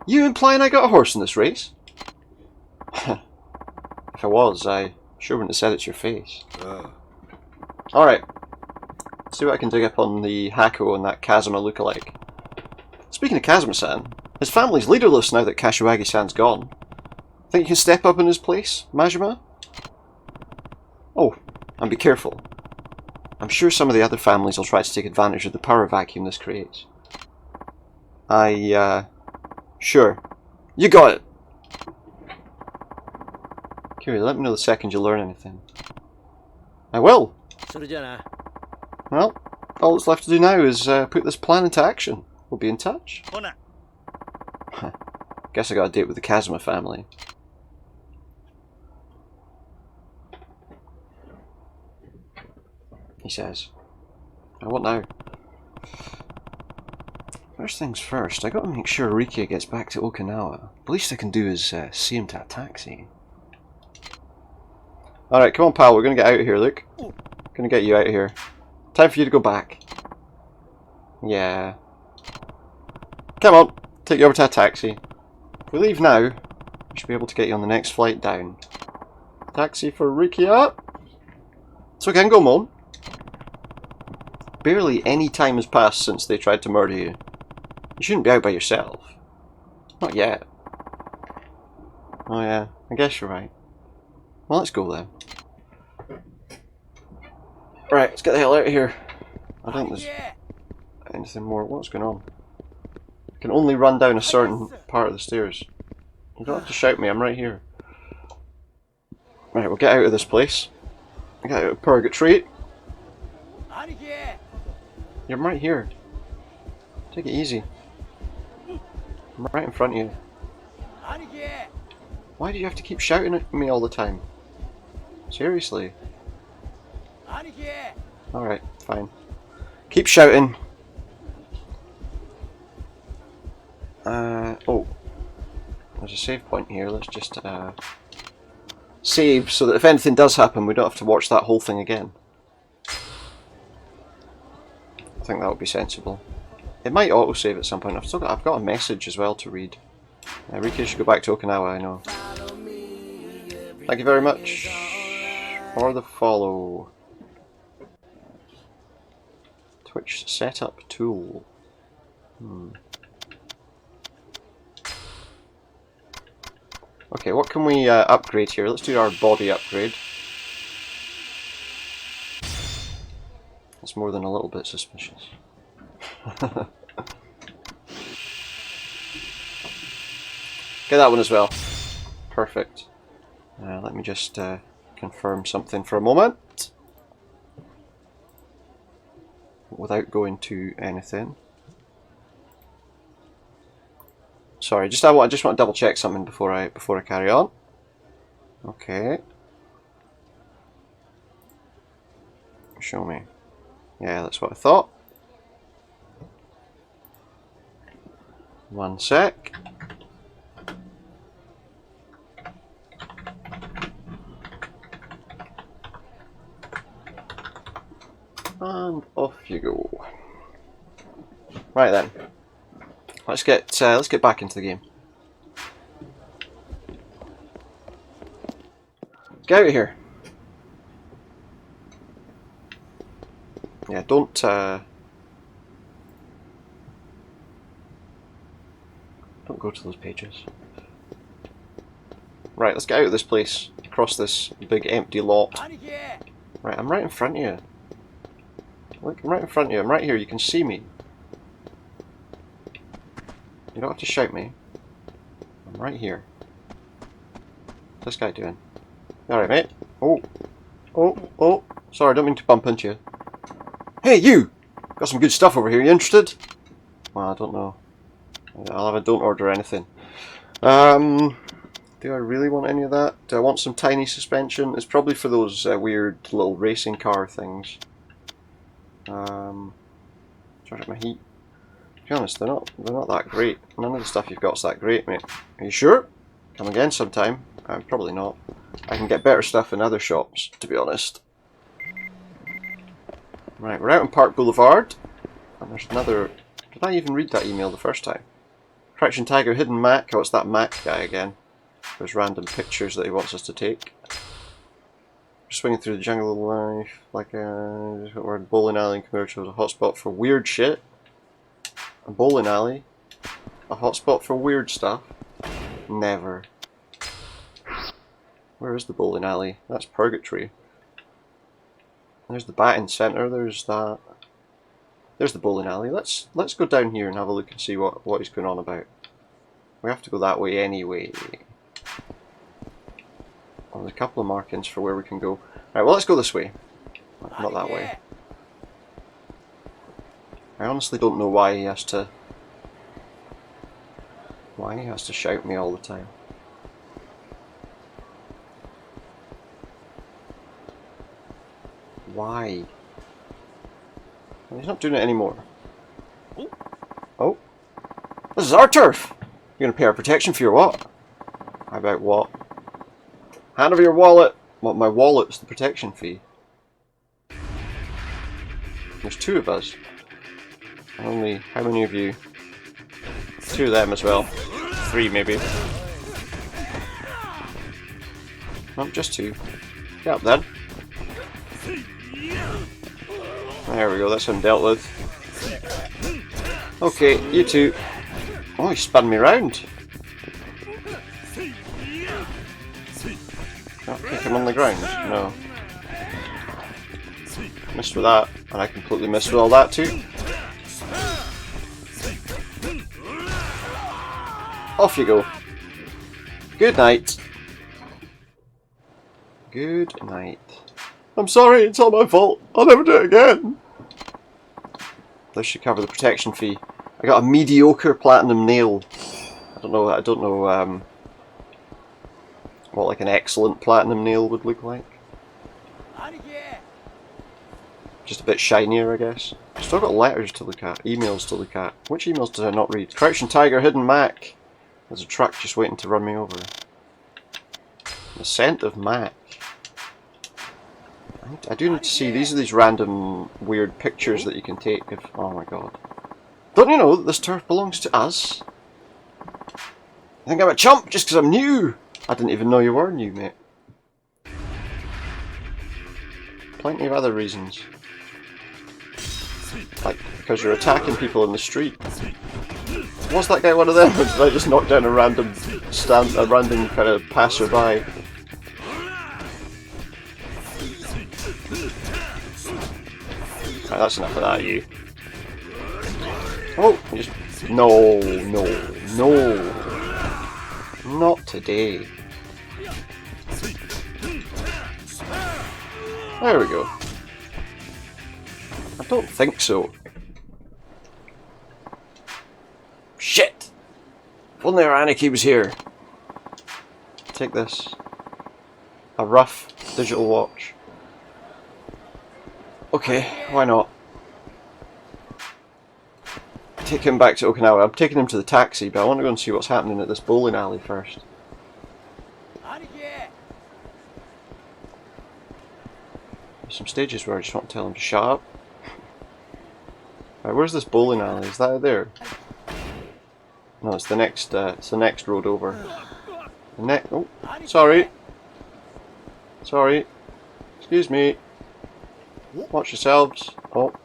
You implying I got a horse in this race? If I was, I sure wouldn't have said it to your face. Alright. See what I can dig up on the Hakuo and that Kazuma lookalike. Speaking of Kazuma-san, his family's leaderless now that Kashiwagi-san's gone. Think you can step up in his place, Majima? Oh, and be careful. I'm sure some of the other families will try to take advantage of the power vacuum this creates. Sure. You got it! Kiryu, let me know the second you learn anything. I will! Well, all that's left to do now is put this plan into action. We'll be in touch. Guess I got a date with the Kazuma family. He says. Now what now? First things first, I gotta make sure Rikiya gets back to Okinawa. The least I can do is see him to a taxi. Alright, come on pal, we're gonna get out of here, look. Gonna get you out of here. Time for you to go back. Yeah. Come on, take you over to a taxi. If we leave now, we should be able to get you on the next flight down. Taxi for Rikiya. So we can go, Mom. Barely any time has passed since they tried to murder you. You shouldn't be out by yourself. Not yet. Oh yeah, I guess you're right. Well, let's go then. Right, let's get the hell out of here. I don't think there's anything more. What's going on? I can only run down a certain part of the stairs. You don't have to shout me, I'm right here. Right, we'll get out of this place. Get out of Purgatory. You're right here. Take it easy. I'm right in front of you. Why do you have to keep shouting at me all the time? Seriously. Alright, fine. Keep shouting. Oh. There's a save point here. Let's just save so that if anything does happen, we don't have to watch that whole thing again. I think that would be sensible. It might autosave at some point. I've got a message as well to read. Rikiya should go back to Okinawa, I know. Thank you very much for the follow. Twitch setup tool. Okay, what can we upgrade here? Let's do our body upgrade. It's more than a little bit suspicious. Get that one as well. Perfect. Let me just confirm something for a moment. Without going to anything. Sorry, I just want to double check something before I carry on. Okay. Show me. Yeah, that's what I thought. One sec. And off you go. Right then. Let's get back into the game. Get out of here. Yeah, don't go to those pages. Right, let's get out of this place. Across this big empty lot. Right, I'm right in front of you. Look, I'm right in front of you. I'm right here. You can see me. You don't have to shout me. I'm right here. What's this guy doing? Alright, mate. Oh. Sorry, I don't mean to bump into you. Hey, you! Got some good stuff over here. You interested? Well, I don't know. I'll have a don't order anything. Do I really want any of that? Do I want some tiny suspension? It's probably for those weird little racing car things. Charge up my heat. To be honest, they're not that great. None of the stuff you've got is that great, mate. Are you sure? Come again sometime. Probably not. I can get better stuff in other shops, to be honest. Right, we're out on Park Boulevard. And there's another... Did I even read that email the first time? Correction Tiger, Hidden Mac. Oh, it's that Mac guy again. There's random pictures that he wants us to take. Swinging through the jungle of life, like we're in bowling alley in Kamurocho is a hotspot for weird shit. A bowling alley? A hotspot for weird stuff? Never. Where is the bowling alley? That's purgatory. There's the batting centre, there's that. There's the bowling alley. Let's go down here and have a look and see what he's going on about. We have to go that way anyway. Well, there's a couple of markings for where we can go. Right, well, let's go this way. Not that way. I honestly don't know why he has to shout at me all the time. Why? Well, he's not doing it anymore. Oh. This is our turf! You're gonna pay our protection fee or what? How about what? Hand over your wallet! What, my wallet's the protection fee. There's two of us. Only, how many of you? Two of them as well. Three maybe. Not just two. Get up then. There we go, that's him dealt with. Okay, you two. Oh, he spun me round. I'll kick him on the ground. No. Missed with that, and I completely missed with all that too. Off you go. Good night. Good night. I'm sorry, it's all my fault. I'll never do it again. This should cover the protection fee. I got a mediocre platinum nail. I don't know what like an excellent platinum nail would look like. Just a bit shinier, I guess. Still got letters to look at, emails to look at. Which emails did I not read? Correction Tiger, Hidden Mac. There's a truck just waiting to run me over. The scent of Mac. I do need to see, these are these random weird pictures that you can take of, oh my god. Don't you know that this turf belongs to us? I think I'm a chump just because I'm new! I didn't even know you were new, mate. Plenty of other reasons. Like, because you're attacking people in the street. Was that guy one of them? Or did I just knock down a random kind of passerby? Right, that's enough of that, you. Oh, just no. Not today. There we go. I don't think so. Shit! If only our Anarchy was here. Take this. A rough digital watch. Okay, why not? Take him back to Okinawa. I'm taking him to the taxi, but I want to go and see what's happening at this bowling alley first. There's some stages where I just want to tell him to shut up. Right, where's this bowling alley? Is that out there? No, it's the next road over. Oh, sorry. Sorry. Excuse me. Watch yourselves. Oh.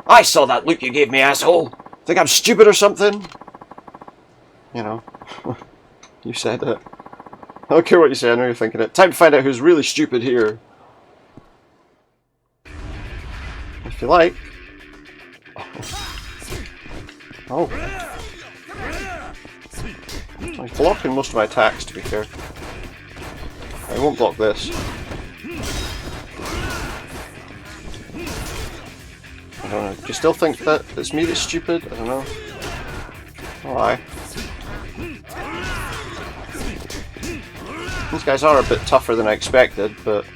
I saw that look you gave me, asshole! Think I'm stupid or something? You know. You said it. I don't care what you say, I know you're thinking it. Time to find out who's really stupid here. If you like. Oh. He's blocking most of my attacks, to be fair. I won't block this. I don't know. Do you still think that it's me that's stupid? I don't know. Oh, aye. These guys are a bit tougher than I expected, but...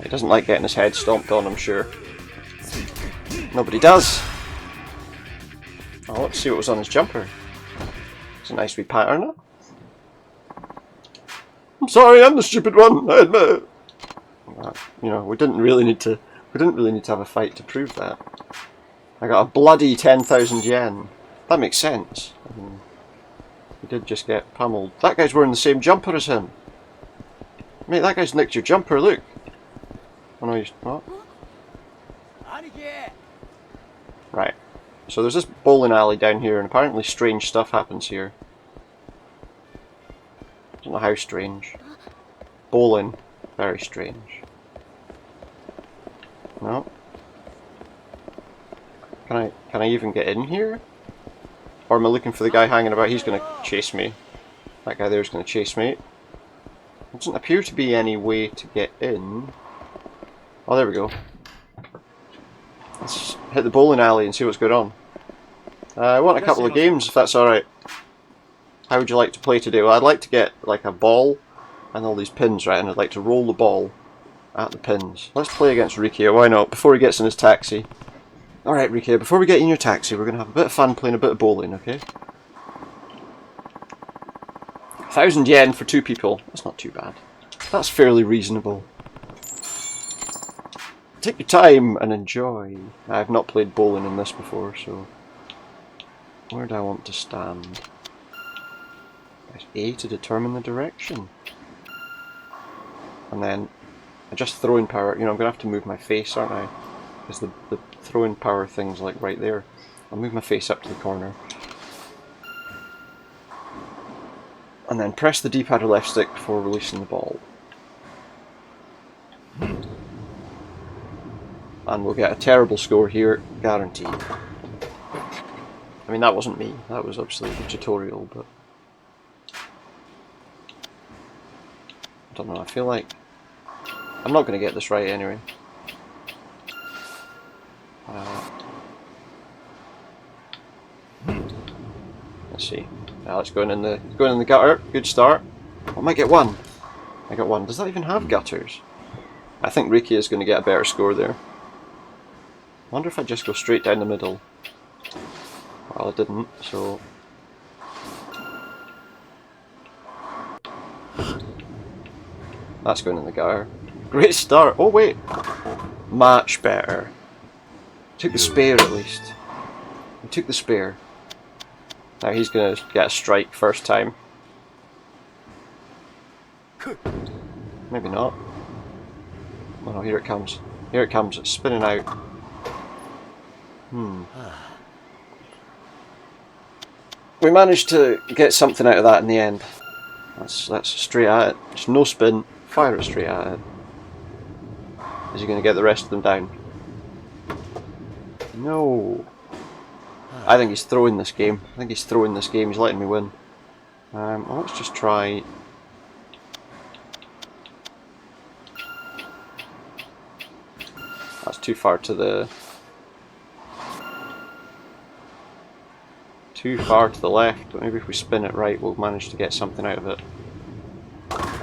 He doesn't like getting his head stomped on, I'm sure. Nobody does! Oh, let's see what was on his jumper. It's a nice wee pattern. I'm sorry, I'm the stupid one, I admit it. You know, we didn't really need to have a fight to prove that. I got a bloody 10,000 yen. That makes sense. I mean, he did just get pummeled. That guy's wearing the same jumper as him. Mate, that guy's nicked your jumper, look. Oh no, he's not. Right. So there's this bowling alley down here, and apparently strange stuff happens here. I don't know how strange. Bowling. Very strange. No. Can I even get in here? Or am I looking for the guy hanging about? He's gonna chase me. That guy there's gonna chase me. There doesn't appear to be any way to get in. Oh, there we go. Let's hit the bowling alley and see what's going on. I want a couple of games, if that's alright. How would you like to play today? Well, I'd like to get like a ball and all these pins, right? And I'd like to roll the ball at the pins. Let's play against Rikiya, why not? Before he gets in his taxi. Alright, Rikiya, before we get in your taxi, we're going to have a bit of fun playing a bit of bowling, okay? 1,000 yen for 2 people. That's not too bad. That's fairly reasonable. Take your time and enjoy. I've not played bowling in this before, so... Where do I want to stand? Press A to determine the direction. And then, adjust throwing power. You know, I'm going to have to move my face, aren't I? Because the throwing power thing's like right there. I'll move my face up to the corner. And then press the D-pad or left stick before releasing the ball. And we'll get a terrible score here, guaranteed. I mean, that wasn't me. That was obviously the tutorial, but... I don't know, I feel like... I'm not going to get this right anyway. Let's see. Now it's going in the gutter. Good start. I might get one. I got one. Does that even have gutters? I think Rikiya is going to get a better score there. I wonder if I just go straight down the middle. Well, I didn't, so... That's going in the gutter. Great start! Oh wait! Much better. Took the spare at least. We took the spare. Now he's going to get a strike first time. Maybe not. Oh no, here it comes. Here it comes, it's spinning out. We managed to get something out of that in the end. That's straight at it. Just no spin, fire it straight at it. Is he going to get the rest of them down? No. I think he's throwing this game. He's letting me win. Well, let's just try... That's too far to the... Too far to the left, but maybe if we spin it right we'll manage to get something out of it.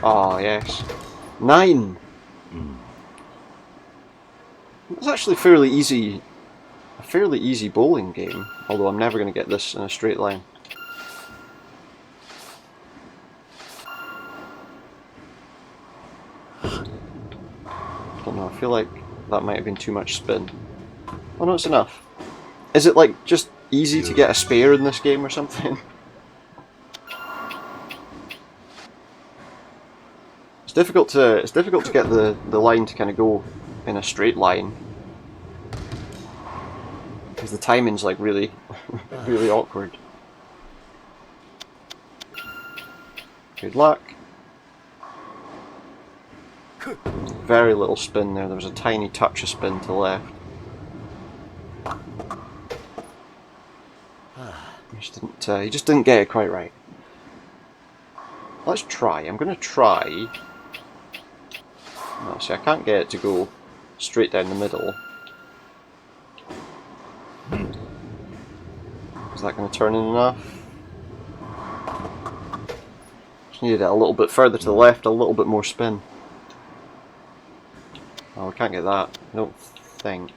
Ah, yes. 9! It's actually fairly easy. A fairly easy bowling game, although I'm never going to get this in a straight line. feel like that might have been too much spin. Oh no, it's enough. Is it like just easy to get a spare in this game or something? It's difficult to get the line to kind of go in a straight line. Because the timing's like really really awkward. Good luck. Very little spin there. There was a tiny touch of spin to the left. He just didn't get it quite right. Let's try. I'm going to try. Oh, see, I can't get it to go straight down the middle. Is that going to turn in enough? Just needed it a little bit further to the left, a little bit more spin. Oh, we can't get that. I don't think.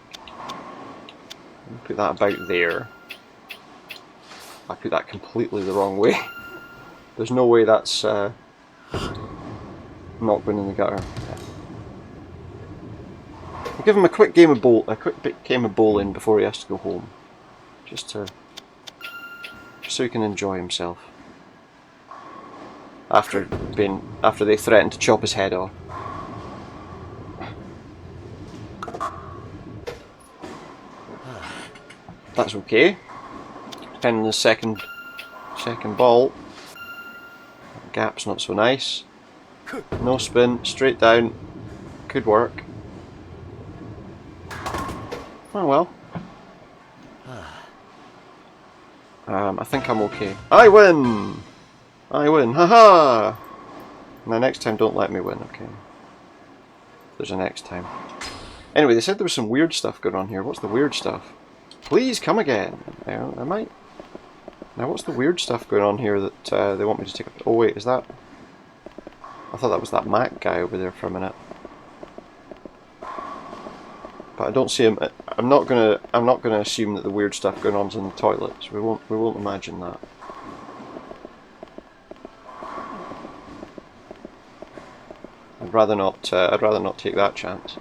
Put that about there. I put that completely the wrong way. There's no way that's not going in the gutter. Yeah. I'll give him a quick game of bowling before he has to go home, just so he can enjoy himself. After they threatened to chop his head off. That's okay. Depending on the second ball. Gap's not so nice. No spin, straight down. Could work. Oh well. I think I'm okay. I win! I win, haha! Now next time don't let me win, okay? There's a next time. Anyway, they said there was some weird stuff going on here. What's the weird stuff? Please come again. I might. Now, what's the weird stuff going on here that they want me to take up? Oh wait, is that? I thought that was that Mac guy over there for a minute. But I don't see him. I'm not gonna assume that the weird stuff going on is in the toilets. We won't imagine that. I'd rather not take that chance.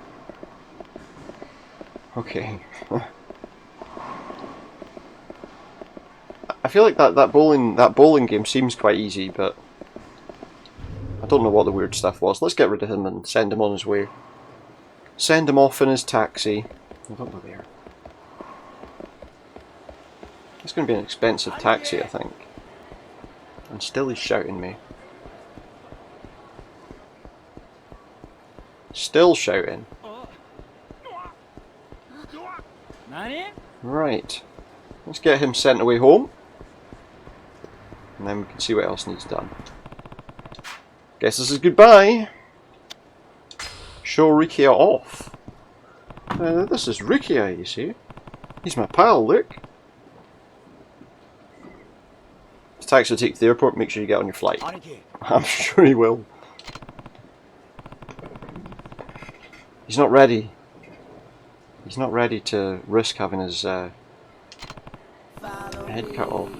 Okay. I feel like that bowling game seems quite easy, but I don't know what the weird stuff was. Let's get rid of him and send him on his way. Send him off in his taxi. I don't know there. It's going to be an expensive taxi, I think. And still he's shouting me. Still shouting. Right. Let's get him sent away home. And then we can see what else needs done. Guess this is goodbye. Show Rikiya off. This is Rikiya, you see. He's my pal, look. The taxi will take you to the airport, make sure you get on your flight. I'm sure he will. He's not ready. He's not ready to risk having his head cut off.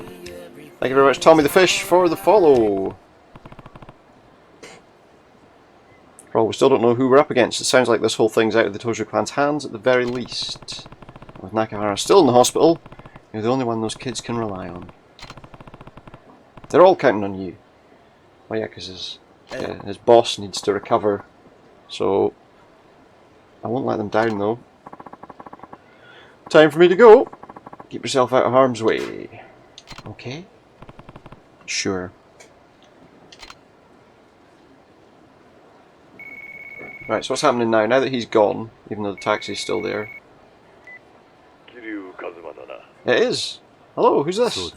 Thank you very much, Tommy the Fish, for the follow. Well, we still don't know who we're up against. It sounds like this whole thing's out of the Tojo clan's hands at the very least. With Nakahara still in the hospital, you're the only one those kids can rely on. They're all counting on you. Oh yeah, because his boss needs to recover. So, I won't let them down though. Time for me to go. Keep yourself out of harm's way. Okay? Sure. Right, so what's happening now? Now that he's gone, even though the taxi's still there. Kiryu. It is! Hello, who's this?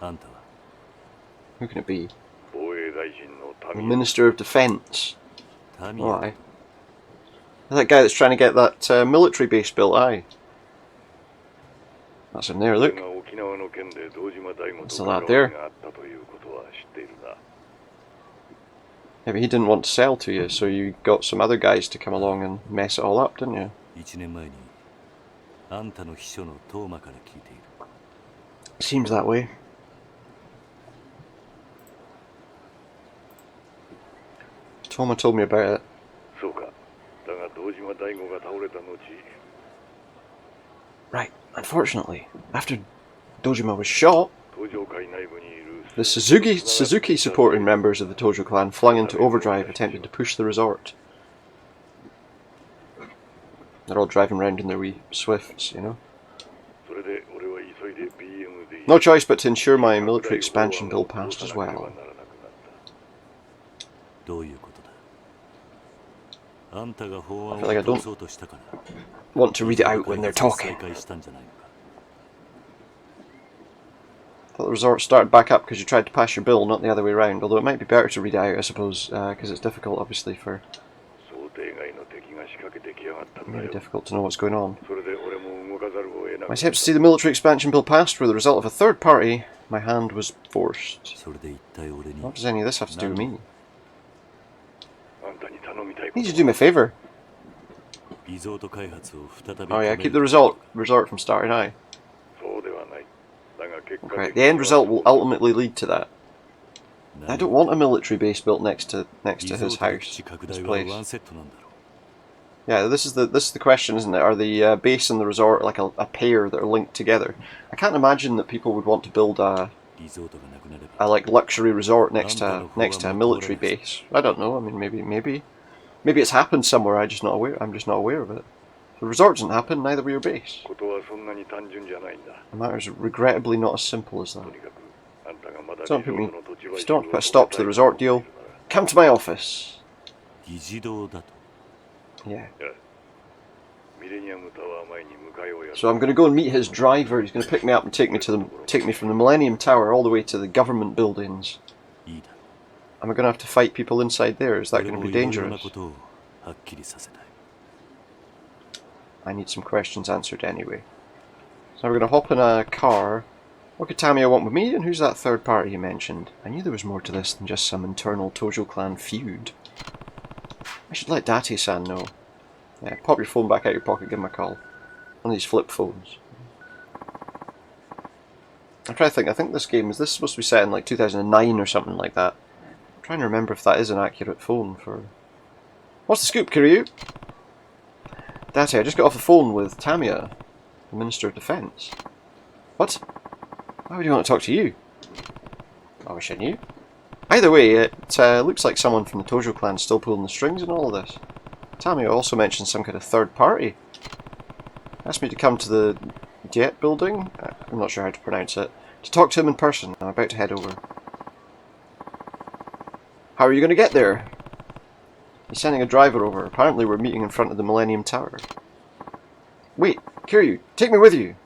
Who can it be? The Minister of Defence. Oh, aye. That guy that's trying to get that military base built, aye. That's him there, look. That's a lad there. Yeah, but he didn't want to sell to you, so you got some other guys to come along and mess it all up, didn't you? Seems that way. Toma told me about it. Right, unfortunately, after Dojima was shot, the Suzuki supporting members of the Tojo clan flung into overdrive, attempting to push the resort. They're all driving around in their wee Swifts, you know. No choice but to ensure my military expansion bill passed as well. I feel like I don't want to read it out when they're talking. I thought the resort started back up because you tried to pass your bill, not the other way around. Although it might be better to read it out, I suppose, because it's difficult, obviously, for... Maybe difficult to know what's going on. My steps to see the military expansion bill passed were the result of a third party. My hand was forced. What does any of this have to do with me? I need you to do me a favour. Oh yeah, keep the resort from starting high. Okay, the end result will ultimately lead to that. I don't want a military base built next to his house, his place. Yeah, this is the question, isn't it? Are the base and the resort like a pair that are linked together? I can't imagine that people would want to build a like luxury resort next to a military base. I don't know. I mean, maybe it's happened somewhere. I'm just not aware of it. The resort doesn't happen, neither will your base. The matter is regrettably not as simple as that. If you don't want to put a stop to the resort deal, come to my office. Yeah. So I'm going to go and meet his driver. He's going to pick me up and take me from the Millennium Tower all the way to the government buildings. Am I going to have to fight people inside there? Is that going to be dangerous? I need some questions answered anyway. So we're going to hop in a car. What could Tamiya want with me, and who's that third party you mentioned? I knew there was more to this than just some internal Tojo clan feud. I should let Date-san know. Yeah, pop your phone back out your pocket, give him a call. One of these flip phones. I'm trying to think, I think this game, is this supposed to be set in like 2009 or something like that? I'm trying to remember if that is an accurate phone for... What's the scoop, Kiryu? Date, I just got off the phone with Tamiya, the Minister of Defence. What? Why would he want to talk to you? I wish I knew. Either way, it looks like someone from the Tojo clan is still pulling the strings in all of this. Tamiya also mentioned some kind of third party. Asked me to come to the Jet building, I'm not sure how to pronounce it, to talk to him in person. I'm about to head over. How are you going to get there? He's sending a driver over. Apparently we're meeting in front of the Millennium Tower. Wait, Kiryu, take me with you.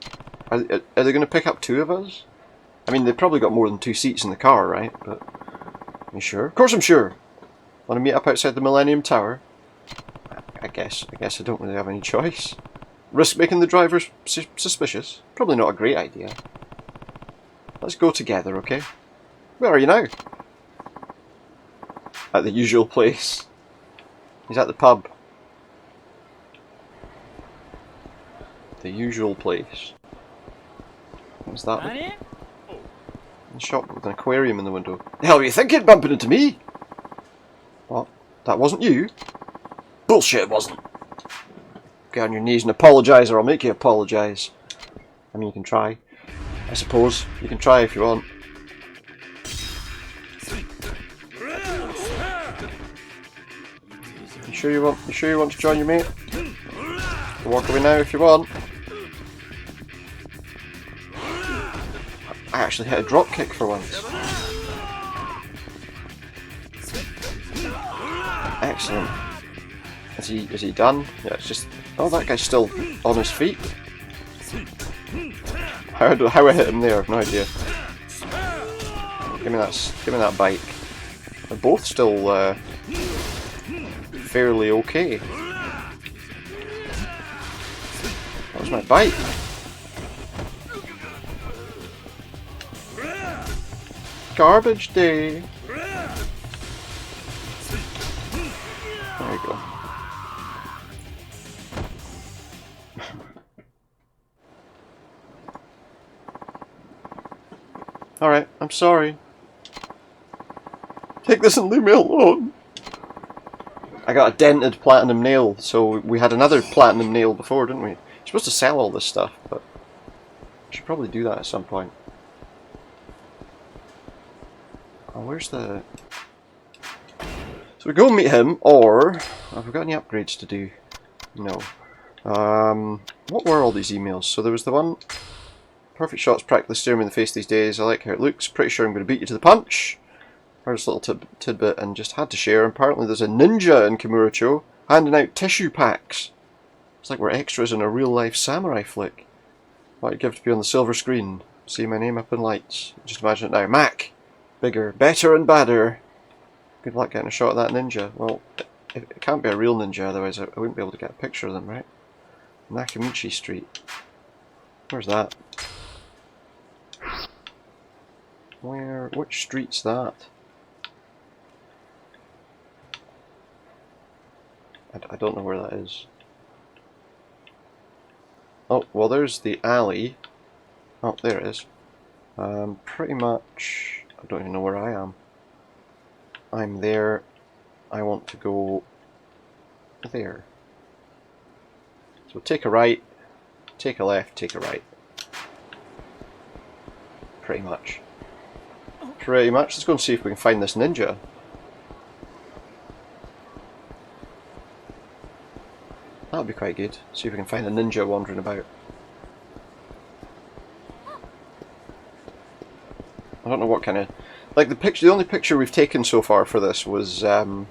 Are they going to pick up two of us? I mean, they've probably got more than 2 seats in the car, right? But you sure? Of course I'm sure. Want to meet up outside the Millennium Tower? I guess I don't really have any choice. Risk making the driver suspicious? Probably not a great idea. Let's go together, okay? Where are you now? At the usual place. He's at the pub. The usual place. What's that? A shop with an aquarium in the window. The hell were you thinking, bumping into me? What? That wasn't you? Bullshit, it wasn't. Get on your knees and apologise, or I'll make you apologise. I mean, you can try. I suppose. You can try if you want. You sure you want to join your mate? Walk away now if you want. I actually hit a drop kick for once. Excellent. Is he done? Yeah, it's just... Oh, that guy's still on his feet. How I hit him there, I've no idea. Give me that bike. They're both still fairly okay. That was my bike. Garbage day. There you go. Alright, I'm sorry. Take this and leave me alone. I got a dented platinum nail, so we had another platinum nail before, didn't we? You're supposed to sell all this stuff, but I should probably do that at some point. Oh, where's the... So we go and meet him, or... Have we got any upgrades to do? No. What were all these emails? So there was the one... Perfect shots practically stare me in the face these days. I like how it looks. Pretty sure I'm going to beat you to the punch. First little tidbit, and just had to share. Apparently there's a ninja in Kamurocho handing out tissue packs. It's like we're extras in a real-life samurai flick. What I'd give to be on the silver screen. See my name up in lights. Just imagine it now. Mac! Bigger, better and badder. Good luck getting a shot at that ninja. Well, it can't be a real ninja, otherwise I wouldn't be able to get a picture of them, right? Nakamichi Street. Where's that? Which street's that? I don't know where that is. Oh, well there's the alley. Oh, there it is. Pretty much... I don't even know where I am. I'm there. I want to go there. So take a right, take a left, take a right. Pretty much. Pretty much. Let's go and see if we can find this ninja. That would be quite good. See if we can find a ninja wandering about. I don't know what kind of... Like the picture, the only picture we've taken so far for this was the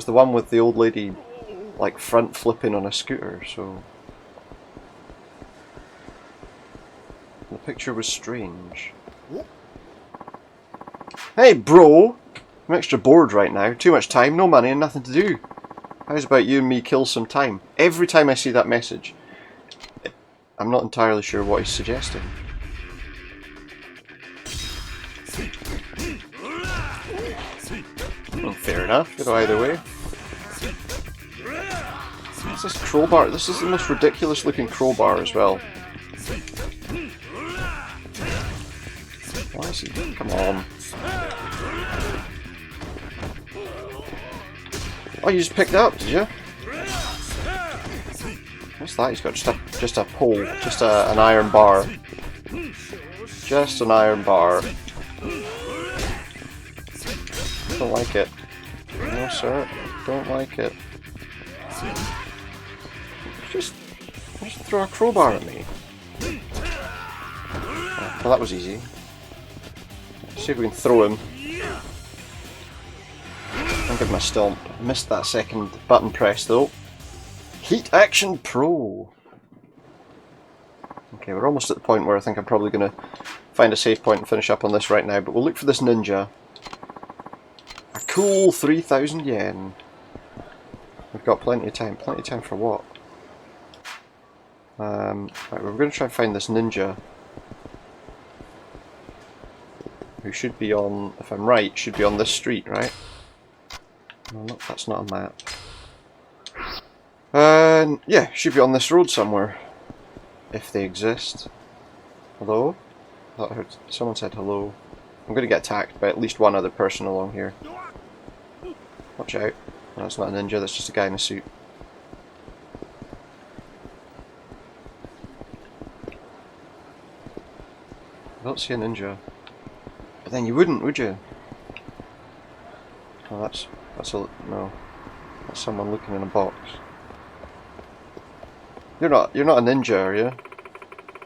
one with the old lady like front flipping on a scooter, so... The picture was strange. Hey bro! I'm extra bored right now. Too much time, no money and nothing to do. How's about you and me kill some time? Every time I see that message, I'm not entirely sure what he's suggesting. Well, fair enough, you know, either way. What's this crowbar? This is the most ridiculous looking crowbar as well. Why is he? Come on. Oh, you just picked it up, did you? What's that? He's got just a pole, just an iron bar. Just an iron bar. Don't like it. No, sir. Don't like it. Just throw a crowbar at me. Oh, well, that was easy. Let's see if we can throw him. I'll give him a stomp. Missed that second button press though. Heat Action Pro. Okay, we're almost at the point where I think I'm probably going to find a save point and finish up on this right now, but we'll look for this ninja. A cool 3,000 yen. We've got plenty of time. Plenty of time for what? Right, we're going to try and find this ninja. Who should be on, if I'm right, should be on this street, right? No, that's not a map. Yeah, should be on this road somewhere. If they exist. Hello? I thought I heard someone said hello. I'm going to get attacked by at least one other person along here. Watch out. No, that's not a ninja, that's just a guy in a suit. I don't see a ninja. But then you wouldn't, would you? Oh, that's no. That's someone looking in a box. You're not a ninja, are you?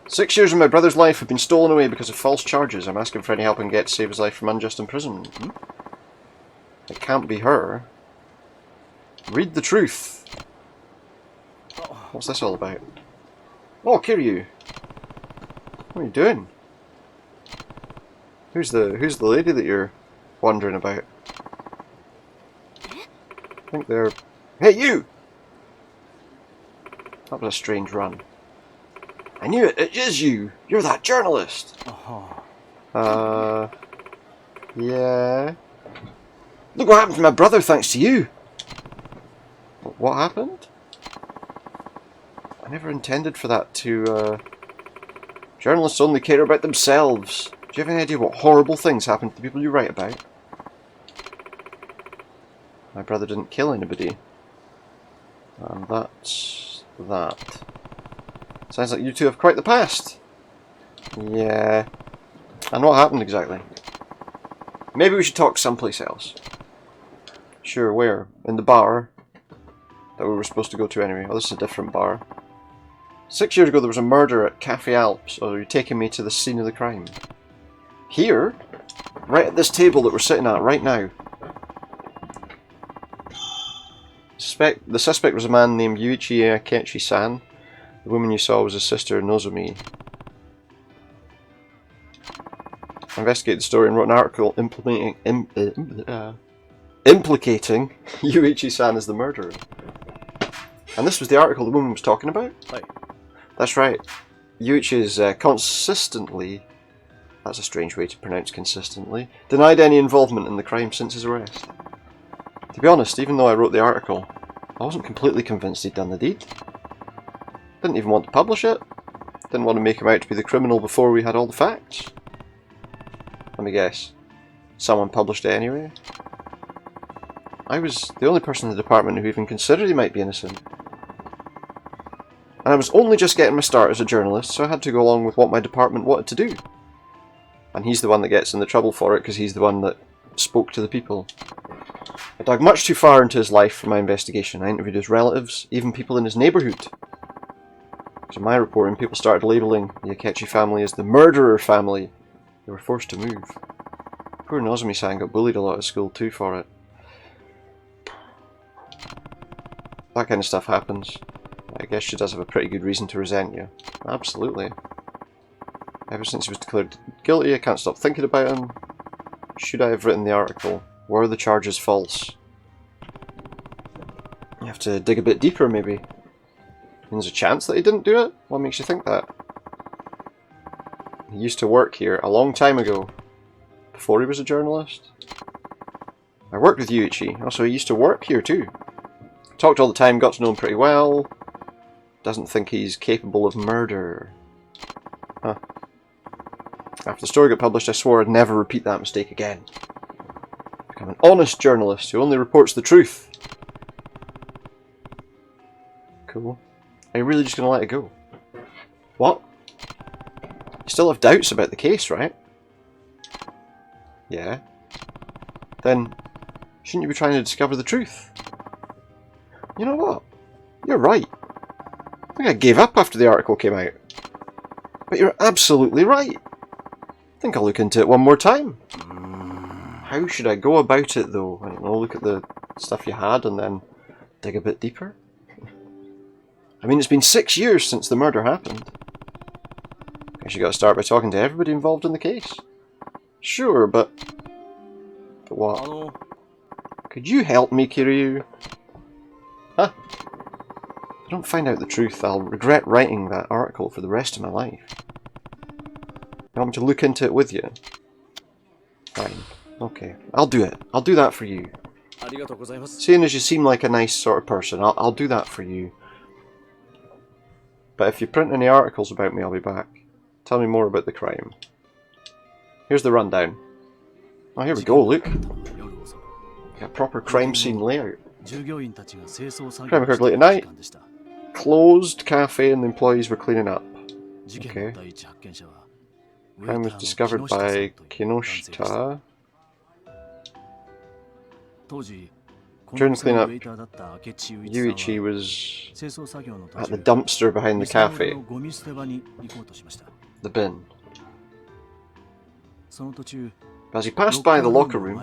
6 years of my brother's life have been stolen away because of false charges. I'm asking for any help and get to save his life from unjust imprisonment. It can't be her. Read the truth. What's this all about? Oh, Kiryu. What are you doing? Who's the lady that you're wondering about? I think they're... Hey, you! That was a strange run. I knew it! It is you! You're that journalist! Yeah... Look what happened to my brother thanks to you! What happened? I never intended for that to, Journalists only care about themselves. Do you have any idea what horrible things happen to the people you write about? My brother didn't kill anybody. And that's that. Sounds like you two have quite the past. Yeah. And what happened exactly? Maybe we should talk someplace else. Sure, where? In the bar that we were supposed to go to anyway. Oh, this is a different bar. 6 years ago there was a murder at Cafe Alps. Oh, you're taking me to the scene of the crime. Here? Right at this table that we're sitting at right now. The suspect was a man named Yuichi Akechi-san. The woman you saw was his sister Nozomi. I investigated the story and wrote an article implicating Yuichi-san as the murderer. And this was the article the woman was talking about? Hi. That's right. Yuichi is consistently, that's a strange way to pronounce consistently, denied any involvement in the crime since his arrest. To be honest, even though I wrote the article, I wasn't completely convinced he'd done the deed. Didn't even want to publish it. Didn't want to make him out to be the criminal before we had all the facts. Let me guess. Someone published it anyway? I was the only person in the department who even considered he might be innocent. And I was only just getting my start as a journalist, so I had to go along with what my department wanted to do. And he's the one that gets in the trouble for it, because he's the one that spoke to the people. I dug much too far into his life for my investigation. I interviewed his relatives, even people in his neighbourhood. So in my reporting, people started labelling the Akechi family as the murderer family. They were forced to move. Poor Nozomi-san got bullied a lot at school too for it. That kind of stuff happens. I guess she does have a pretty good reason to resent you. Absolutely. Ever since he was declared guilty, I can't stop thinking about him. Should I have written the article? Were the charges false? You have to dig a bit deeper, maybe. There's a chance that he didn't do it? What makes you think that? He used to work here a long time ago. Before he was a journalist. I worked with Yuichi. Also, he used to work here too. Talked all the time, got to know him pretty well. Doesn't think he's capable of murder. Huh. After the story got published, I swore I'd never repeat that mistake again. Become an honest journalist who only reports the truth. Cool. Are you really just going to let it go? What? You still have doubts about the case, right? Yeah. Then, shouldn't you be trying to discover the truth? You know what? You're right. I think I gave up after the article came out. But you're absolutely right. I think I'll look into it one more time. How should I go about it though? I don't know, look at the stuff you had and then dig a bit deeper? I mean, it's been 6 years since the murder happened. Guess you gotta start by talking to everybody involved in the case. Sure, but what? Could you help me, Kiryu? Huh? If I don't find out the truth, I'll regret writing that article for the rest of my life. You want me to look into it with you? Fine. Okay. I'll do it. I'll do that for you. Seeing as you seem like a nice sort of person, I'll do that for you. But if you print any articles about me, I'll be back. Tell me more about the crime. Here's the rundown. Oh, here we go, look. Like a proper crime scene layout. Crime occurred late at night. Closed cafe and the employees were cleaning up. Okay. Crime was discovered by Kinoshita. During the cleanup, Yuichi was at the dumpster behind the cafe. The bin. But as he passed by the locker room,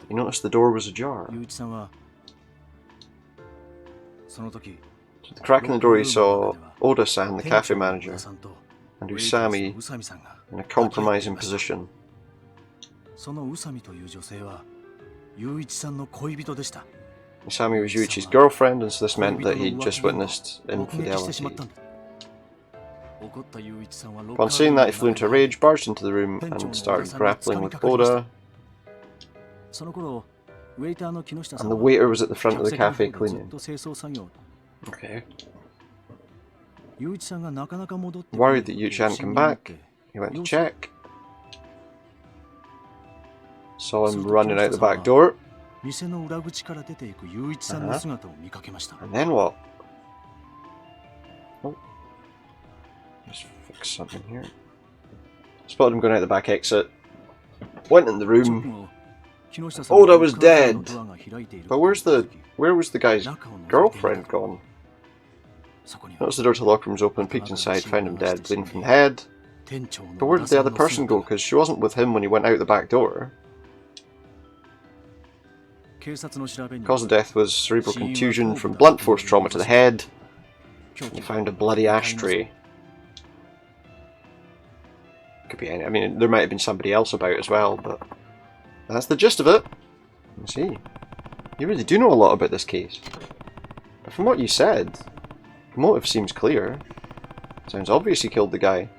he noticed the door was ajar. Through the crack in the door he saw Oda-san, the cafe manager, and Usami in a compromising position. Usami was Yuichi's girlfriend, and so this meant that he'd just witnessed infidelity. Upon seeing that, he flew into a rage, barged into the room, and started grappling with Oda. And the waiter was at the front of the cafe cleaning. Okay. Worried that Yuichi hadn't come back, he went to check. Saw him running out the back door. 店の裏口から出ていく雄一さんの姿を見かけました。 And then what? Oh. Let's fix something here. Spotted him going out the back exit. Went in the room. Oda was dead. But where was the guy's girlfriend gone? Noticed the door to the locker room's open, peeked inside, found him dead, bleeding from the head. But where did the other person go? Because she wasn't with him when he went out the back door. Cause of death was cerebral contusion from blunt force trauma to the head. He found a bloody ashtray. Could be any. I mean, there might have been somebody else about as well, but that's the gist of it. Let's see. You really do know a lot about this case. But from what you said, the motive seems clear. Sounds obvious he killed the guy.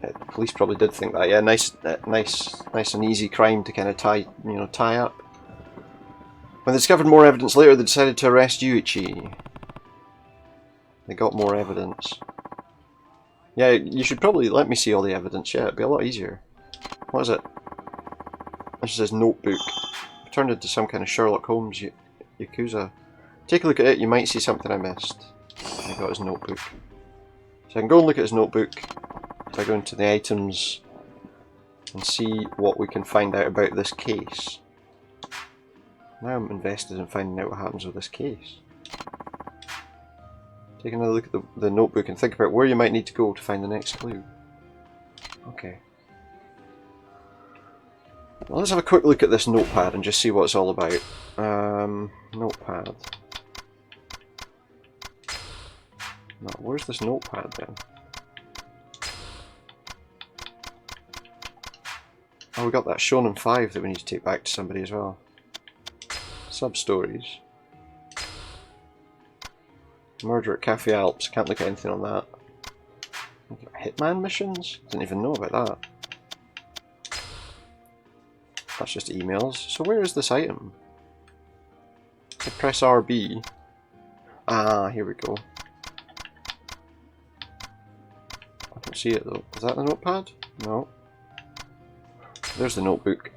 The police probably did think that. Yeah, nice and easy crime to kind of tie up. When they discovered more evidence later, they decided to arrest Yuichi. They got more evidence. Yeah, you should probably let me see all the evidence. Yeah, it'd be a lot easier. What is it? This is his notebook. Turned into some kind of Sherlock Holmes Yakuza. Take a look at it, you might see something I missed. I got his notebook. So I can go and look at his notebook. If I go into the items and see what we can find out about this case. Now I'm invested in finding out what happens with this case. Take another look at the notebook and think about where you might need to go to find the next clue. Okay. Well, let's have a quick look at this notepad and just see what it's all about. Notepad. No, where's this notepad then? Oh, we got that Shonen 5 that we need to take back to somebody as well. Sub-stories. Murder at Cafe Alps. Can't look at anything on that. Hitman missions? Didn't even know about that. That's just emails. So where is this item? I press RB. Ah, here we go. I don't see it though. Is that the notepad? No. There's the notebook.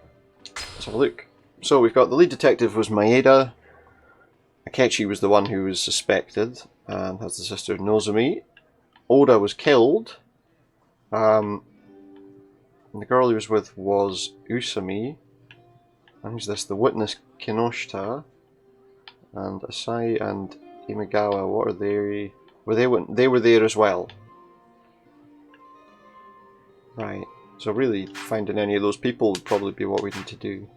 Let's have a look. So we've got the lead detective was Maeda. Akechi was the one who was suspected and has the sister Nozomi. Oda was killed. And the girl he was with was Usami. And who's this? The witness Kinoshita. And Asai and Imagawa, what are they? They were there as well. Right. So really, finding any of those people would probably be what we need to do.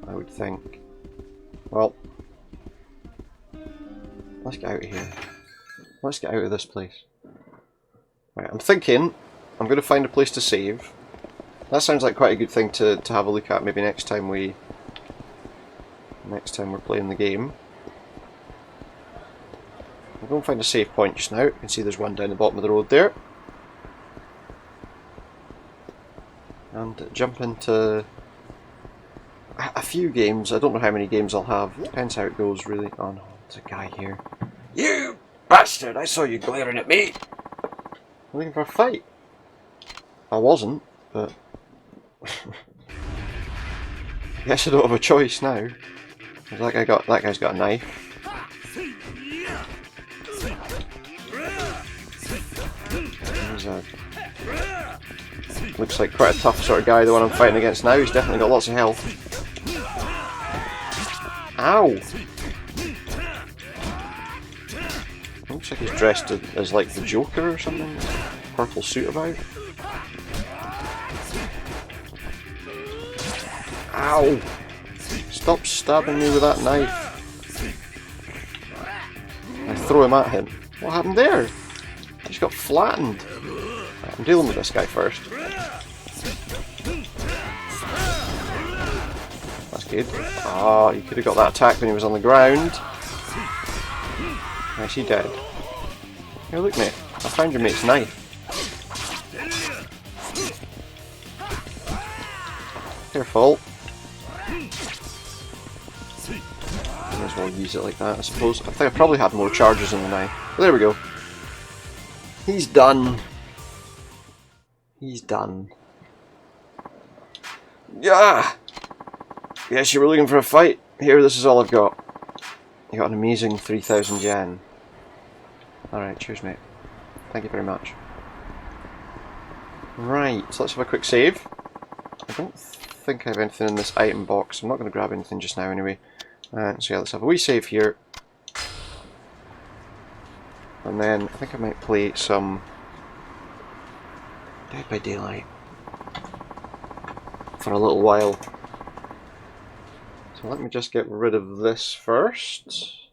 I would think. Well, let's get out of here. Let's get out of this place. Right, I'm thinking I'm going to find a place to save. That sounds like quite a good thing to have a look at maybe next time we're playing the game. I'll go and find a save point just now. You can see there's one down the bottom of the road there. And jump into a few games. I don't know how many games I'll have. Depends how it goes, really. Oh no, there's a guy here. You bastard! I saw you glaring at me! I'm looking for a fight. I wasn't, but I guess I don't have a choice now. That guy's got a knife. There's a looks like quite a tough sort of guy, the one I'm fighting against now. He's definitely got lots of health. Ow! Looks like he's dressed as like the Joker or something. Purple suit about. Ow! Stop stabbing me with that knife. I throw him at him. What happened there? He just got flattened. Right, I'm dealing with this guy first. That's good. Ah, you could have got that attack when he was on the ground. Is he dead? Here, look mate. I found your mate's knife. Careful. Might as well use it like that, I suppose. I think I probably had more charges in the knife. But there we go. He's done. He's done. Yeah! Yes, you were looking for a fight. Here, this is all I've got. You got an amazing 3,000 yen. Alright, cheers mate. Thank you very much. Right, so let's have a quick save. I don't think I have anything in this item box. I'm not going to grab anything just now anyway. So yeah, let's have a wee save here. And then I think I might play some Dead by Daylight for a little while. So let me just get rid of this first.